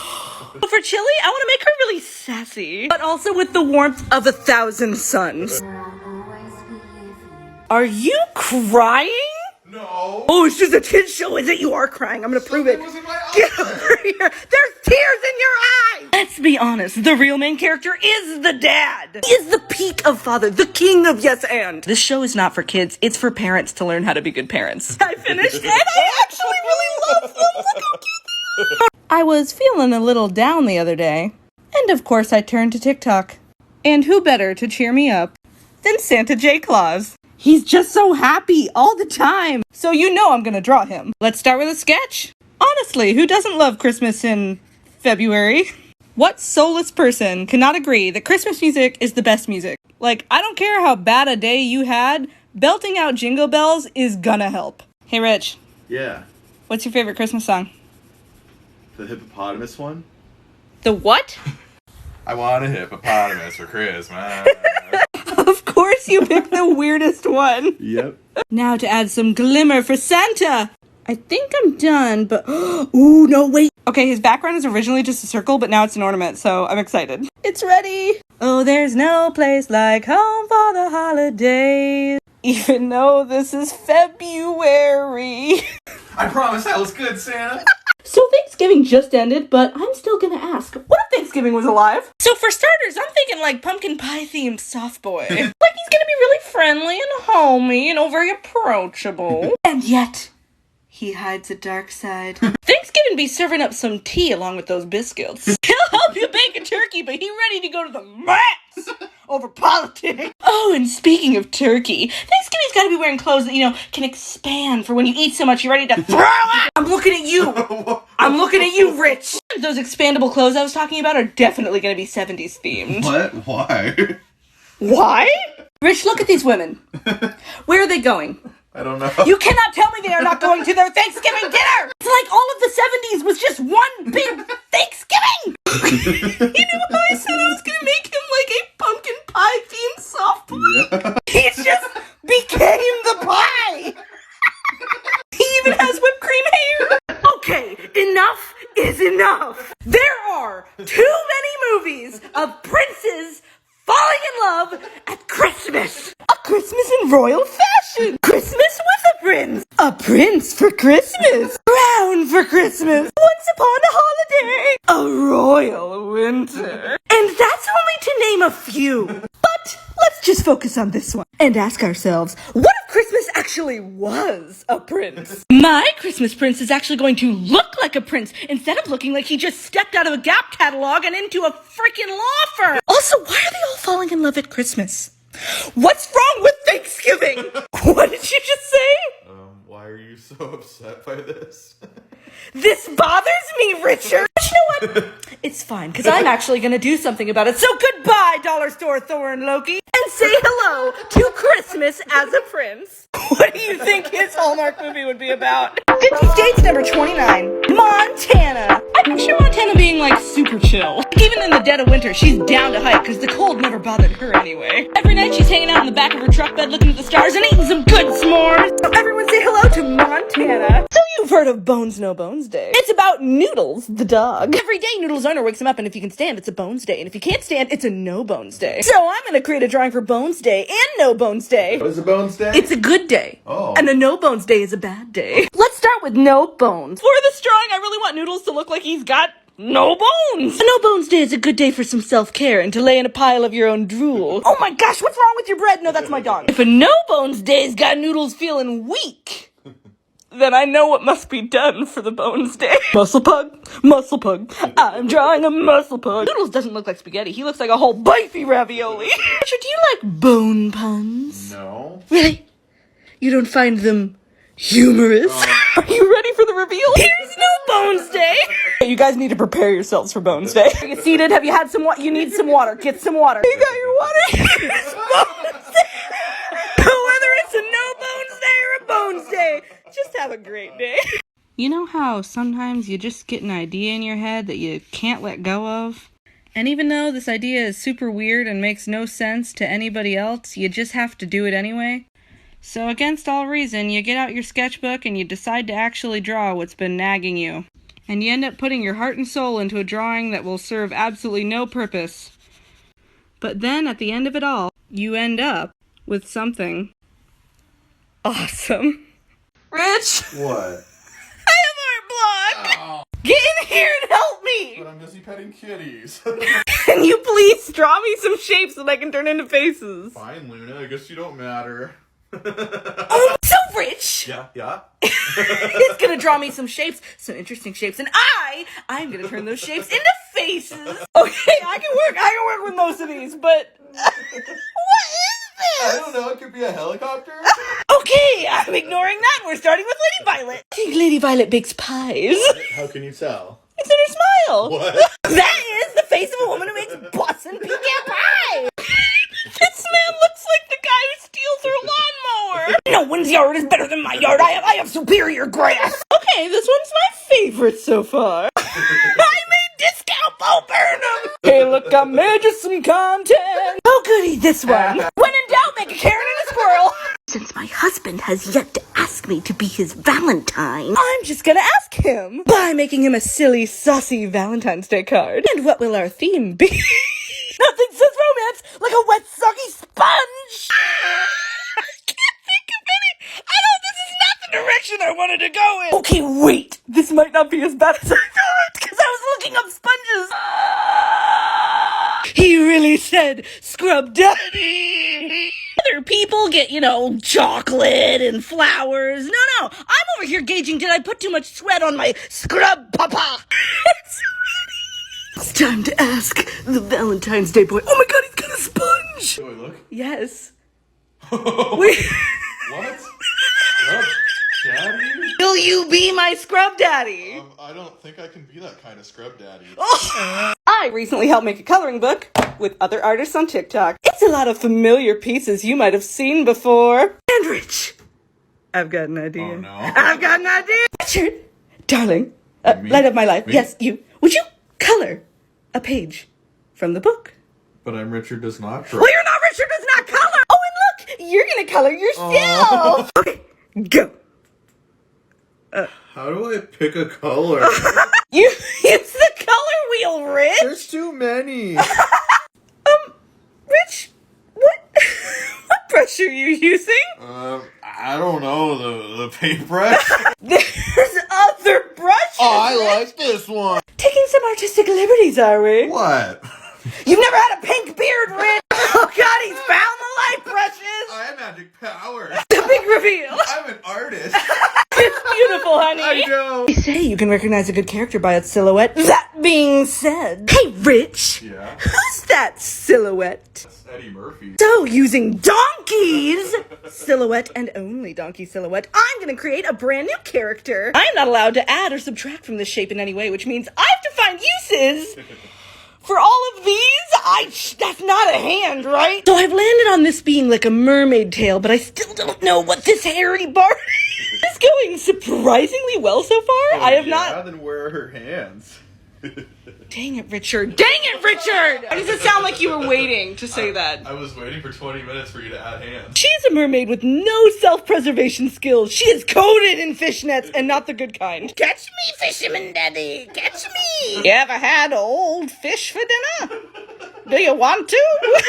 But for Chili, I want to make her really sassy, but also with the warmth of 1,000 suns. Are you crying? No. Oh, it's just a kid show. Is it? You are crying. I'm gonna prove it. Get over here. There's tears in your eyes. Let's be honest. The real main character is the dad. He is the peak of father, the king of yes and. This show is not for kids. It's for parents to learn how to be good parents. I finished and I actually really love them. Look how cute they are. I was feeling a little down the other day. And of course I turned to TikTok. And who better to cheer me up than Santa J. Claus? He's just so happy all the time. So you know I'm gonna draw him. Let's start with a sketch. Honestly, who doesn't love Christmas in February? What soulless person cannot agree that Christmas music is the best music? Like, I don't care how bad a day you had, belting out Jingle Bells is gonna help. Hey Rich, Yeah. what's your favorite Christmas song? The hippopotamus one? The what? I want a hippopotamus for Christmas. Of course you picked the weirdest one. Yep. Now to add some glimmer for Santa. I think I'm done, but ooh, no, wait. Okay, his background is originally just a circle, but now it's an ornament, so I'm excited. It's ready. Oh, there's no place like home for the holidays, even though this is February. I promise that was good, Santa. So Thanksgiving just ended, but I'm still gonna ask, what if Thanksgiving was alive? So for starters, I'm thinking like pumpkin pie themed soft boy. Like he's gonna be really friendly and homey and very approachable. And yet, he hides a dark side. Thanksgiving be serving up some tea along with those biscuits. He'll help you bake a turkey, but he ready to go to the max over politics. Oh, and speaking of turkey, Thanksgiving's gotta be wearing clothes that, can expand for when you eat so much you're ready to throw up. I'm looking at you. I'm looking at you, Rich. Those expandable clothes I was talking about are definitely gonna be 70s themed. What? Why? Why? Rich, look at these women. Where are they going? I don't know. You cannot tell me they are not going to their Thanksgiving dinner! It's like all of the 70s was just one big Thanksgiving! You know how I said I was gonna make him like a pumpkin pie themed soft boy? Yeah. He just became the pie! He even has whipped cream hair! Okay, enough is enough! There are too many movies of princes falling in love at Christmas! A Christmas in royal fashion! Christmas with a prince! A prince for Christmas! Crown for Christmas! Once upon a holiday! A royal winter! And that's only to name a few. But let's just focus on this one and ask ourselves, what if Christmas actually was a prince? My Christmas prince is actually going to look like a prince instead of looking like he just stepped out of a Gap catalog and into a freaking law firm. Also, why are they all falling in love at Christmas? What's wrong with Thanksgiving? What did you just say? Why are you so upset by this? This bothers me, Richard. But you know what? It's fine, because I'm actually going to do something about it. So goodbye, Dollar Store Thor and Loki. And say hello to Christmas as a prince. What do you think his Hallmark movie would be about? 50 States number 29. Montana. I picture Montana being like super chill. Even in the dead of winter, she's down to hike because the cold never bothered her anyway. Every night she's hanging out in the back of her truck bed looking at the stars and eating some good s'mores. So everyone say hello to Montana. So you've heard of Bones No Bones Day. It's about Noodles, the dog. Every day Noodles' owner wakes him up and if you can stand, it's a Bones Day. And if you can't stand, it's a No Bones Day. So I'm gonna create a drawing for Bones Day and No Bones Day. What is a Bones Day? It's a good day. Oh. And a No Bones Day is a bad day. Let's start with No Bones. For this drawing, I really want Noodles to look like he's got no bones. A No Bones Day is a good day for some self-care and to lay in a pile of your own drool. Oh my gosh, what's wrong with your bread? No, that's my dog. If a No Bones Day's got Noodles feeling weak, then I know what must be done for the Bones Day. Muscle pug, muscle pug. I'm drawing a muscle pug. Noodles doesn't look like spaghetti. He looks like a whole beefy ravioli. Richard, do you like bone puns? No. Really? You don't find them humorous? Are you ready for the reveal? Here's No Bones Day. You guys need to prepare yourselves for Bones Day. Are you seated? Have you had some water? You need some water. Get some water. You got your water? Here's Bones Day. Whether it's a No Bones Day or a Bones Day, just have a great day. You know how sometimes you just get an idea in your head that you can't let go of? And even though this idea is super weird and makes no sense to anybody else, you just have to do it anyway? So against all reason, you get out your sketchbook and you decide to actually draw what's been nagging you And you end up putting your heart and soul into a drawing that will serve absolutely no purpose. But then, at the end of it all, you end up with something awesome. Rich! What? I have art block! Oh. Get in here and help me! But I'm busy petting kitties. Can you please draw me some shapes that I can turn into faces? Fine, Luna. I guess you don't matter. Oh, so Rich! Yeah? He's gonna draw me some shapes, some interesting shapes, and I'm gonna turn those shapes into faces. Okay, I can work with most of these, but what is this? I don't know. It could be a helicopter. Okay, I'm ignoring that. We're starting with Lady Violet. I think Lady Violet bakes pies. How can you tell? It's in her smile. What? That is the face of a woman who makes bussin' pecan pie. This man looks like the guy who steals her lawnmower. No one's yard is better than my yard. I have superior grass. Okay, this one's my favorite so far. I made Discount Bo Burnham. Hey, look, I made you some content. Oh, goody, this one. When in doubt, make a Karen and a squirrel. Since my husband has yet to ask me to be his Valentine, I'm just gonna ask him by making him a silly, saucy Valentine's Day card. And what will our theme be? Nothing says romance like a wet, soggy sponge. I can't think of any. This is not the direction I wanted to go in. Okay, wait. This might not be as bad as I thought, because I was looking up sponges. He really said scrub daddy. Other people get, chocolate and flowers. No. I'm over here gauging, did I put too much sweat on my scrub papa? It's time to ask the Valentine's Day boy. Oh my god, he's got a sponge! Do I look? Yes. Wait. What? Scrub daddy? Will you be my scrub daddy? I don't think I can be that kind of scrub daddy. Oh. I recently helped make a coloring book with other artists on TikTok. It's a lot of familiar pieces you might have seen before. And Rich, I've got an idea. Oh no. I've got an idea. Richard, darling, light of my life. Me? Yes, you. Would you color a page from the book? But I'm Richard does not draw. Well, you're not Richard does not color. Oh, and look, you're gonna color yourself. Okay, go. How do I pick a color? You use the color wheel, Rich. There's too many. Rich, what brush are you using? I don't know, the paintbrush? There's other brushes. Oh, I like this one. Taking some artistic liberties, are we? What? You've never had a pink beard, Rich. Oh God, he's found the light brushes. I have magic powers. The big reveal. I'm an artist. It's beautiful, honey. I know. They say you can recognize a good character by its silhouette. That being said, hey, Rich. Yeah? Who's that silhouette? That's Eddie Murphy. So, using donkeys silhouette and only donkey silhouette, I'm gonna create a brand new character. I'm not allowed to add or subtract from this shape in any way, which means I have to find uses for all of these. That's not a hand, right? So I've landed on this being like a mermaid tail, but I still don't know what this hairy bar is going surprisingly well so far. I have not. Then where are her hands? Dang it, Richard. Dang it, Richard! Why does it sound like you were waiting to say that? I was waiting for 20 minutes for you to add hands. She's a mermaid with no self-preservation skills. She is coated in fishnets and not the good kind. Catch me, fisherman daddy. Catch me. You ever had old fish for dinner? Do you want to?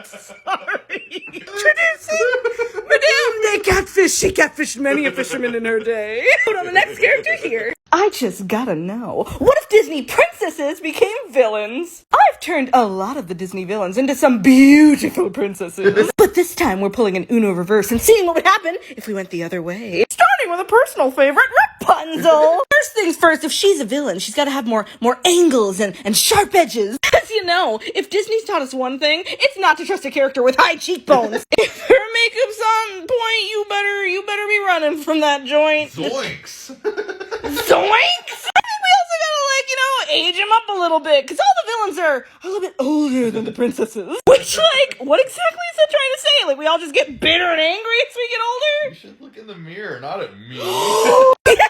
Sorry. Introducing Madame de Catfish. She catfished many a fisherman in her day. Put on the next character here. I just gotta know, what if Disney princesses became villains? I've turned a lot of the Disney villains into some beautiful princesses. But this time we're pulling an Uno reverse and seeing what would happen if we went the other way. Starting with a personal favorite, Rapunzel. First things first, if she's a villain, she's gotta have more angles and sharp edges. As you know, if Disney's taught us one thing, it's not to trust a character with high cheekbones. If her makeup's on point, you better be running from that joint. Zoinks. Zoinks! I think we also gotta, age him up a little bit, because all the villains are a little bit older than the princesses. Which, what exactly is that trying to say? We all just get bitter and angry as we get older? You should look in the mirror, not at me. Yeah,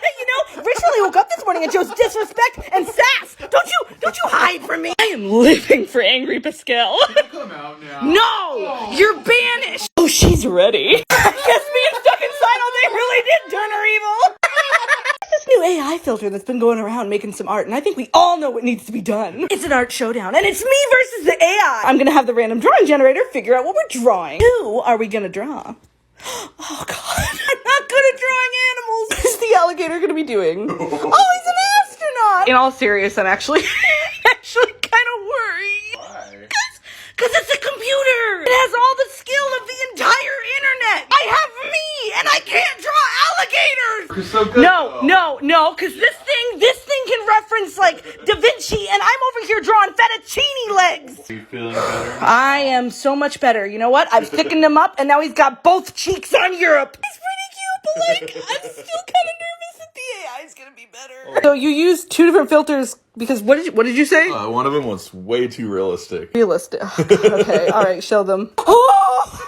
Rich really woke up this morning and chose disrespect and sass. Don't you hide from me. I am living for angry Pascal. Come out now. No! You're banished! Oh, she's ready. I guess being stuck inside all day really did turn her evil. This new new AI filter that's been going around making some art, and I think we all know what needs to be done. It's an art showdown, and it's me versus the AI. I'm gonna have the random drawing generator figure out what we're drawing. Who are we gonna draw? Oh god, I'm not good at drawing animals. What is the alligator gonna be doing? Oh, he's an astronaut! In all seriousness, I'm actually kind of worried. Why? Because it's a computer! It has all the skill of the entire internet! I have me, and I can't draw alligators! You're so good. No, because this thing can reference, like, Da Vinci, and I'm over here drawing fettuccine legs! Are you feeling better? I am so much better. You know what? I've thickened him up, and now he's got both cheeks on Europe. He's pretty cute, but, like, I'm still kind of nervous that the AI is gonna be better. So you used 2 different filters, because what did you say? One of them was way too realistic. Realistic. Oh, God, okay, alright, show them. Oh!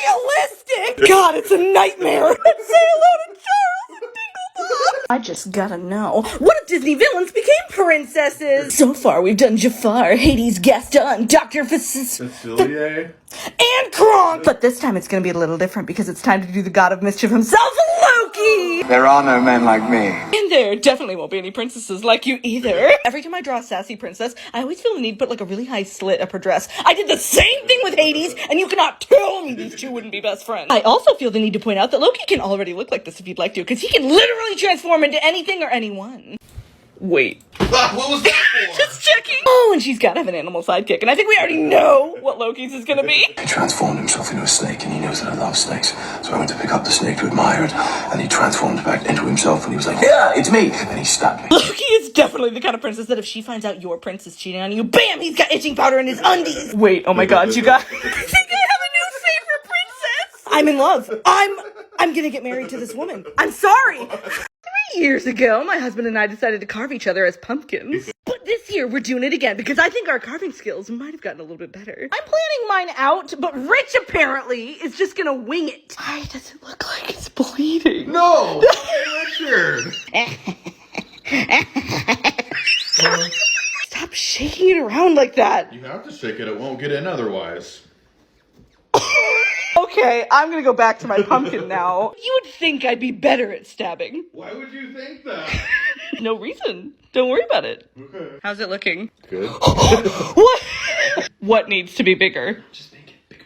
Realistic! God, it's a nightmare! Say hello to Charles and Dinglebop! I just gotta know. What if Disney villains became princesses? So far, we've done Jafar, Hades, Gaston, Dr. Facilier? and Kronk! But this time it's gonna be a little different because it's time to do the god of mischief himself, Loki! There are no men like me. And there definitely won't be any princesses like you either. Every time I draw a sassy princess, I always feel the need to put like a really high slit up her dress. I did the same thing with Hades, and you cannot tell me these two wouldn't be best friends. I also feel the need to point out that Loki can already look like this if you'd like to, because he can literally transform into anything or anyone. Wait. What was that for? Just checking. Oh, and she's gotta have an animal sidekick, and I think we already know what Loki's is gonna be. He transformed himself into a snake, and he knows that I love snakes. So I went to pick up the snake to admire it, and he transformed back into himself, and he was like, yeah, it's me! And he stabbed me. Loki is definitely the kind of princess that if she finds out your prince is cheating on you, bam, he's got itching powder in his undies. Wait, oh my god, you got... I think I have a new favorite princess! I'm in love. I'm gonna get married to this woman. I'm sorry. 3 years ago, my husband and I decided to carve each other as pumpkins. But this year, we're doing it again because I think our carving skills might have gotten a little bit better. I'm planning mine out, but Rich apparently is just gonna wing it. Why does it look like it's bleeding? No! Richard! Stop shaking it around like that. You have to shake it won't get in otherwise. Okay, I'm gonna go back to my pumpkin now. You would think I'd be better at stabbing. Why would you think that? No reason. Don't worry about it. Okay. How's it looking? Good. What? What needs to be bigger? Just make it bigger.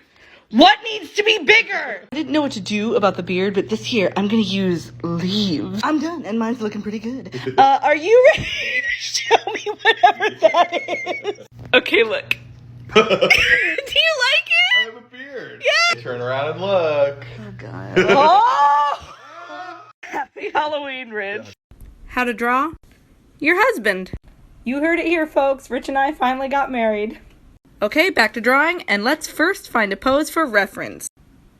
What needs to be bigger? I didn't know what to do about the beard, but this year I'm gonna use leaves. I'm done, and mine's looking pretty good. Are you ready to show me whatever that is? Okay, look. Do you like it? I have a beard. Yeah. Turn around and look. Oh, God. Oh! Happy Halloween, Rich. How to draw? Your husband. You heard it here, folks. Rich and I finally got married. Okay, back to drawing, and let's first find a pose for reference.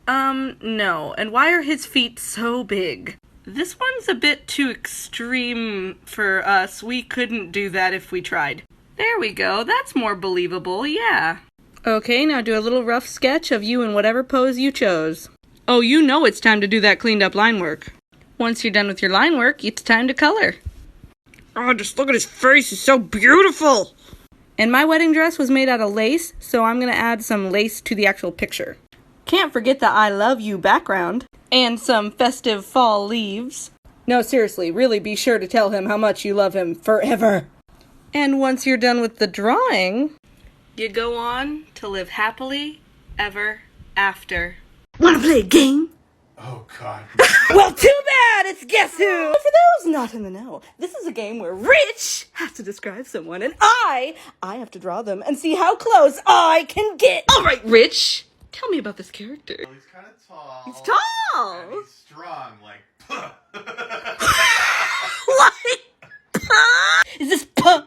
No. And why are his feet so big? This one's a bit too extreme for us. We couldn't do that if we tried. There we go. That's more believable, yeah. Okay, now do a little rough sketch of you in whatever pose you chose. Oh, you know it's time to do that cleaned up line work. Once you're done with your line work, it's time to color. Oh, just look at his face. He's so beautiful. And my wedding dress was made out of lace, so I'm going to add some lace to the actual picture. Can't forget the I love you background. And some festive fall leaves. No, seriously, really be sure to tell him how much you love him forever. And once you're done with the drawing, you go on to live happily ever after. Wanna play a game? Oh, God. Well, too bad! It's Guess Who! For those not in the know, this is a game where Rich has to describe someone, and I have to draw them and see how close I can get. Alright, Rich, tell me about this character. He's kind of tall. He's tall! And he's strong, like, Like, is this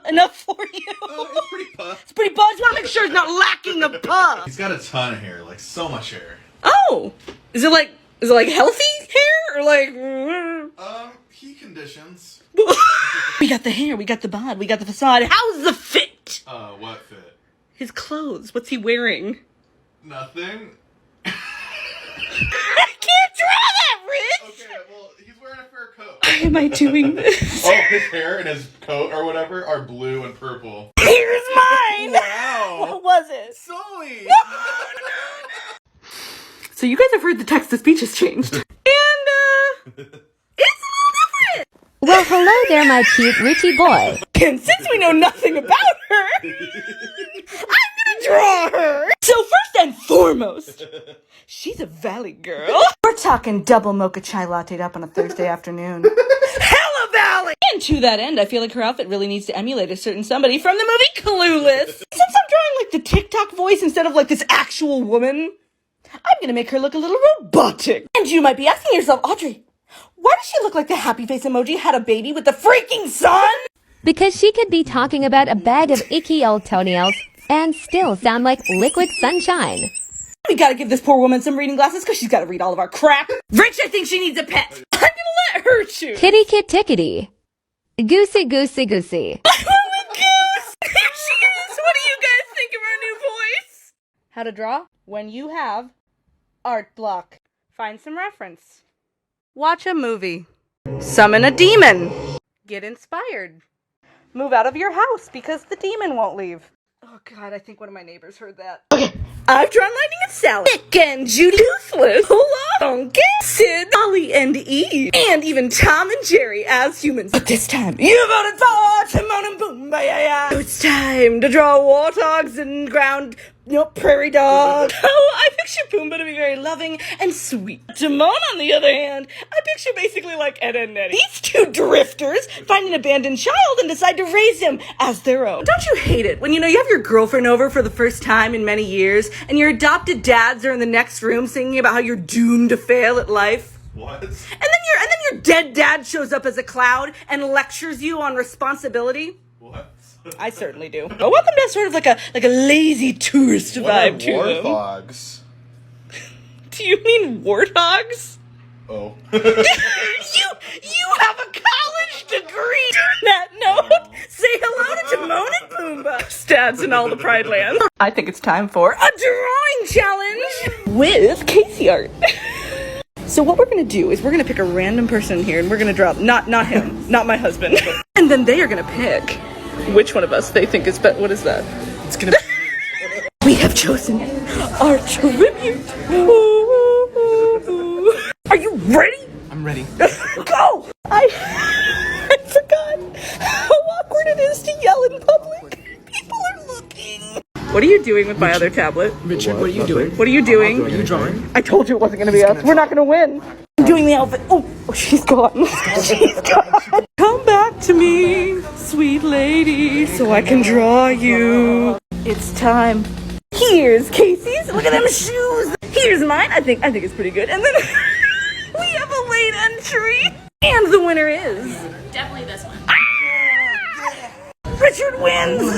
enough for you? it's pretty puh. It's pretty I just want to make sure it's not lacking a puh. He's got a ton of hair, like, so much hair. Oh! Is it like healthy hair? Or like... He conditions. We got the hair, we got the bod, we got the facade. How's the fit? What fit? His clothes, what's he wearing? Nothing. I can't draw that, Rich! Okay, well, he's wearing a fur coat. Why am I doing this? Oh, his hair and his coat or whatever are blue and purple. Here's mine! Wow! What was it? Sully! So you guys have heard the text-to-speech has changed. And, it's a little different! Well, hello there, my cute Richie boy. And since we know nothing about her, I'm gonna draw her. So first and foremost, she's a valley girl. We're talking double mocha chai latte up on a Thursday afternoon. Hella valley! And to that end, I feel like her outfit really needs to emulate a certain somebody from the movie Clueless. Since I'm drawing like the TikTok voice instead of like this actual woman, I'm gonna make her look a little robotic. And you might be asking yourself, Audrey, why does she look like the happy face emoji had a baby with the freaking sun? Because she could be talking about a bag of icky old toenails and still sound like liquid sunshine. We gotta give this poor woman some reading glasses because she's gotta read all of our crap. Rich, I think she needs a pet. I'm gonna let her choose. Kitty kit tickety. Goosey goosey goosey. I'm a goose! Here she is! What do you guys think of our new voice? How to draw? When you have art block. Find some reference. Watch a movie. Summon a demon. Get inspired. Move out of your house because the demon won't leave. Oh god, I think one of my neighbors heard that. Okay, I've drawn Lightning and Sally, Nick and Judy, Toothless, Donkey, Sid, Ollie and Eve, and even Tom and Jerry as humans. But this time, you voted for Timon and Pumbaa. Yeah. So it's time to draw warthogs and ground, prairie dogs. Oh, I picture Pumbaa to be very loving and sweet. Timon, on the other hand, I picture basically like Ed and Eddie. These two drifters find an abandoned child and decide to raise him as their own. Don't you hate it when you have your girlfriend over for the first time in many years and your adopted dads are in the next room singing about how you're doomed to fail at life? What? And then your dead dad shows up as a cloud and lectures you on responsibility? What? I certainly do. I want them to have sort of like a lazy tourist vibe to them. Warthogs? Do you mean warthogs? Oh. You have a college degree! On that note, say hello to Timon and Pumbaa. Stats in all the Pride Land. I think it's time for a drawing challenge with Casey art. So what we're gonna do is we're gonna pick a random person here and we're gonna draw, not him, not my husband. And then they are gonna pick which one of us they think is better. What is that? It's gonna be... We have chosen our tribute. Are you ready? I'm ready. Go! I forgot how awkward it is to yell in public. People are looking. What are you doing with my other tablet? Richard, what are you doing? What are you doing? Are you drawing? I told you it wasn't going to be us. We're not going to win. I'm doing the outfit. Oh, she's gone. She's gone. Come back to me, sweet lady, so I can draw you. It's time. Here's Casey's. Look at them shoes. Here's mine. I think it's pretty good. And then we have a late entry. And the winner is... Definitely this one. Richard wins!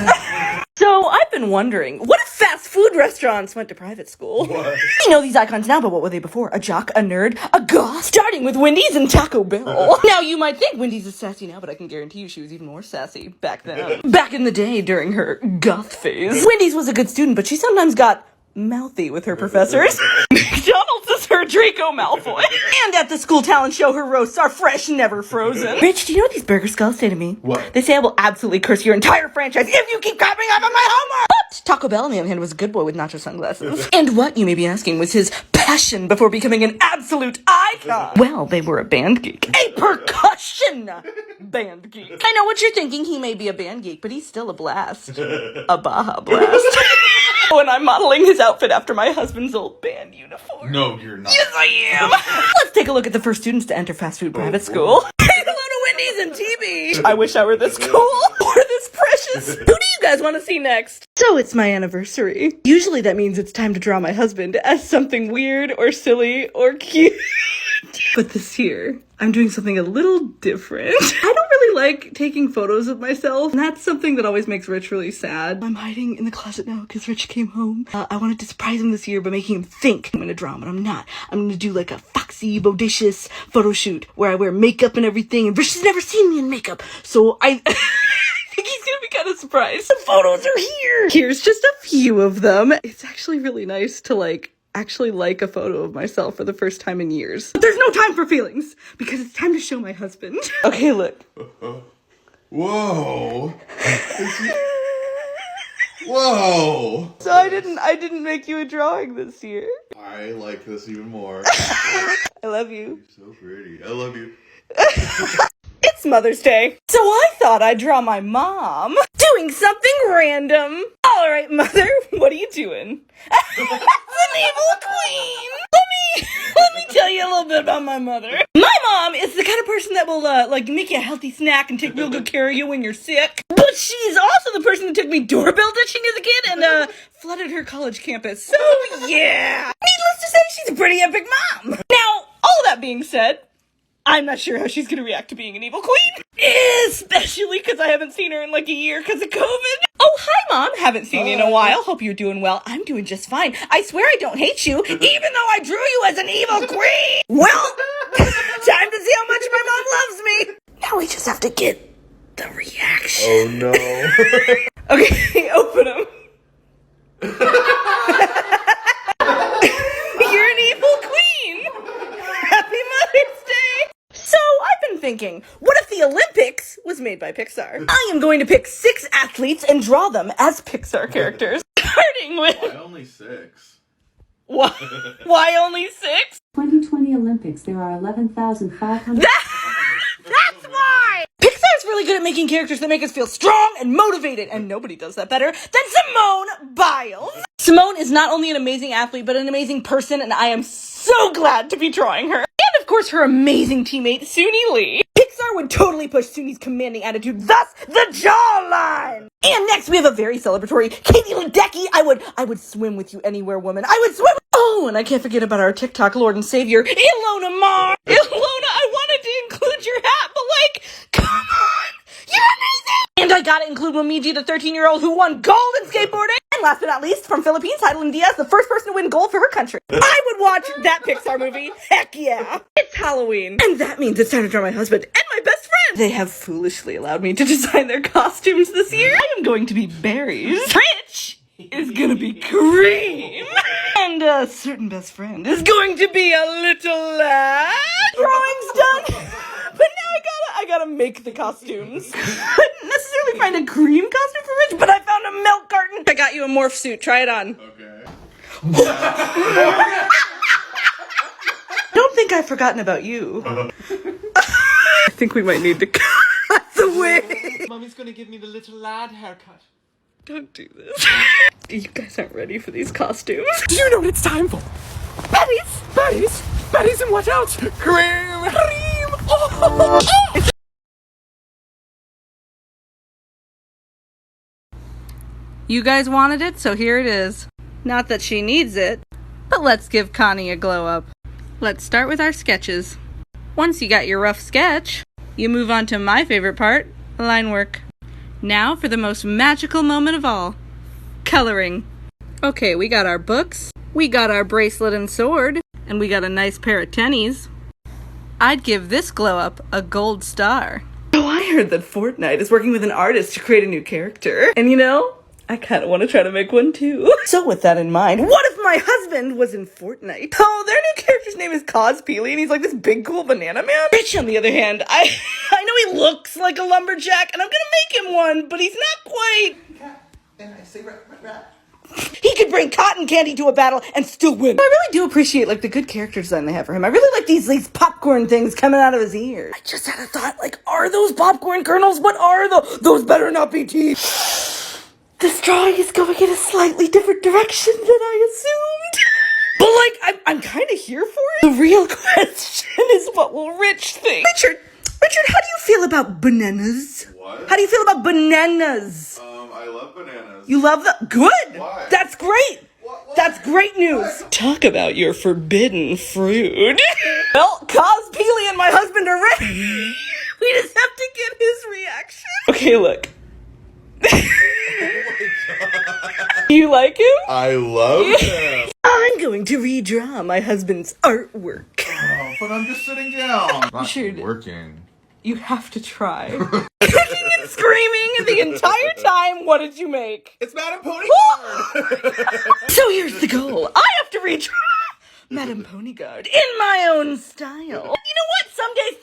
So, I've been wondering, what if fast food restaurants went to private school? What? You know these icons now, but what were they before? A jock, a nerd, a goth? Starting with Wendy's and Taco Bell. Now, you might think Wendy's is sassy now, but I can guarantee you she was even more sassy back then. Back in the day, during her goth phase. Wendy's was a good student, but she sometimes got mouthy with her professors. McDonald's is her Draco Malfoy. And at the school talent show, her roasts are fresh, never frozen. Rich, do you know what these burger skulls say to me? What? They say I will absolutely curse your entire franchise if you keep copying up on my homework! But Taco Bell, on the other hand, was a good boy with nacho sunglasses. And what, you may be asking, was his passion before becoming an absolute icon? Well, they were a band geek. A percussion band geek. I know what you're thinking. He may be a band geek, but he's still a blast. A Baja Blast. When I'm modeling his outfit after my husband's old band uniform. No, you're not. Yes, I am. Let's take a look at the first students to enter fast food private school. Say hello to Wendy's and TB. I wish I were this cool or this precious. Who do you guys want to see next? So it's my anniversary. Usually that means it's time to draw my husband as something weird or silly or cute. But this year, I'm doing something a little different. I don't really like taking photos of myself, and that's something that always makes Rich really sad. I'm hiding in the closet now because Rich came home. I wanted to surprise him this year by making him think I'm gonna draw him, but I'm not. I'm gonna do like a foxy, bodacious photo shoot where I wear makeup and everything, and Rich has never seen me in makeup, so I think he's gonna be kind of surprised. The photos are here! Here's just a few of them. It's actually really nice to actually like a photo of myself for the first time in years. But there's no time for feelings, because it's time to show my husband. Okay, look. Whoa. Whoa. So I didn't make you a drawing this year. I like this even more. I love you. You're so pretty. I love you. It's It's Mother's Day, so I thought I'd draw my mom doing something random. All right, Mother, what are you doing? That's an evil queen. Let me tell you a little bit about my mother. My mom is the kind of person that will like make you a healthy snack and take real good care of you when you're sick. But she's also the person that took me doorbell dishing as a kid and flooded her college campus. So yeah, needless to say, she's a pretty epic mom. Now, all that being said, I'm not sure how she's gonna react to being an evil queen. Especially because I haven't seen her in like a year because of COVID. Oh, hi, Mom. Haven't seen you in a while. Hope you're doing well. I'm doing just fine. I swear I don't hate you, even though I drew you as an evil queen. Well, time to see how much my mom loves me. Now we just have to get the reaction. Oh no. Okay, open them. You're an evil queen. Happy Mother's Day. So I've been thinking, what if the Olympics was made by Pixar? I am going to pick 6 athletes and draw them as Pixar characters. Starting with... Why only 6? Why only 6? 2020 Olympics, there are 11,500... That's why! Pixar's really good at making characters that make us feel strong and motivated, and nobody does that better than Simone Biles. Simone is not only an amazing athlete, but an amazing person, and I am so glad to be drawing her. And of course, her amazing teammate, Suni Lee. Pixar would totally push Suni's commanding attitude, thus the jawline! And next, we have a very celebratory Katie Ledecky. I would swim with you anywhere, woman. I would swim. Oh, and I can't forget about our TikTok Lord and Savior, Ilona Mar. Ilona, I wanted to include your hat, but like, come on, you're amazing. And I gotta include Momiji, the 13-year-old who won gold in skateboarding. And last but not least, from Philippines, Heidelin Diaz, the first person to win gold for her country. I would watch that Pixar movie. Heck yeah. It's Halloween. And that means it's time to draw my husband and my best friend. They have foolishly allowed me to design their costumes this year. I am going to be berries. Rich is gonna be cream. And a certain best friend is going to be a little lad. Drawing's done. But now I gotta make the costumes. I didn't necessarily find a cream costume for Rich, but I found a milk carton. I got you a morph suit. Try it on. Okay. Don't think I've forgotten about you. I think we might need to cut the wig. Mommy's gonna give me the little lad haircut. Don't do this. You guys aren't ready for these costumes. Do you know what it's time for? Betty's! Betty's! Betty's and what else? Cream! Cream! Oh! You guys wanted it, so here it is. Not that she needs it, but let's give Connie a glow up. Let's start with our sketches. Once you got your rough sketch, you move on to my favorite part, line work. Now for the most magical moment of all, coloring. Okay, we got our books, we got our bracelet and sword, and we got a nice pair of tennies. I'd give this glow up a gold star. Oh, I heard that Fortnite is working with an artist to create a new character. And you know, I kind of want to try to make one too. So with that in mind, what if my husband was in Fortnite? Oh, their new character's name is Cos Peely, and he's like this big cool banana man. Rich, on the other hand, I know he looks like a lumberjack, and I'm gonna make him one, but he's not quite... He could bring cotton candy to a battle and still win. I really do appreciate like the good character design they have for him. I really like these popcorn things coming out of his ears. I just had a thought, like, are those popcorn kernels? What are those? Better not be teeth. This drawing is going in a slightly different direction than I assumed. But like, I'm kind of here for it. The real question is, what will Rich think? Richard, how do you feel about bananas? What? How do you feel about bananas? I love bananas. You love them? Good. Why? That's great. That's great news. Talk about your forbidden fruit. Well, Cos Peely and my husband are ready. We just have to get his reaction. Okay, look. You like him? I love him. I'm going to redraw my husband's artwork. Oh, but I'm just sitting down. Not Shoot. working. You have to try. Kicking and screaming the entire time. What did you make? It's Madame Pony. So here's the goal. I have to redraw Madame Ponyguard in my own style. You know what? Some days,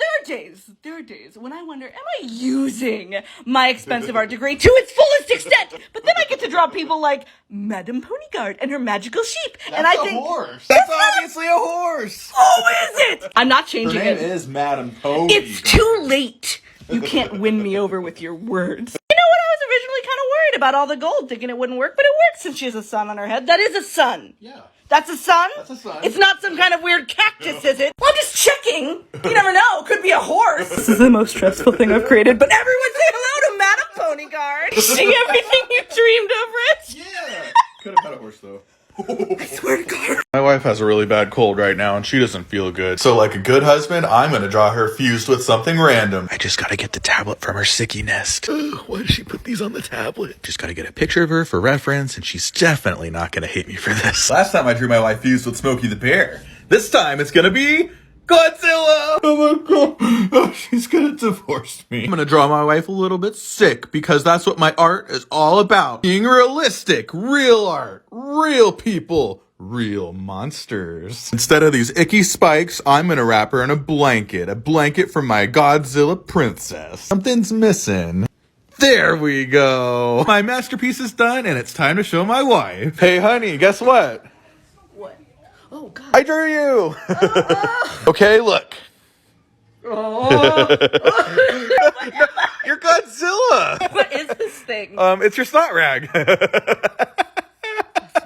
there are days when I wonder, am I using my expensive art degree to its fullest extent? But then I get to draw people like Madame Ponyguard and her magical sheep. That's and I a think horse. That's obviously a horse. Who is it? I'm not changing Her name it. is Madame Pony. It's too late You can't win me over with your words. You know what? I was originally kind of worried about all the gold, thinking it wouldn't work, but it works since she has a sun on her head. That is a sun. Yeah. That's a sun? That's a sun. It's not some kind of weird cactus, is it? Well, I'm just checking. You never know. Could be a horse. This is the most stressful thing I've created, but everyone say hello to Madam Ponyguard. See everything you dreamed of, Rich? Yeah. Could have had a horse, though. I swear to God. My wife has a really bad cold right now, and she doesn't feel good. So like a good husband, I'm gonna draw her fused with something random. I just gotta get the tablet from her sicky nest. Why did she put these on the tablet? Just gotta get a picture of her for reference, and she's definitely not gonna hate me for this. Last time I drew my wife fused with Smokey the Bear. This time it's gonna be Godzilla! Oh my God, oh, she's gonna divorce me. I'm gonna draw my wife a little bit sick because that's what my art is all about. Being realistic, real art, real people, real monsters. Instead of these icky spikes, I'm gonna wrap her in a blanket from my Godzilla princess. Something's missing. There we go. My masterpiece is done and it's time to show my wife. Hey honey, guess what? Oh, God. I drew you! Okay, look. Oh. You're Godzilla! What is this thing? It's your snot rag. It's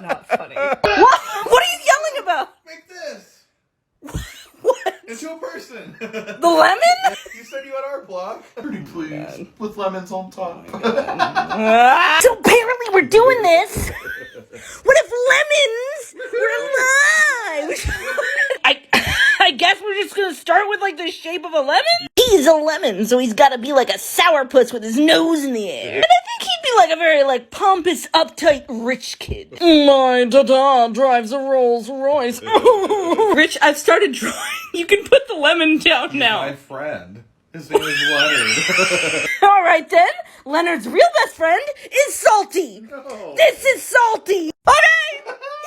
not funny. What? What are you yelling about? Make this. What? Into a person. The lemon? You said you had art block. Pretty please. With lemons on top. So apparently we're doing this. What if lemons were alive? I guess we're just gonna start with like the shape of a lemon? He's a lemon, so he's gotta be like a sourpuss with his nose in the air. And I think he'd be like a very like pompous, uptight, rich kid. My dada drives a Rolls Royce. Rich, I've started drawing. You can put the lemon down now. My friend. His name is Leonard. All right then, Leonard's real best friend is Salty. No. This is Salty. Okay,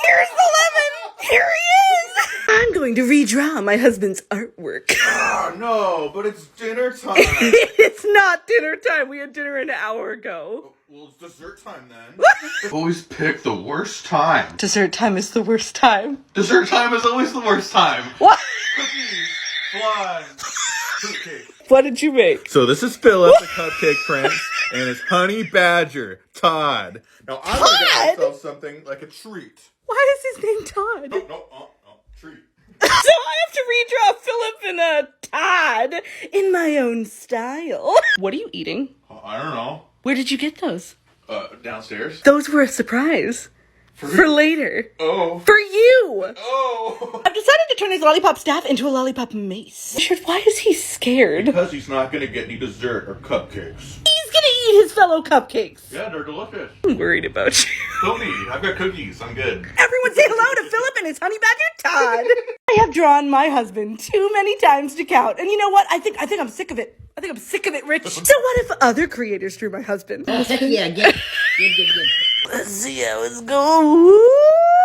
here's the lemon. Here he is. I'm going to redraw my husband's artwork. Oh, no, but it's dinner time. It's not dinner time. We had dinner an hour ago. Well, it's dessert time then. Always pick the worst time. Dessert time is the worst time. Dessert time is always the worst time. What? Cookies, fly, fruitcake. What did you make? So this is Philip, the cupcake prince, and his honey badger, Todd. Now I'm gonna get myself something like a treat. Why is his name Todd? No, treat. So I have to redraw Philip and Todd in my own style. What are you eating? I don't know. Where did you get those? Downstairs. Those were a surprise. For later. Oh. For you. Oh. I've decided to turn his lollipop staff into a lollipop mace. Richard, why is he scared? Because he's not gonna get any dessert or cupcakes. He's gonna eat his fellow cupcakes. Yeah, they're delicious. I'm worried about you. Don't be. I've got cookies. I'm good. Everyone say hello to Philip and his honey badger Todd. I have drawn my husband too many times to count. And you know what? I think I'm sick of it. I think I'm sick of it, Rich. So what if other creators drew my husband? Yeah, good. Let's see how it's going.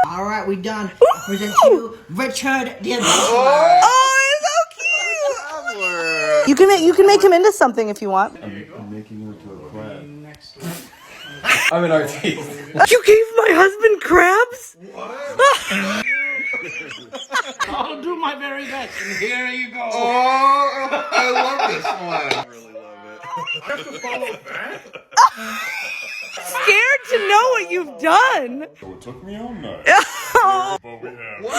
All right, we done. I present to you Richard the Adventurer. Oh, it's so cute. You can make him into something if you want. I'm making you into a crab. I'm an artist. You gave my husband crabs? I'll do my very best, and here you go. Oh, I love this one. I really love it. I have to follow back. Scared to know what you've done. So it took me all night. Oh, But we have look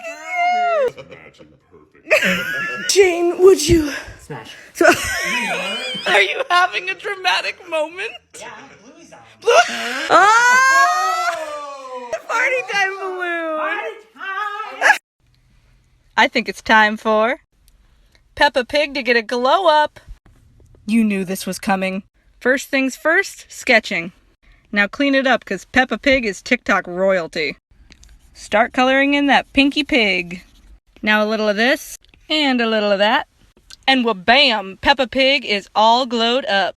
at you. matching perfect. Jane, would you? Smash. So, are you having a dramatic moment? Yeah, Bluey's on. Oh! Party time balloon. Party time. I think it's time for Peppa Pig to get a glow up. You knew this was coming. First things first, sketching. Now clean it up because Peppa Pig is TikTok royalty. Start coloring in that pinky pig. Now a little of this and a little of that. And wha-bam, Peppa Pig is all glowed up.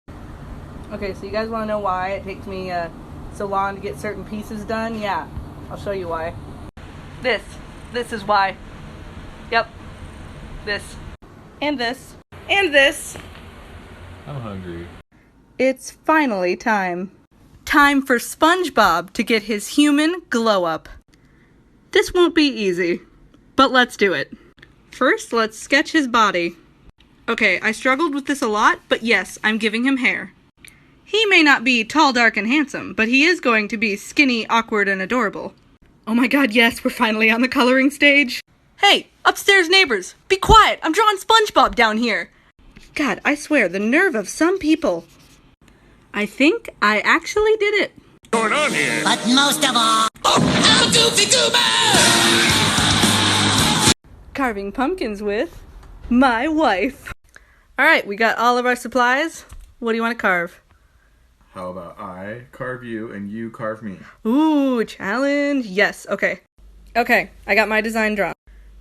Okay, so you guys want to know why it takes me so long to get certain pieces done? Yeah, I'll show you why. This is why. Yep. This. And this. And this. I'm hungry. It's finally time. Time for SpongeBob to get his human glow up. This won't be easy, but let's do it. First, let's sketch his body. Okay, I struggled with this a lot, but yes, I'm giving him hair. He may not be tall, dark, and handsome, but he is going to be skinny, awkward, and adorable. Oh my god, yes, we're finally on the coloring stage. Hey, upstairs neighbors, be quiet, I'm drawing SpongeBob down here. God, I swear, the nerve of some people. I think I actually did it. What's going on here? But most of all, I'm a goofy goober! Carving pumpkins with my wife. Alright, we got all of our supplies. What do you want to carve? How about I carve you and you carve me? Ooh, challenge. Yes, okay. Okay, I got my design drawn.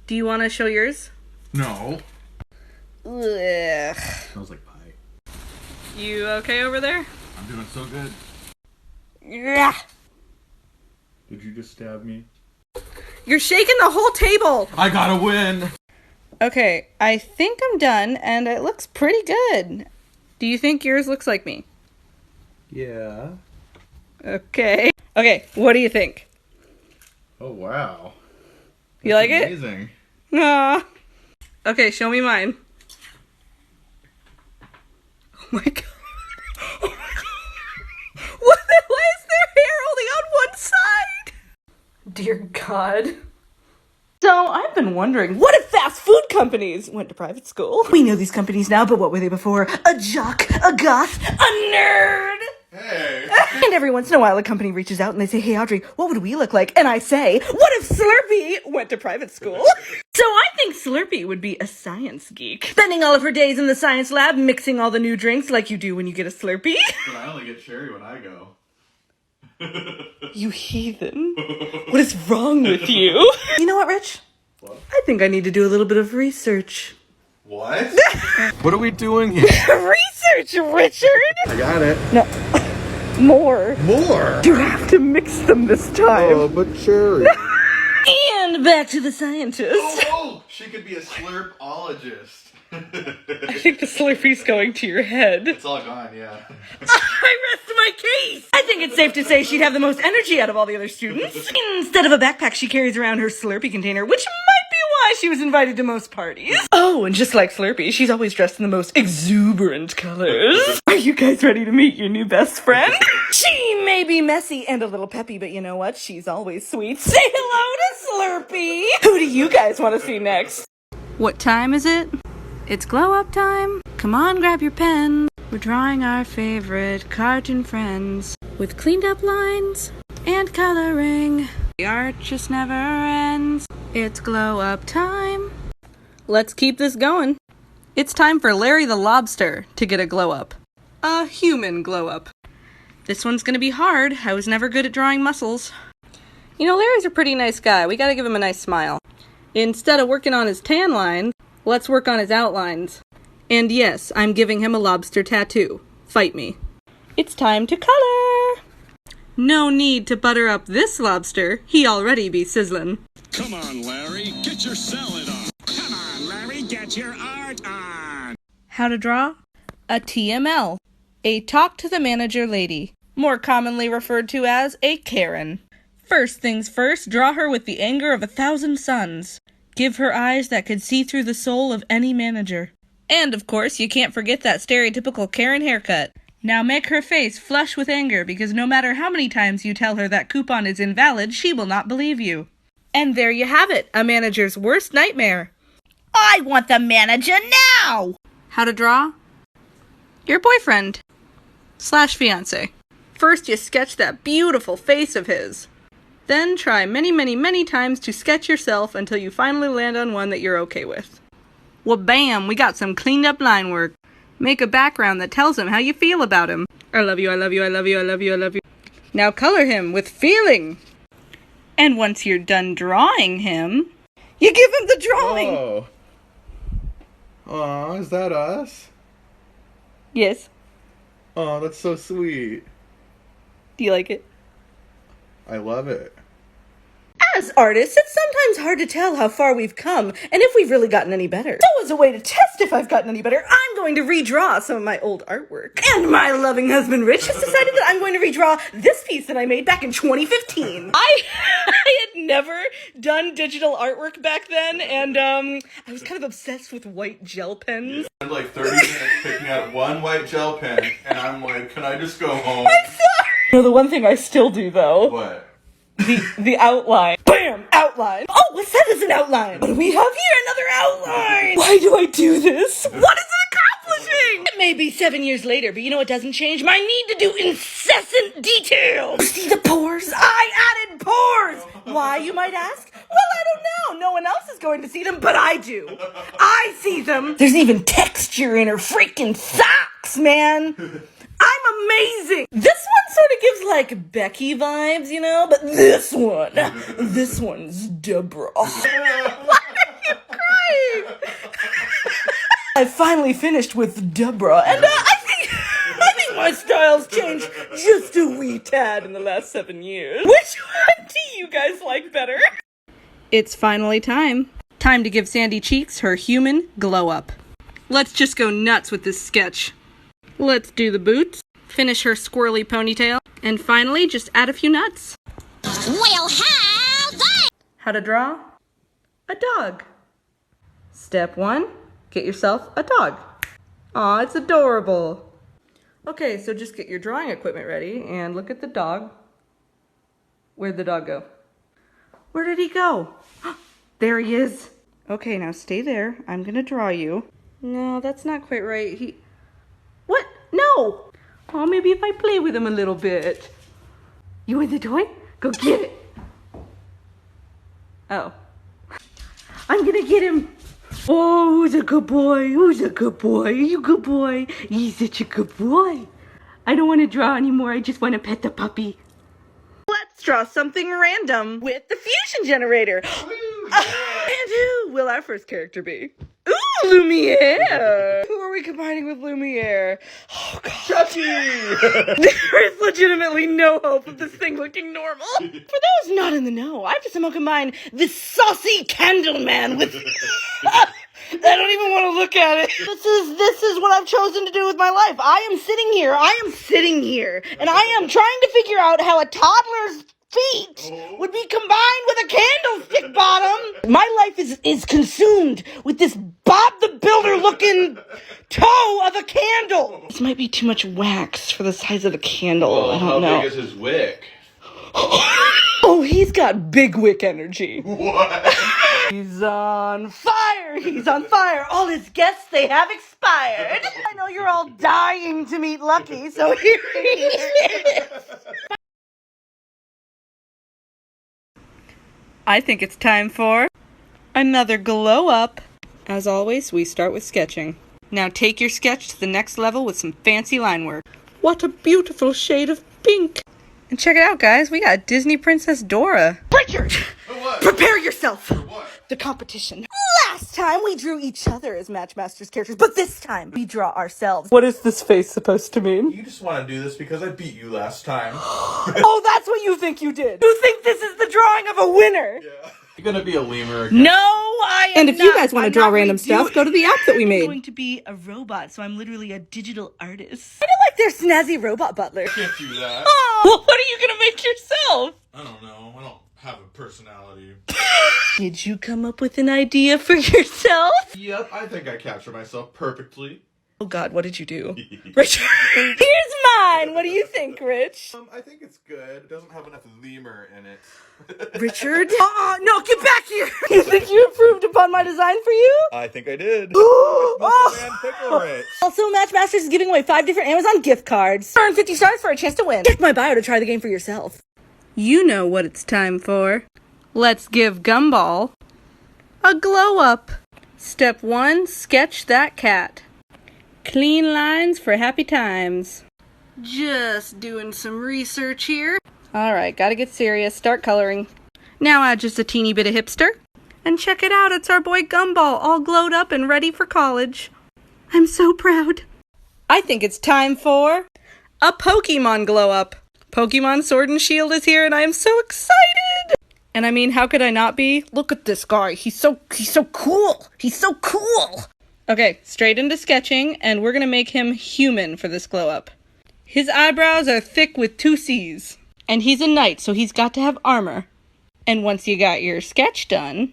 Do you want to show yours? No. Ugh. Smells like pie. You okay over there? I'm doing so good. Yeah. Did you just stab me? You're shaking the whole table! I gotta win! Okay, I think I'm done, and it looks pretty good. Do you think yours looks like me? Yeah. Okay. Okay, what do you think? Oh, wow. You like it? Amazing. Aw. Okay, show me mine. Oh my god. Oh my god. Why is there hair only on one side? Dear God. So, I've been wondering, what if fast food companies went to private school? We know these companies now, but what were they before? A jock, a goth, a nerd! Hey! And every once in a while, a company reaches out and they say, hey, Audrey, what would we look like? And I say, what if Slurpee went to private school? So I think Slurpee would be a science geek, spending all of her days in the science lab, mixing all the new drinks like you do when you get a Slurpee. But I only get cherry when I go. You heathen. What is wrong with you? You know what, Rich? What? I think I need to do a little bit of research. What? What are we doing here? Research, Richard! I got it. No. More. More? You have to mix them this time. Oh, but cherry. And back to the scientist. Oh, she could be a slurpologist. I think the Slurpee's going to your head. It's all gone, yeah. I rest my case! I think it's safe to say she'd have the most energy out of all the other students. Instead of a backpack, she carries around her Slurpee container, which might be why she was invited to most parties. Oh, and just like Slurpee, she's always dressed in the most exuberant colors. Are you guys ready to meet your new best friend? She may be messy and a little peppy, but you know what? She's always sweet. Say hello to Slurpee! Who do you guys want to see next? What time is it? It's glow up time. Come on, grab your pen. We're drawing our favorite cartoon friends with cleaned up lines and coloring. The art just never ends. It's glow up time. Let's keep this going. It's time for Larry the Lobster to get a glow up. A human glow up. This one's gonna be hard. I was never good at drawing muscles. You know, Larry's a pretty nice guy. We gotta give him a nice smile. Instead of working on his tan line, let's work on his outlines. And yes, I'm giving him a lobster tattoo. Fight me. It's time to color! No need to butter up this lobster. He already be sizzling. Come on, Larry, get your salad on. Come on, Larry, get your art on. How to draw? A TML. A talk to the manager lady. More commonly referred to as a Karen. First things first, draw her with the anger of 1,000 suns. Give her eyes that could see through the soul of any manager. And, of course, you can't forget that stereotypical Karen haircut. Now make her face flush with anger, because no matter how many times you tell her that coupon is invalid, she will not believe you. And there you have it, a manager's worst nightmare. I want the manager now! How to draw? Your boyfriend. / fiancé. First you sketch that beautiful face of his. Then try many, many, many times to sketch yourself until you finally land on one that you're okay with. Well, bam, we got some cleaned up line work. Make a background that tells him how you feel about him. I love you, I love you, I love you, I love you, I love you. Now color him with feeling. And once you're done drawing him, you give him the drawing. Oh. Aw, is that us? Yes. Oh, that's so sweet. Do you like it? I love it. As artists, it's sometimes hard to tell how far we've come and if we've really gotten any better. So as a way to test if I've gotten any better, I'm going to redraw some of my old artwork. And my loving husband Rich has decided that I'm going to redraw this piece that I made back in 2015. I had never done digital artwork back then, and I was kind of obsessed with white gel pens. I spent like 30 minutes picking out one white gel pen, and I'm like, can I just go home? I'm sorry! You know, the one thing I still do though. What? The outline. Bam! Outline. Oh, what's that as an outline? What do we have here? Another outline! Why do I do this? What is it accomplishing? It may be 7 years later, but you know what doesn't change? My need to do incessant detail. See the pores? I added pores! Why, you might ask? Well, I don't know. No one else is going to see them, but I do. I see them. There's even texture in her freaking socks, man. I'm amazing! This one sort of gives like Becky vibes, you know? But this one's Deborah. Why are you crying? I finally finished with Deborah, and I think my style's changed just a wee tad in the last 7 years. Which one do you guys like better? It's finally time. Time to give Sandy Cheeks her human glow up. Let's just go nuts with this sketch. Let's do the boots, finish her squirrely ponytail, and finally just add a few nuts. Well, how they? How to draw a dog. Step 1, get yourself a dog. Aw, it's adorable. Okay, so just get your drawing equipment ready and look at the dog. Where'd the dog go? Where did he go? There he is. Okay, now stay there. I'm gonna draw you. No, that's not quite right. What? No! Oh, maybe if I play with him a little bit. You want the toy? Go get it. Oh. I'm gonna get him. Oh, who's a good boy? Who's a good boy? Are you a good boy? He's such a good boy. I don't want to draw anymore. I just want to pet the puppy. Let's draw something random with the fusion generator. And who will our first character be? Ooh, Lumiere! Who are we combining with Lumiere? Oh, God. Chucky! There is legitimately no hope of this thing looking normal. For those not in the know, I have to somehow combine this saucy candle man with... I don't even want to look at it. This is what I've chosen to do with my life. I am sitting here, and I am trying to figure out how a toddler's feet would be combined with a candlestick bottom. My life is consumed with this Bob the Builder looking toe of a candle. This might be too much wax for the size of the candle. I don't know. How big is his wick? Oh, he's got big wick energy. What? He's on fire! He's on fire! All his guests, they have expired! I know you're all dying to meet Lucky, so here he is! I think it's time for another glow up. As always, we start with sketching. Now take your sketch to the next level with some fancy line work. What a beautiful shade of pink! And check it out, guys, we got Disney Princess Dora. Richard! Prepare yourself! For what? The competition. Last time we drew each other as Matchmasters characters, but this time we draw ourselves. What is this face supposed to mean? You just want to do this because I beat you last time. Oh, that's what you think you did. You think this is the drawing of a winner. Yeah. You're gonna be a lemur again. No, I am. And if you guys want to draw random stuff, go to the app that we made. I'm going to be a robot, so I'm literally a digital artist. I don't like their snazzy robot butler. Can't do that. Oh, well, what are you gonna make yourself? I don't know. I don't have a personality. Did you come up with an idea for yourself? Yep, I think I capture myself perfectly. Oh God, what did you do? Richard, here's mine. What do you think, Rich? I think it's good. It doesn't have enough lemur in it. Richard? No, get back here! You think you improved upon my design for you? I think I did. Oh. Also, Matchmasters is giving away 5 different Amazon gift cards. Earn 50 stars for a chance to win. Check my bio to try the game for yourself. You know what it's time for. Let's give Gumball a glow up. Step 1, sketch that cat. Clean lines for happy times. Just doing some research here. Alright, gotta get serious. Start coloring. Now add just a teeny bit of hipster. And check it out, it's our boy Gumball, all glowed up and ready for college. I'm so proud. I think it's time for a Pokemon glow up. Pokemon Sword and Shield is here and I am so excited! And I mean, how could I not be? Look at this guy. He's so cool. He's so cool. Okay, straight into sketching, and we're gonna make him human for this glow up. His eyebrows are thick with 2 C's. And he's a knight, so he's got to have armor. And once you got your sketch done,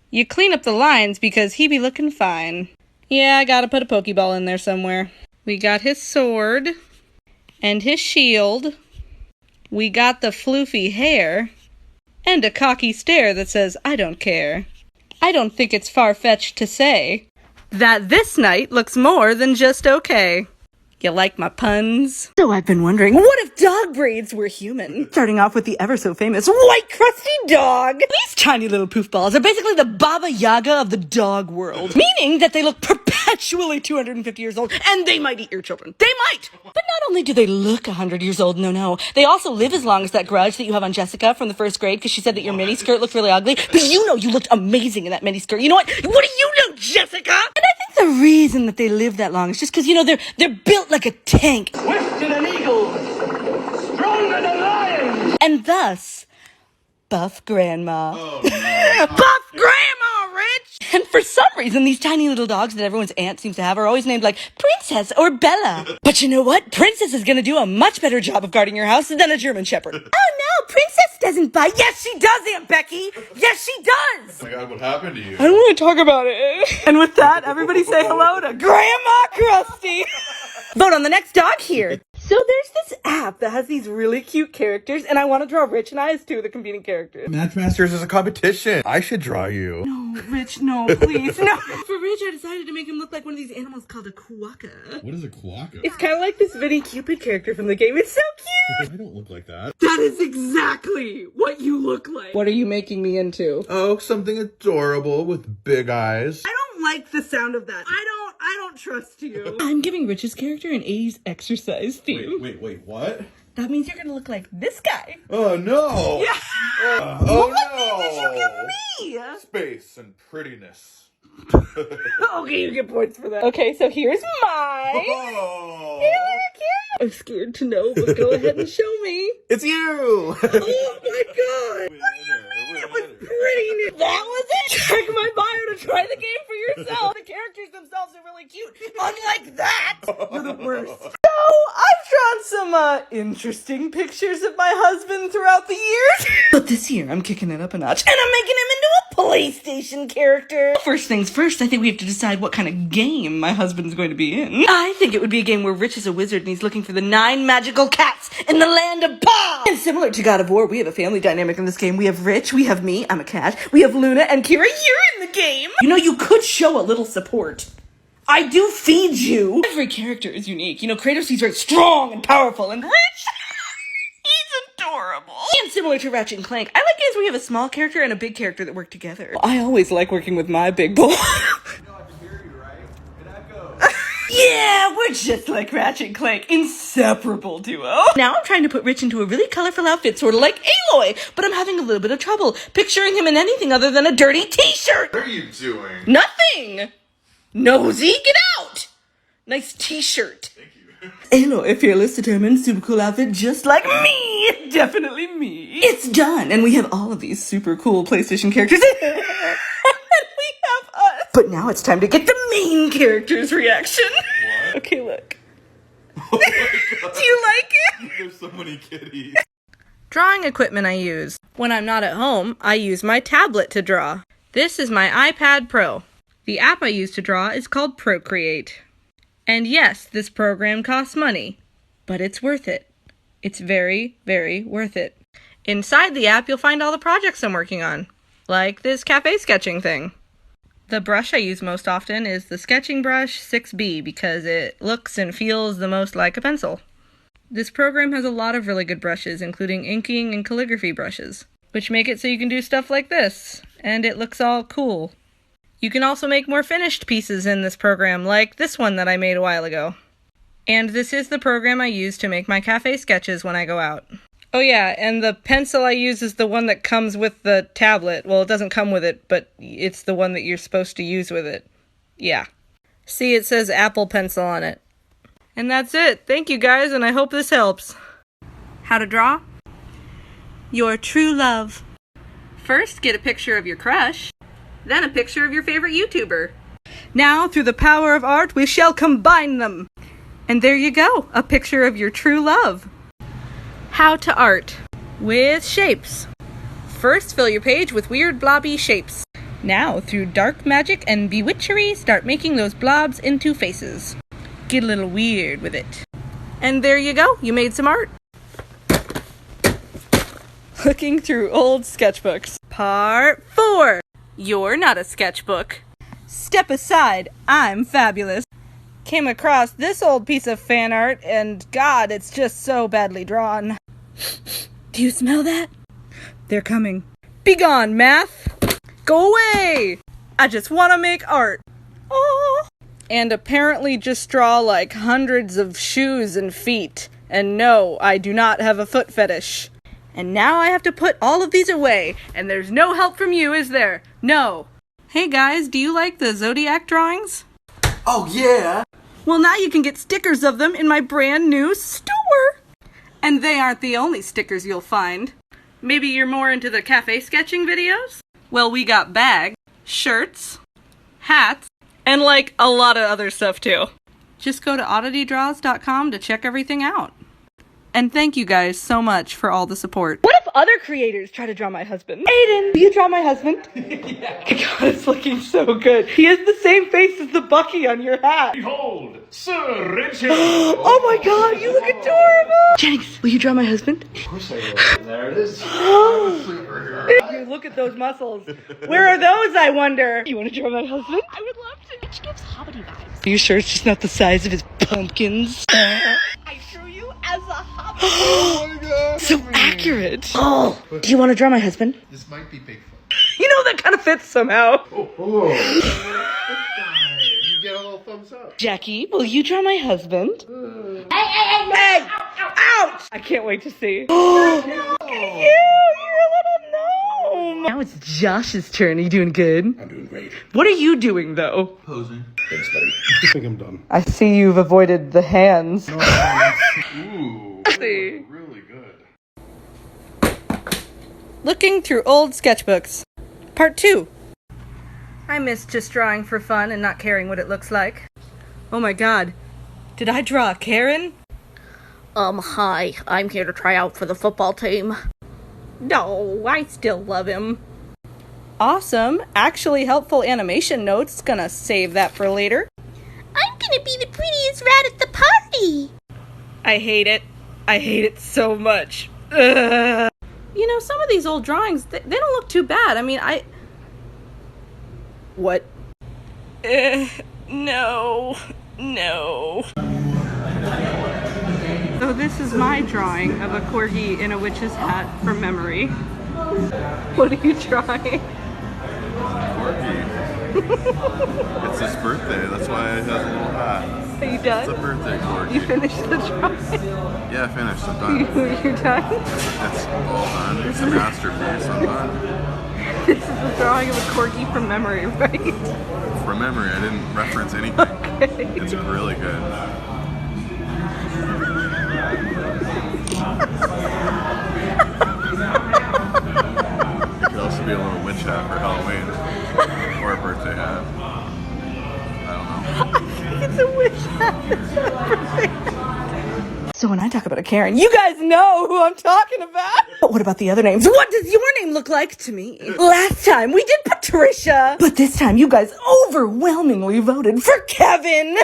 you clean up the lines because he be looking fine. Yeah, I gotta put a Pokeball in there somewhere. We got his sword and his shield. We got the floofy hair and a cocky stare that says, I don't care. I don't think it's far-fetched to say that this knight looks more than just okay. You like my puns? So I've been wondering, what if dog breeds were human? Starting off with the ever-so-famous white crusty dog. These tiny little poof balls are basically the Baba Yaga of the dog world. Meaning that they look perpetually 250 years old, and they might eat your children. They might! But not only do they look 100 years old, no, they also live as long as that grudge that you have on Jessica from the 1st grade because she said that your mini skirt looked really ugly. But you know you looked amazing in that mini skirt. You know what? What do you know, Jessica? And I think the reason that they live that long is just because, you know, they're built like a tank. Swift than an eagle, stronger than lions. And thus, buff grandma. Oh, no. Buff grandma, Rich! And for some reason, these tiny little dogs that everyone's aunt seems to have are always named like Princess or Bella. But you know what? Princess is gonna do a much better job of guarding your house than a German Shepherd. Oh no, Princess doesn't bite. Yes, she does, Aunt Becky. Yes, she does. Oh my god, what happened to you? I don't want to talk about it. And with that, everybody say hello to Grandma Krusty. Vote on the next dog here. So there's this app that has these really cute characters, and I want to draw Rich and I as 2 of the competing characters. Match Masters is a competition. I should draw you. No, Rich, no, please, no. For Rich, I decided to make him look like one of these animals called a quokka. What is a quokka? It's kind of like this Vinny Cupid character from the game. It's so cute. I don't look like that. That is exactly what you look like. What are you making me into? Oh, something adorable with big eyes. I don't like the sound of that. I don't trust you. I'm giving Rich's character an 80s exercise theme. Wait, what? That means you're gonna look like this guy. Oh no! Yeah. Oh What no! did you give me? Space and prettiness. Okay, you get points for that. Okay, so here's mine. Oh. I'm scared to know, but go ahead and show me. It's you! Oh my god! What do you mean it was prettiness? That was it? Check my bio to try the game for yourself. The characters themselves are really cute. Unlike that, you're the worst. So, I've drawn some, interesting pictures of my husband throughout the years. But this year, I'm kicking it up a notch, and I'm making him into a PlayStation character. First things first, I think we have to decide what kind of game my husband's going to be in. I think it would be a game where Rich is a wizard and he's looking for the 9 magical cats in the land of Pop. And similar to God of War, we have a family dynamic in this game. We have Rich, we have me, I'm a cat, we have Luna, and Kira, you're in the game. You know, you could show a little support. I do feed you. Every character is unique. You know, Kratos, he's very strong and powerful, and Rich, he's adorable. And similar to Ratchet and Clank, I like games where you have a small character and a big character that work together. I always like working with my big boy. Yeah, we're just like Ratchet and Clank, inseparable duo. Now I'm trying to put Rich into a really colorful outfit, sort of like Aloy, but I'm having a little bit of trouble picturing him in anything other than a dirty t-shirt. What are you doing? Nothing. Nosy, get out. Nice t-shirt. Thank you. Aloy, fearless, determined, super cool outfit, just like me. Definitely me. It's done, and we have all of these super cool PlayStation characters. But now it's time to get the main character's reaction. What? Okay, look. Oh my god. Do you like it? There's so many kitties. Drawing equipment I use. When I'm not at home, I use my tablet to draw. This is my iPad Pro. The app I use to draw is called Procreate. And yes, this program costs money, but it's worth it. It's very, very worth it. Inside the app, you'll find all the projects I'm working on, like this cafe sketching thing. The brush I use most often is the Sketching Brush 6B because it looks and feels the most like a pencil. This program has a lot of really good brushes, including inking and calligraphy brushes, which make it so you can do stuff like this, and it looks all cool. You can also make more finished pieces in this program, like this one that I made a while ago. And this is the program I use to make my cafe sketches when I go out. Oh yeah, and the pencil I use is the one that comes with the tablet. Well, it doesn't come with it, but it's the one that you're supposed to use with it. Yeah. See, it says Apple Pencil on it. And that's it. Thank you guys, and I hope this helps. How to draw? Your true love. First, get a picture of your crush, then a picture of your favorite YouTuber. Now, through the power of art, we shall combine them. And there you go, a picture of your true love. How to art. With shapes. First, fill your page with weird blobby shapes. Now, through dark magic and bewitchery, start making those blobs into faces. Get a little weird with it. And there you go, you made some art. Looking through old sketchbooks. Part 4. You're not a sketchbook. Step aside, I'm fabulous. Came across this old piece of fan art, and God, it's just so badly drawn. Do you smell that? They're coming. Begone, math! Go away! I just want to make art. Oh. And apparently just draw like hundreds of shoes and feet. And no, I do not have a foot fetish. And now I have to put all of these away, and there's no help from you, is there? No. Hey guys, do you like the Zodiac drawings? Oh, yeah! Well, now you can get stickers of them in my brand new store. And they aren't the only stickers you'll find. Maybe you're more into the cafe sketching videos? Well, we got bags, shirts, hats, and like a lot of other stuff too. Just go to auditydraws.com to check everything out. And thank you guys so much for all the support. What if other creators try to draw my husband? Aiden, will you draw my husband? Yeah. God, it's looking so good. He has the same face as the Bucky on your hat. Behold, Sir Richard. Oh my God, you look adorable. Jennings, will you draw my husband? Of course I will. There it is. Dude, look at those muscles. Where are those, I wonder? You want to draw my husband? I would love to. Which gives Hobbity vibes. Are you sure it's just not the size of his pumpkins? I drew you as a Hobbit. Oh my God! So accurate. Oh, do you want to draw my husband? This might be Bigfoot. You know, that kind of fits somehow. Oh. You get a little thumbs up. Jackie, will you draw my husband? Hey! Ouch! I can't wait to see. Oh, look at you! You're a little gnome! Now it's Josh's turn. Are you doing good? I'm doing great. What are you doing, though? Posing. Thanks, buddy. I think I'm done. I see you've avoided the hands. Ooh. See. Really good. Looking through old sketchbooks. Part 2. I miss just drawing for fun and not caring what it looks like. Oh my God. Did I draw a Karen? Hi. I'm here to try out for the football team. No, I still love him. Awesome. Actually helpful animation notes. Gonna save that for later. I'm gonna be the prettiest rat at the party. I hate it. I hate it so much. Ugh. You know, some of these old drawings, they don't look too bad. I mean, What? No. So this is my drawing of a corgi in a witch's hat from memory. What are you drawing? It's his birthday, that's why it has a little hat. Are you done? It's a birthday corgi. You finished the drawing? Yeah, I finished. I'm done. You're done? It's all done. It's a masterpiece. I'm done. This is a drawing of a corgi from memory, right? From memory, I didn't reference anything. Okay. It's really good. It could also be a little witch hat for Halloween. Or a birthday hat. I don't know. It's a witch hat. It's not a birthday hat. So when I talk about a Karen, you guys know who I'm talking about. But what about the other names? What does your name look like to me? Last time we did Patricia. But this time you guys overwhelmingly voted for Kevin.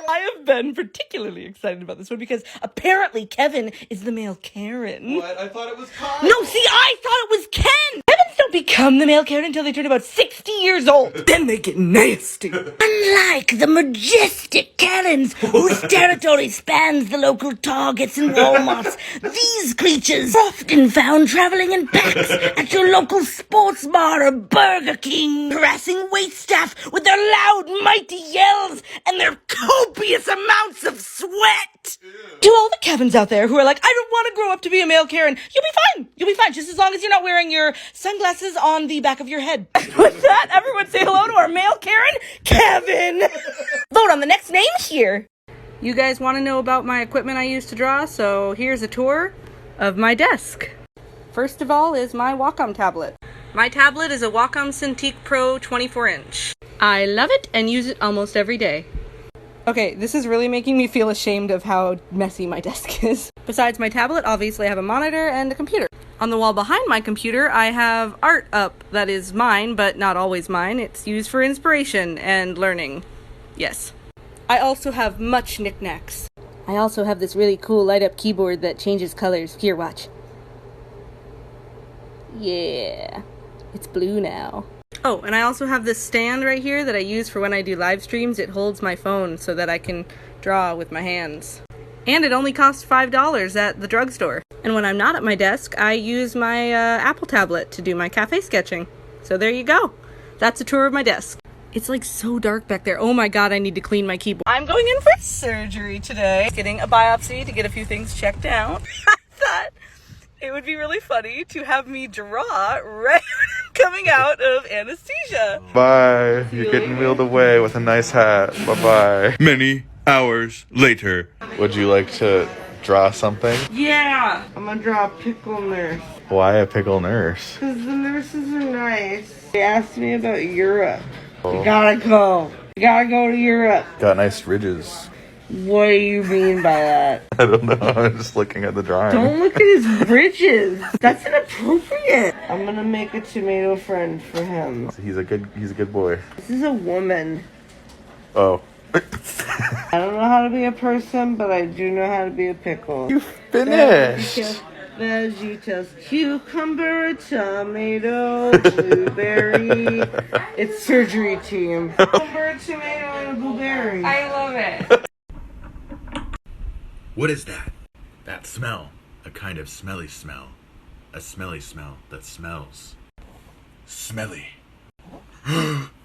I have been particularly excited about this one because apparently Kevin is the male Karen. What? I thought it was Kyle. No, see, I thought it was Ken. Kevins don't become the male Karen until they turn about 60 years old. Then they get nasty. Unlike the majestic Karens whose territory spans the local Targets and Walmarts, these creatures are often found traveling in packs at your local sports bar or Burger King, harassing waitstaff with their loud, mighty yells and their copious amounts of sweat. To all the Kevins out there who are like, I don't want to grow up to be a male Karen, you'll be fine. You'll be fine, just as long as you're not wearing your sunglasses on the back of your head. With that, everyone say hello to our male Karen, Kevin. Vote on the next name here. You guys want to know about my equipment I use to draw, so here's a tour of my desk. First of all is my Wacom tablet. My tablet is a Wacom Cintiq Pro 24-inch. I love it and use it almost every day. Okay, this is really making me feel ashamed of how messy my desk is. Besides my tablet, obviously I have a monitor and a computer. On the wall behind my computer, I have art up that is mine, but not always mine. It's used for inspiration and learning. Yes. I also have much knickknacks. I also have this really cool light-up keyboard that changes colors. Here, watch. Yeah. It's blue now. Oh, and I also have this stand right here that I use for when I do live streams. It holds my phone so that I can draw with my hands. And it only costs $5 at the drugstore. And when I'm not at my desk, I use my Apple tablet to do my cafe sketching. So there you go. That's a tour of my desk. It's like so dark back there. Oh my god, I need to clean my keyboard. I'm going in for surgery today. Getting a biopsy to get a few things checked out. I thought it would be really funny to have me draw right coming out of anesthesia. Bye. You're getting wheeled away with a nice hat. Bye-bye. Many hours later. Would you like to draw something? Yeah! I'm gonna draw a pickle nurse. Why a pickle nurse? Because the nurses are nice. They asked me about Europe. You gotta go. You gotta go to Europe. Got nice ridges. What do you mean by that? I don't know. I'm just looking at the drawing. Don't look at his bridges. That's inappropriate. I'm gonna make a tomato friend for him. He's a good boy. This is a woman. Oh. I don't know how to be a person, but I do know how to be a pickle. You finished. Veggies, cucumber, tomato, blueberry. It's surgery team. Cucumber, tomato, and a blueberry. I love it. What is that? That smell. A kind of smelly smell. A smelly smell that smells. Smelly.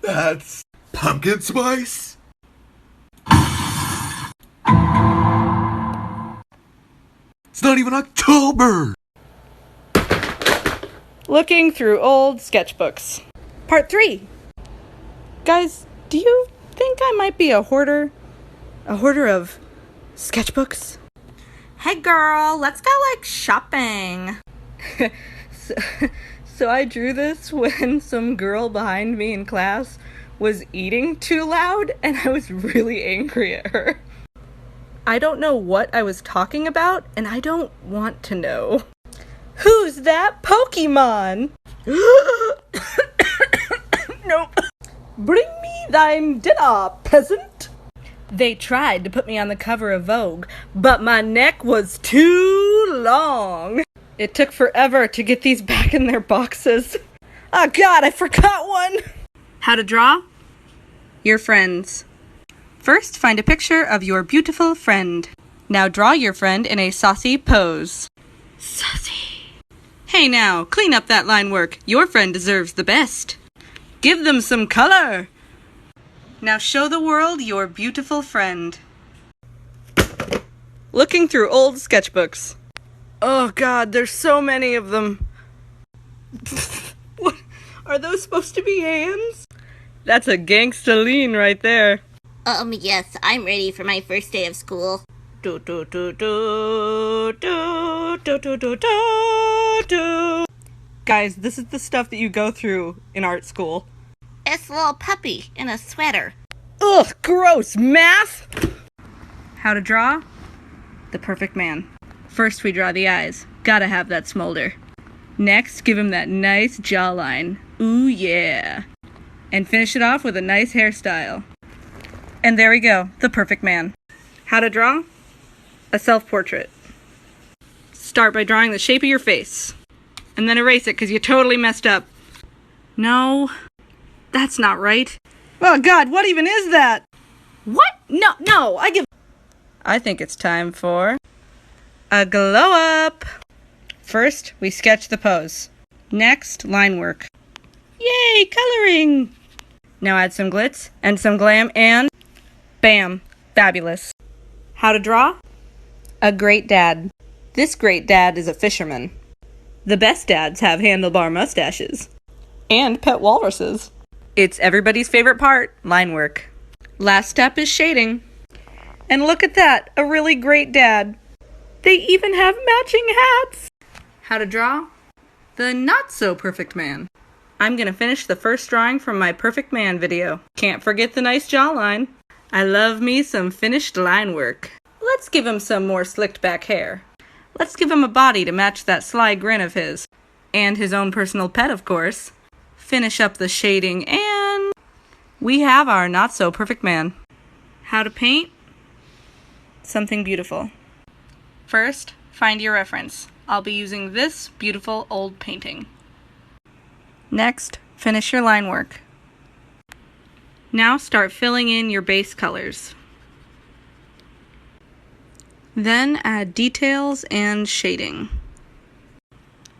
That's pumpkin spice? It's not even October! Looking through old sketchbooks. Part 3. Guys, do you think I might be a hoarder? A hoarder of sketchbooks? Hey girl, let's go shopping. So I drew this when some girl behind me in class was eating too loud and I was really angry at her. I don't know what I was talking about, and I don't want to know. Who's that Pokemon? Nope. Bring me thine dinner, peasant. They tried to put me on the cover of Vogue, but my neck was too long. It took forever to get these back in their boxes. Oh god, I forgot one. How to draw? Your friends. First, find a picture of your beautiful friend. Now draw your friend in a saucy pose. Saucy. Hey now, clean up that line work. Your friend deserves the best. Give them some color. Now show the world your beautiful friend. Looking through old sketchbooks. Oh god, there's so many of them. What? Are those supposed to be hands? That's a gangsta lean right there. Yes, I'm ready for my first day of school. Do do do do do do do do do do. Guys, this is the stuff that you go through in art school. It's a little puppy in a sweater. Ugh, gross. Math? How to draw? The perfect man. First we draw the eyes. Gotta have that smolder. Next, give him that nice jawline. Ooh yeah. And finish it off with a nice hairstyle. And there we go, the perfect man. How to draw? A self-portrait. Start by drawing the shape of your face. And then erase it because you totally messed up. No, that's not right. Oh god, what even is that? What? No, I think it's time for a glow up. First, we sketch the pose. Next, line work. Yay, coloring! Now add some glitz and some glam and bam, fabulous. How to draw? A great dad. This great dad is a fisherman. The best dads have handlebar mustaches. And pet walruses. It's everybody's favorite part, line work. Last step is shading. And look at that, a really great dad. They even have matching hats. How to draw? The not so perfect man. I'm gonna finish the first drawing from my Perfect Man video. Can't forget the nice jawline. I love me some finished line work. Let's give him some more slicked back hair. Let's give him a body to match that sly grin of his. And his own personal pet, of course. Finish up the shading, and we have our not-so-perfect man. How to paint? Something beautiful. First, find your reference. I'll be using this beautiful old painting. Next, finish your line work. Now start filling in your base colors. Then add details and shading.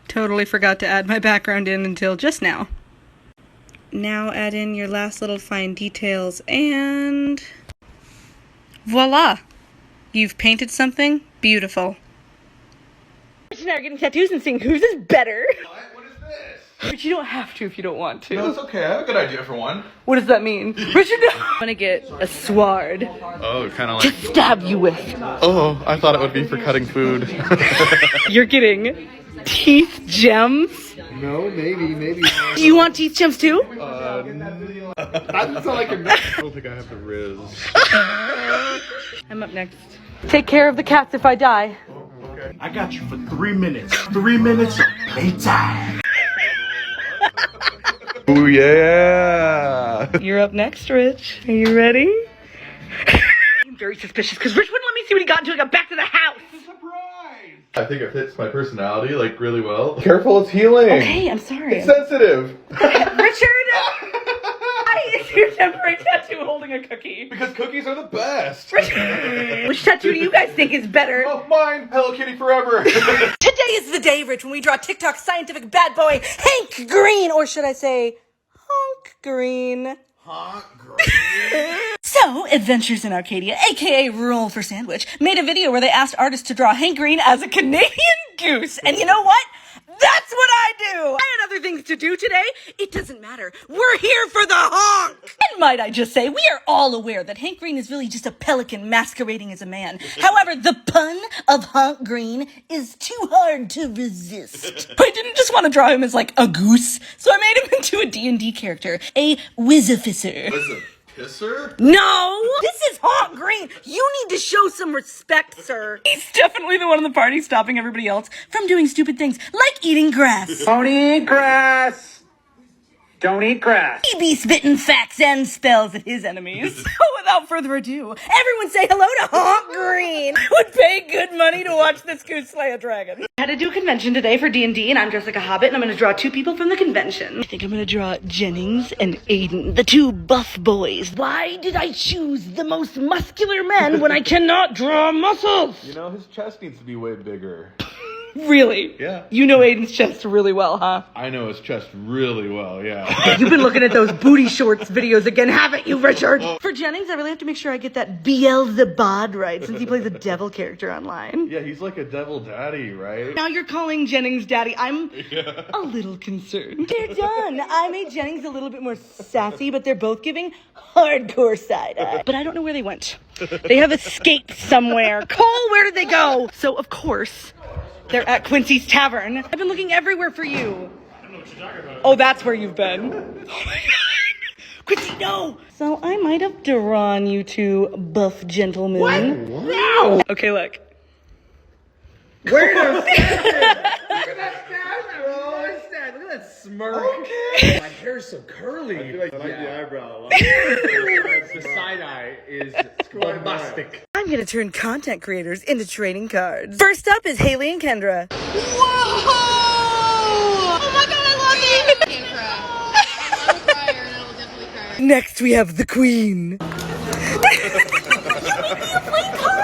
Totally forgot to add my background in until just now. Now add in your last little fine details and voila! You've painted something beautiful. Rich and I are getting tattoos and seeing whose is better. What is this? But you don't have to if you don't want to. No, it's okay. I have a good idea for one. What does that mean? Richard, I'm gonna get a sword Oh, kind of like... to stab you with. Oh, I thought it would be for cutting food. You're getting teeth gems? No, maybe. Do you want teeth gems too? That doesn't sound like a no. I don't think I have the riz. I'm up next. Take care of the cats if I die. Okay. I got you for 3 minutes. 3 minutes of playtime. Ooh, yeah. You're up next, Rich. Are you ready? I'm very suspicious because Rich wouldn't let me see what he got into. I got back to the house. I think it fits my personality, like, really well. Careful, it's healing. Okay, I'm sorry. It's sensitive. Richard! Why is your temporary tattoo holding a cookie? Because cookies are the best. Richard! Which tattoo do you guys think is better? Oh, mine. Hello Kitty forever. Today is the day, Rich, when we draw TikTok scientific bad boy Hank Green, or should I say, Honk Green. So, Adventures in Arcadia, aka Roll for Sandwich, made a video where they asked artists to draw Hank Green as a Canadian goose. And you know what? That's what I do! I had other things to do today. It doesn't matter. We're here for the honk! And might I just say, we are all aware that Hank Green is really just a pelican masquerading as a man. However, the pun of Honk Green is too hard to resist. I didn't just want to draw him as like a goose, so I made him into a D&D character, a Wizzificer. Pisser? No! This is Honk Green! You need to show some respect, sir. He's definitely the one in the party stopping everybody else from doing stupid things, like eating grass. Don't eat grass! Don't eat grass. He be spitting facts and spells at his enemies. So without further ado, everyone say hello to Honk Green! I would pay good money to watch this goose slay a dragon. I had to do a convention today for D&D, and I'm dressed like a hobbit, and I'm gonna draw 2 people from the convention. I think I'm gonna draw Jennings and Aiden, the 2 buff boys. Why did I choose the most muscular men when I cannot draw muscles? You know, his chest needs to be way bigger. Really? Yeah. You know Aiden's chest really well, huh? I know his chest really well, yeah. You've been looking at those booty shorts videos again, haven't you, Richard? For Jennings, I really have to make sure I get that Beelzebub right, since he plays a devil character online. Yeah, he's like a devil daddy, right? Now you're calling Jennings daddy. I'm a little concerned. They're done. I made Jennings a little bit more sassy, but they're both giving hardcore side eye. But I don't know where they went. They have escaped somewhere. Cole, where did they go? So, of course, they're at Quincy's Tavern. I've been looking everywhere for you. I don't know what you're talking about. Oh, that's where you've been. Oh my god. Quincy, no! So I might have drawn you 2 buff gentlemen. What? No! Okay, look. Wait a second! Look at that stab, bro! Look at that smirk. Okay. My hair's so curly. I like the eyebrow a lot. The side eye is bombastic. I'm gonna turn content creators into trading cards. First up is Haley and Kendra. Whoa! Oh my god, I love it! I can't cry. I'm a crier and I will definitely cry. Next we have the Queen.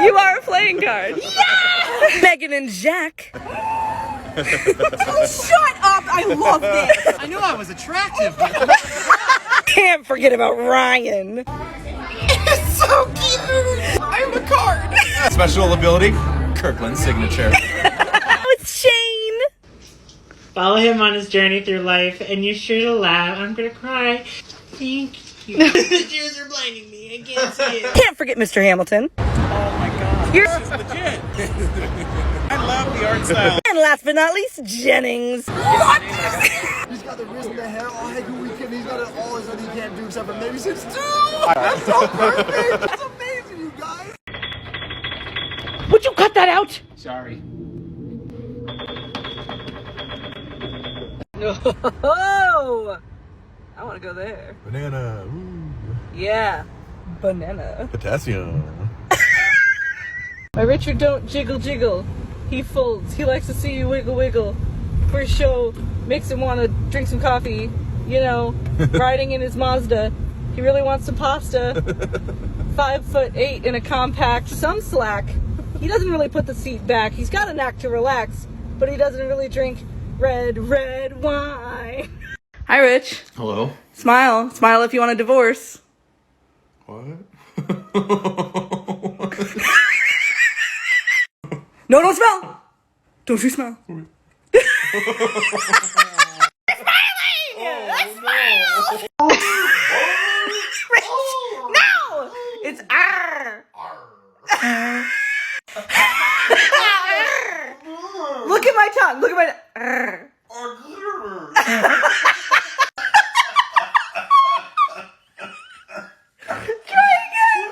You are a playing card. Yeah! Megan and Jack. Oh, shut up! I love this! I knew I was attractive. Can't forget about Ryan. It's so cute! I'm a card! Special ability, Kirkland's signature. Oh, it's Shane. Follow him on his journey through life, and you sure to laugh. I'm gonna cry. Thank you. The tears are blinding me. I can't see it. Can't forget Mr. Hamilton. Oh my god. You're This is legit. I love the art style. And last but not least, Jennings. What? got the wrist and the hair all heck weekend. He's got it all that he can't do except for maybe 6'2". That's so perfect. That's amazing, you guys. Would you cut that out? Sorry. Oh, I want to go there. Banana. Ooh. Yeah, banana. Potassium. My Richard don't jiggle jiggle. He folds. He likes to see you wiggle wiggle. First show makes him want to drink some coffee. You know, riding in his Mazda. He really wants some pasta. 5'8" in a compact, some slack. He doesn't really put the seat back. He's got a knack to relax, but he doesn't really drink red wine. Hi, Rich. Hello. Smile. Smile if you want a divorce. What? No, don't smell. Don't you smile. No! It's arr! Look at my tongue. Look at my arr. Try again.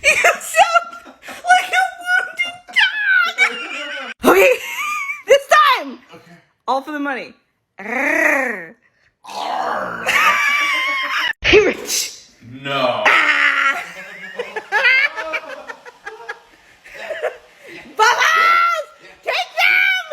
You sound like a wounded dog. Okay, this time. Okay. All for the money. Hey, Rich. No. Bubbles! Take them!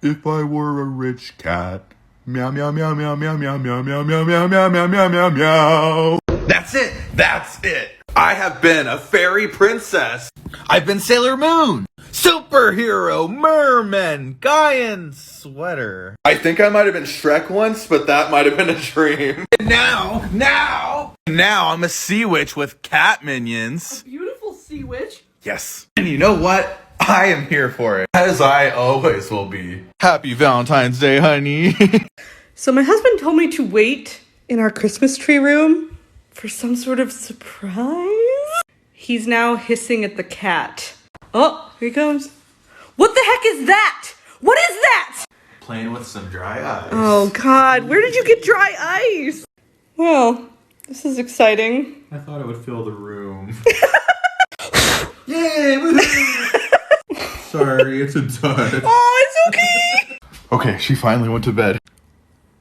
If I were a rich cat. Meow meow meow meow meow meow meow meow meow meow meow meow meow meow meow. That's it. That's it. I have been a fairy princess. I've been Sailor Moon, superhero, merman, guy in sweater. I think I might have been Shrek once, but that might have been a dream. And now I'm a sea witch with cat minions. Beautiful sea witch. Yes. And you know what? I am here for it, as I always will be. Happy Valentine's Day, honey. So my husband told me to wait in our Christmas tree room for some sort of surprise. He's now hissing at the cat. Oh, here he comes. What the heck is that? What is that? Playing with some dry ice. Oh God, where did you get dry ice? Well, this is exciting. I thought it would fill the room. Yay! Sorry, it's a dud. Oh, it's okay. Okay, she finally went to bed.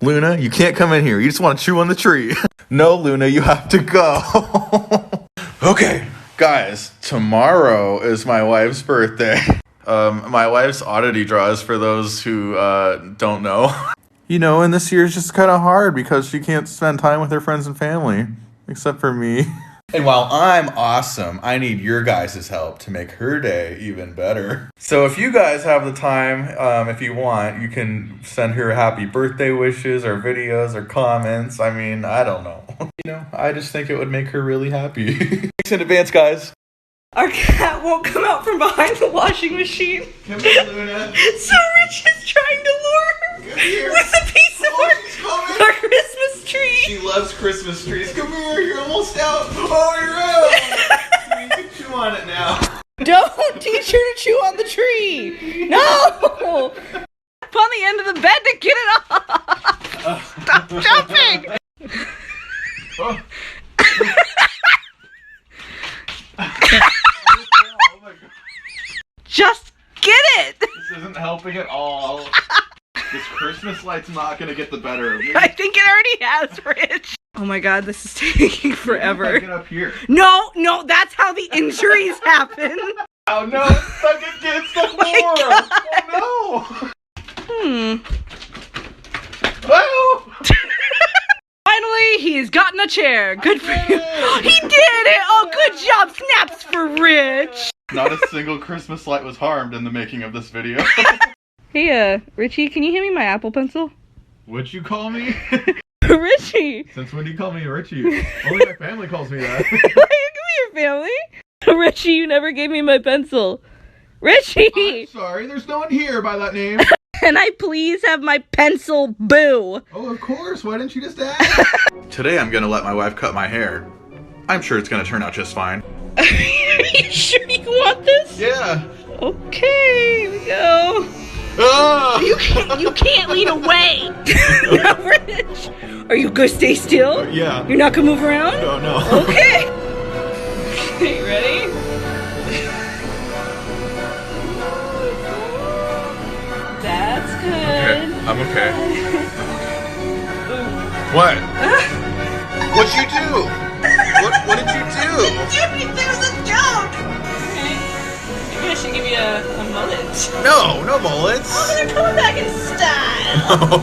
Luna, you can't come in here. You just want to chew on the tree. No, Luna, you have to go. Okay, guys, tomorrow is my wife's birthday. My wife's Audity draws, for those who don't know. You know, and this year's just kind of hard because she can't spend time with her friends and family, except for me. And while I'm awesome, I need your guys' help to make her day even better. So if you guys have the time, if you want, you can send her happy birthday wishes or videos or comments. I mean, I don't know. You know, I just think it would make her really happy. Thanks in advance, guys. Our cat won't come out from behind the washing machine. Come here, Luna. So Rich is trying to lure her with a piece of our Christmas tree. She loves Christmas trees. Come here, you're almost out. Oh, you're out. You can chew on it now. Don't teach her to chew on the tree. No. Up on the end of the bed to get it off. Stop jumping. Oh. Just get it! This isn't helping at all. This Christmas light's not gonna get the better of me. I think it already has, Rich. Oh my God, this is taking forever. Get up here. No, that's how the injuries happen. Oh no, it's stuck again, it's stuck more. Oh no. Oh. Finally, he's gotten a chair. Good for you. He did it! Oh, good job. Snaps for Rich. Not a single Christmas light was harmed in the making of this video. Hey, Richie, can you hand me my Apple Pencil? What'd you call me? Richie! Since when do you call me Richie? Only my family calls me that. Why you your family? Richie, you never gave me my pencil. Richie! I'm sorry, there's no one here by that name. Can I please have my pencil boo? Oh, of course. Why didn't you just ask? Today I'm gonna let my wife cut my hair. I'm sure it's gonna turn out just fine. Are you sure you want this? Yeah. Okay, here we go. Ah! You can't lean away. Now, Rich, are you gonna stay still? Yeah. You're not gonna move around? Oh, no. Okay. Okay, ready? That's good. Okay, I'm okay. What? What'd you do? What did you do? There was a joke. Okay. Maybe I should give you a mullet. No mullets. Oh, they're coming back in style.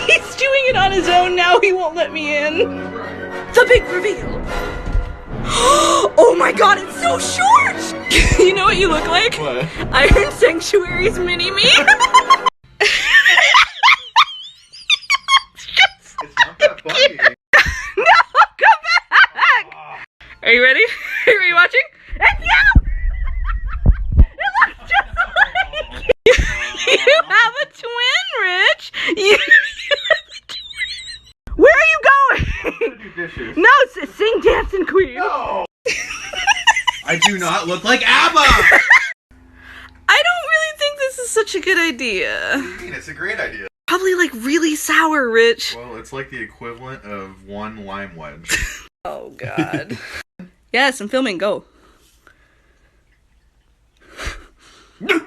He's doing it on his own now. He won't let me in. The big reveal. Oh my god, it's so short! You know what you look like? What? Iron Sanctuary's mini-me. It's not that funny. No, come back! Are you ready? Are you watching? And yeah! It looks just like you have a twin, Rich! You have a twin. Where are you going? Dishes. No, sing Dancing Queen. No! I do not look like ABBA! I don't really think this is such a good idea. I mean, it's a great idea. Probably like really sour, Rich. Well, it's like the equivalent of one lime wedge. Oh, God. Yes, I'm filming. Go. I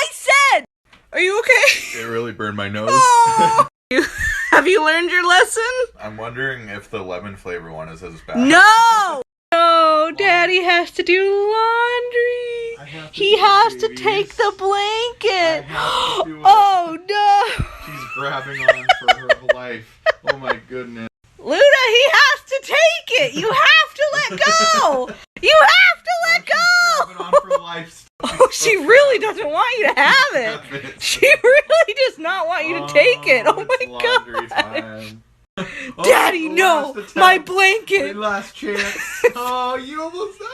said! Are you okay? It really burned my nose. Oh. Have you learned your lesson? I'm wondering if the lemon flavor one is as bad. No! No, Daddy has to do laundry. He has to take the blanket. Oh, no. She's grabbing on for her life. Oh my goodness. Luda, he has to take it. You have to let go. You have to let go. Grabbing on for life. Oh, she really doesn't want you to have it. She really does not want you to take it. Oh my god. Daddy, no. My blanket. Last chance. Oh, you almost died.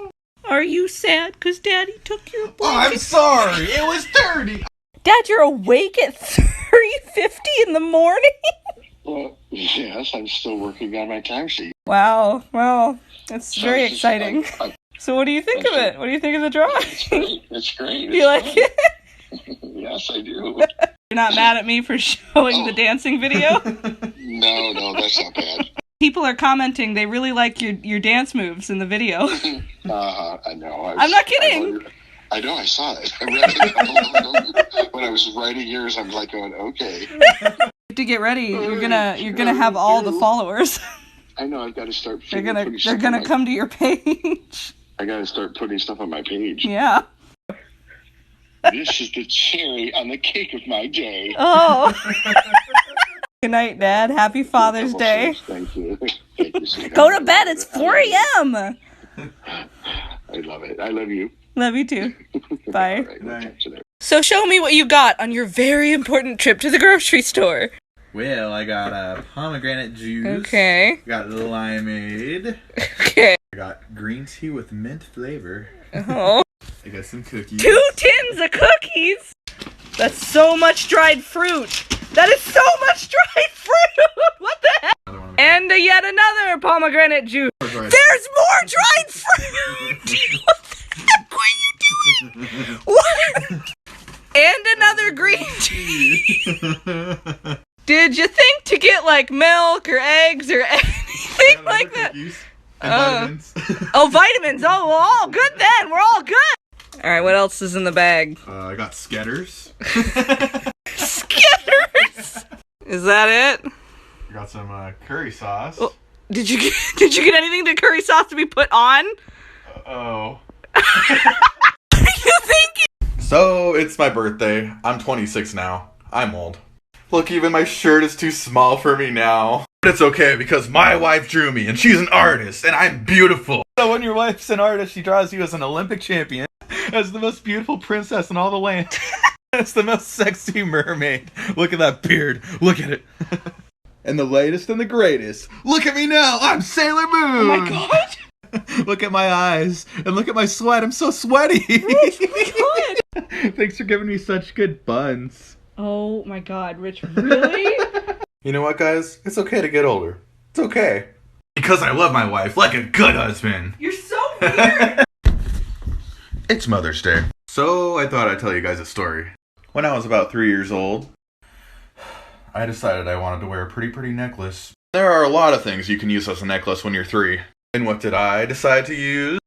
No. Are you sad because Daddy took your blanket? Oh, I'm sorry. It was dirty. Dad, you're awake at 3:50 in the morning? Well, yes, I'm still working on my timesheet. Wow. Well, that's very exciting. So what do you think of Actually, it? What do you think of the drawing? It's great. You like it? Yes, I do. You're not mad at me for showing the dancing video? No, that's not bad. People are commenting they really like your dance moves in the video. I know. I'm not kidding. I know, I saw it. I read it. When I was writing yours, I'm like going, okay. To get ready, you're gonna have all the followers. I know, I've got to start. They're gonna come to your page. I got to start putting stuff on my page. Yeah. This is the cherry on the cake of my day. Oh. Good night, Dad. Happy Father's Day. Thank you. Thank you so Go to bed. It's 4 a.m. I love it. I love you. Love you too. Bye. All right, we'll catch you there. So show me what you got on your very important trip to the grocery store. Well, I got a pomegranate juice. Okay. Got limeade. Okay. I got green tea with mint flavor. Oh. I got some cookies. 2 tins of cookies. That's so much dried fruit. That is so much dried fruit. What the heck? And yet another pomegranate juice. There's more dried fruit. What the heck were you doing? What? And another green tea. Did you think to get like milk or eggs or anything like that? And vitamins. Oh, vitamins. Oh, well, all good then. We're all good. All right, what else is in the bag? I got Sketters. Skitters. Is that it? I got some curry sauce. Oh, did you get anything to curry sauce to be put on? Oh. You think? So, it's my birthday. I'm 26 now. I'm old. Look, even my shirt is too small for me now. But it's okay because my wife drew me and she's an artist and I'm beautiful. So when your wife's an artist, she draws you as an Olympic champion, as the most beautiful princess in all the land. As the most sexy mermaid. Look at that beard. Look at it. and the latest and the greatest. Look at me now, I'm Sailor Moon. Oh my god. Look at my eyes, and look at my sweat, I'm so sweaty. Rich, oh my god. Thanks for giving me such good buns. Oh my god, Rich, really? You know what, guys? It's okay to get older. It's okay. Because I love my wife like a good husband. You're so weird. It's Mother's Day. So I thought I'd tell you guys a story. When I was about 3 years old, I decided I wanted to wear a pretty necklace. There are a lot of things you can use as a necklace when you're 3. And what did I decide to use?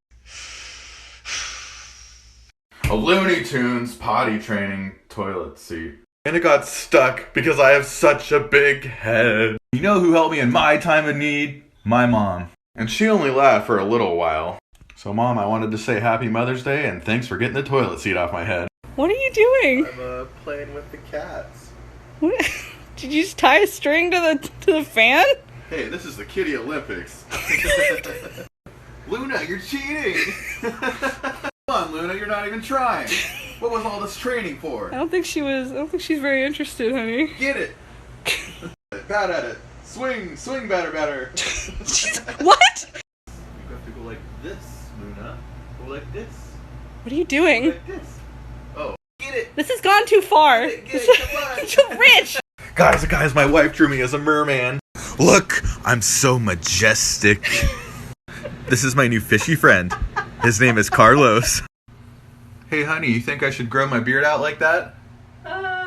A Looney Tunes potty training toilet seat. And it got stuck because I have such a big head. You know who helped me in my time of need? My mom. And she only laughed for a little while. So Mom, I wanted to say Happy Mother's Day and thanks for getting the toilet seat off my head. What are you doing? I'm playing with the cats. What? Did you just tie a string to the fan? Hey, this is the Kitty Olympics. Luna, you're cheating! Come on, Luna, you're not even trying. What was all this training for? I don't think she's very interested, honey. Get it! Bat at it. Swing, batter. What? You have to go like this, Luna. Go like this. What are you doing? Go like this. Oh, get it! This has gone too far. Get it, come on! Too rich. Guys, my wife drew me as a merman. Look, I'm so majestic. This is my new fishy friend. His name is Carlos. Hey, honey, you think I should grow my beard out like that? No.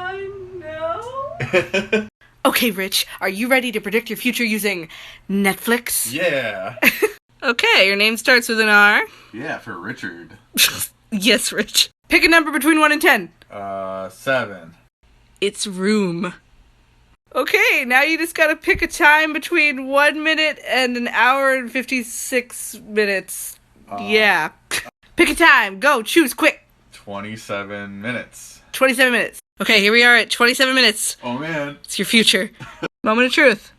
Okay, Rich, are you ready to predict your future using Netflix? Yeah. Okay, your name starts with an R. Yeah, for Richard. Yes, Rich. Pick a number between 1 and 10. 7. It's room. Okay, now you just gotta pick a time between 1 minute and an hour and 56 minutes. Yeah. Pick a time. Go, choose, quick. 27 minutes. 27 minutes. Okay, here we are at 27 minutes. Oh, man. It's your future. Moment of truth.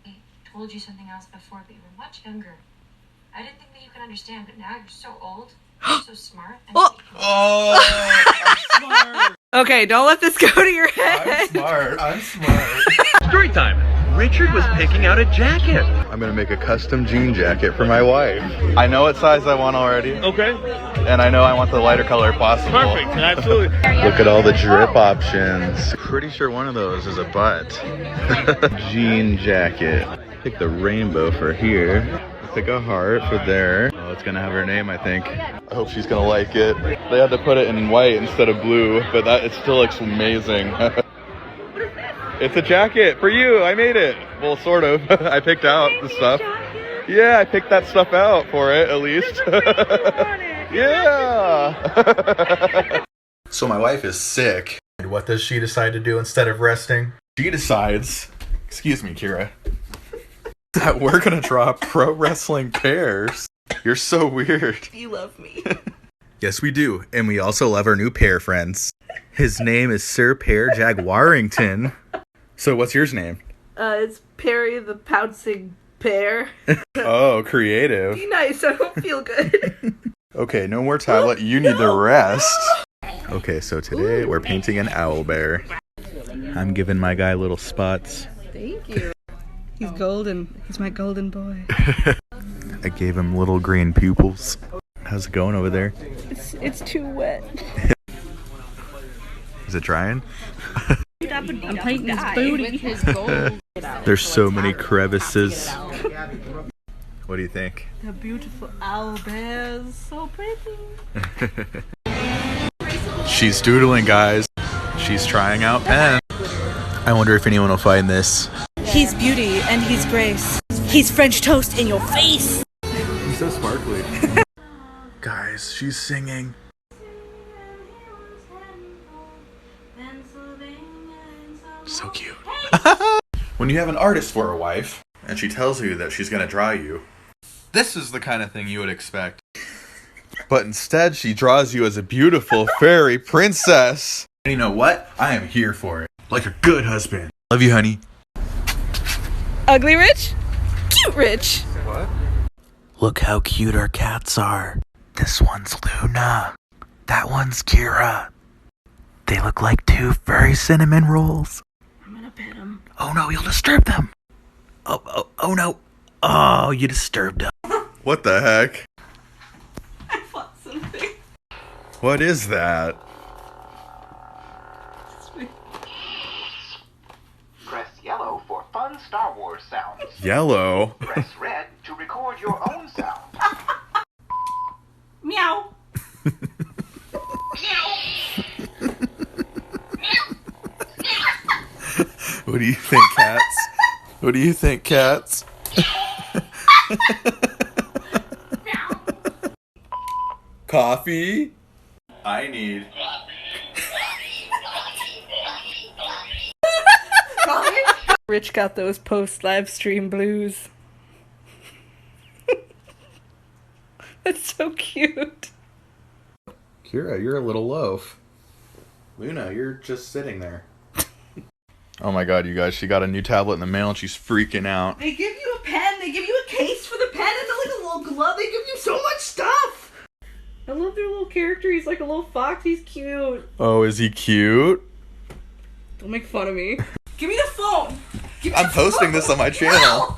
I told you something else before, but you were much younger. I didn't think that you could understand, but now you're so old, you're so smart. And I'm smart. Okay, don't let this go to your head. I'm smart. Story time. Richard was picking out a jacket. I'm gonna make a custom jean jacket for my wife. I know what size I want already. Okay. And I know I want the lighter color possible. Perfect. Absolutely. Look at all the drip options. Pretty sure one of those is a butt. Jean jacket. Pick the rainbow for here. Pick a heart for there. Oh, it's gonna have her name, I think. I hope she's gonna like it. They had to put it in white instead of blue, but it still looks amazing. It's a jacket for you. I made it. Well, sort of. I picked out the stuff. Yeah, I picked that stuff out for it, at least. Yeah. So my wife is sick. What does she decide to do instead of resting? She decides, excuse me, Kira, that we're gonna draw pro wrestling pairs. You're so weird. You love me. Yes, we do. And we also love our new pair friends. His name is Sir Pear Jaguarington. So what's yours name? It's Perry the Pouncing Pear. Oh, creative. Be nice, I don't feel good. Okay, no more tablet. You need to rest. Okay, so today we're painting an owl bear. I'm giving my guy little spots. Thank you. He's golden. He's my golden boy. I gave him little green pupils. How's it going over there? It's too wet. Is it drying? I'm painting his booty. With his gold. There's so many crevices. What do you think? The beautiful owl bears, so pretty. She's doodling, guys. She's trying out pen. I wonder if anyone will find this. He's beauty and he's grace. He's French toast in your face. He's so sparkly. Guys, she's singing. So cute. When you have an artist for a wife, and she tells you that she's gonna draw you, this is the kind of thing you would expect. But instead, she draws you as a beautiful fairy princess. And you know what? I am here for it. Like a good husband. Love you, honey. Ugly Rich? Cute Rich. What? Look how cute our cats are. This one's Luna. That one's Kira. They look like 2 furry cinnamon rolls. I'm gonna pet him. Oh no, you'll disturb them. Oh no. Oh, you disturbed him. What the heck? I fought something. What is that? Press yellow for fun Star Wars sounds. Yellow? Press red to record your own sound. Meow. What do you think, cats? What do you think, cats? Coffee? I need. Rich got those post live stream blues. That's so cute. Kira, you're a little loaf. Luna, you're just sitting there. Oh my god, you guys, she got a new tablet in the mail and she's freaking out. They give you a pen, they give you a case for the pen, and like a little glove. They give you so much stuff. I love their little character. He's like a little fox. He's cute. Oh, is he cute? Don't make fun of me. Give me the phone. Give me I'm the posting phone. this on my channel. No.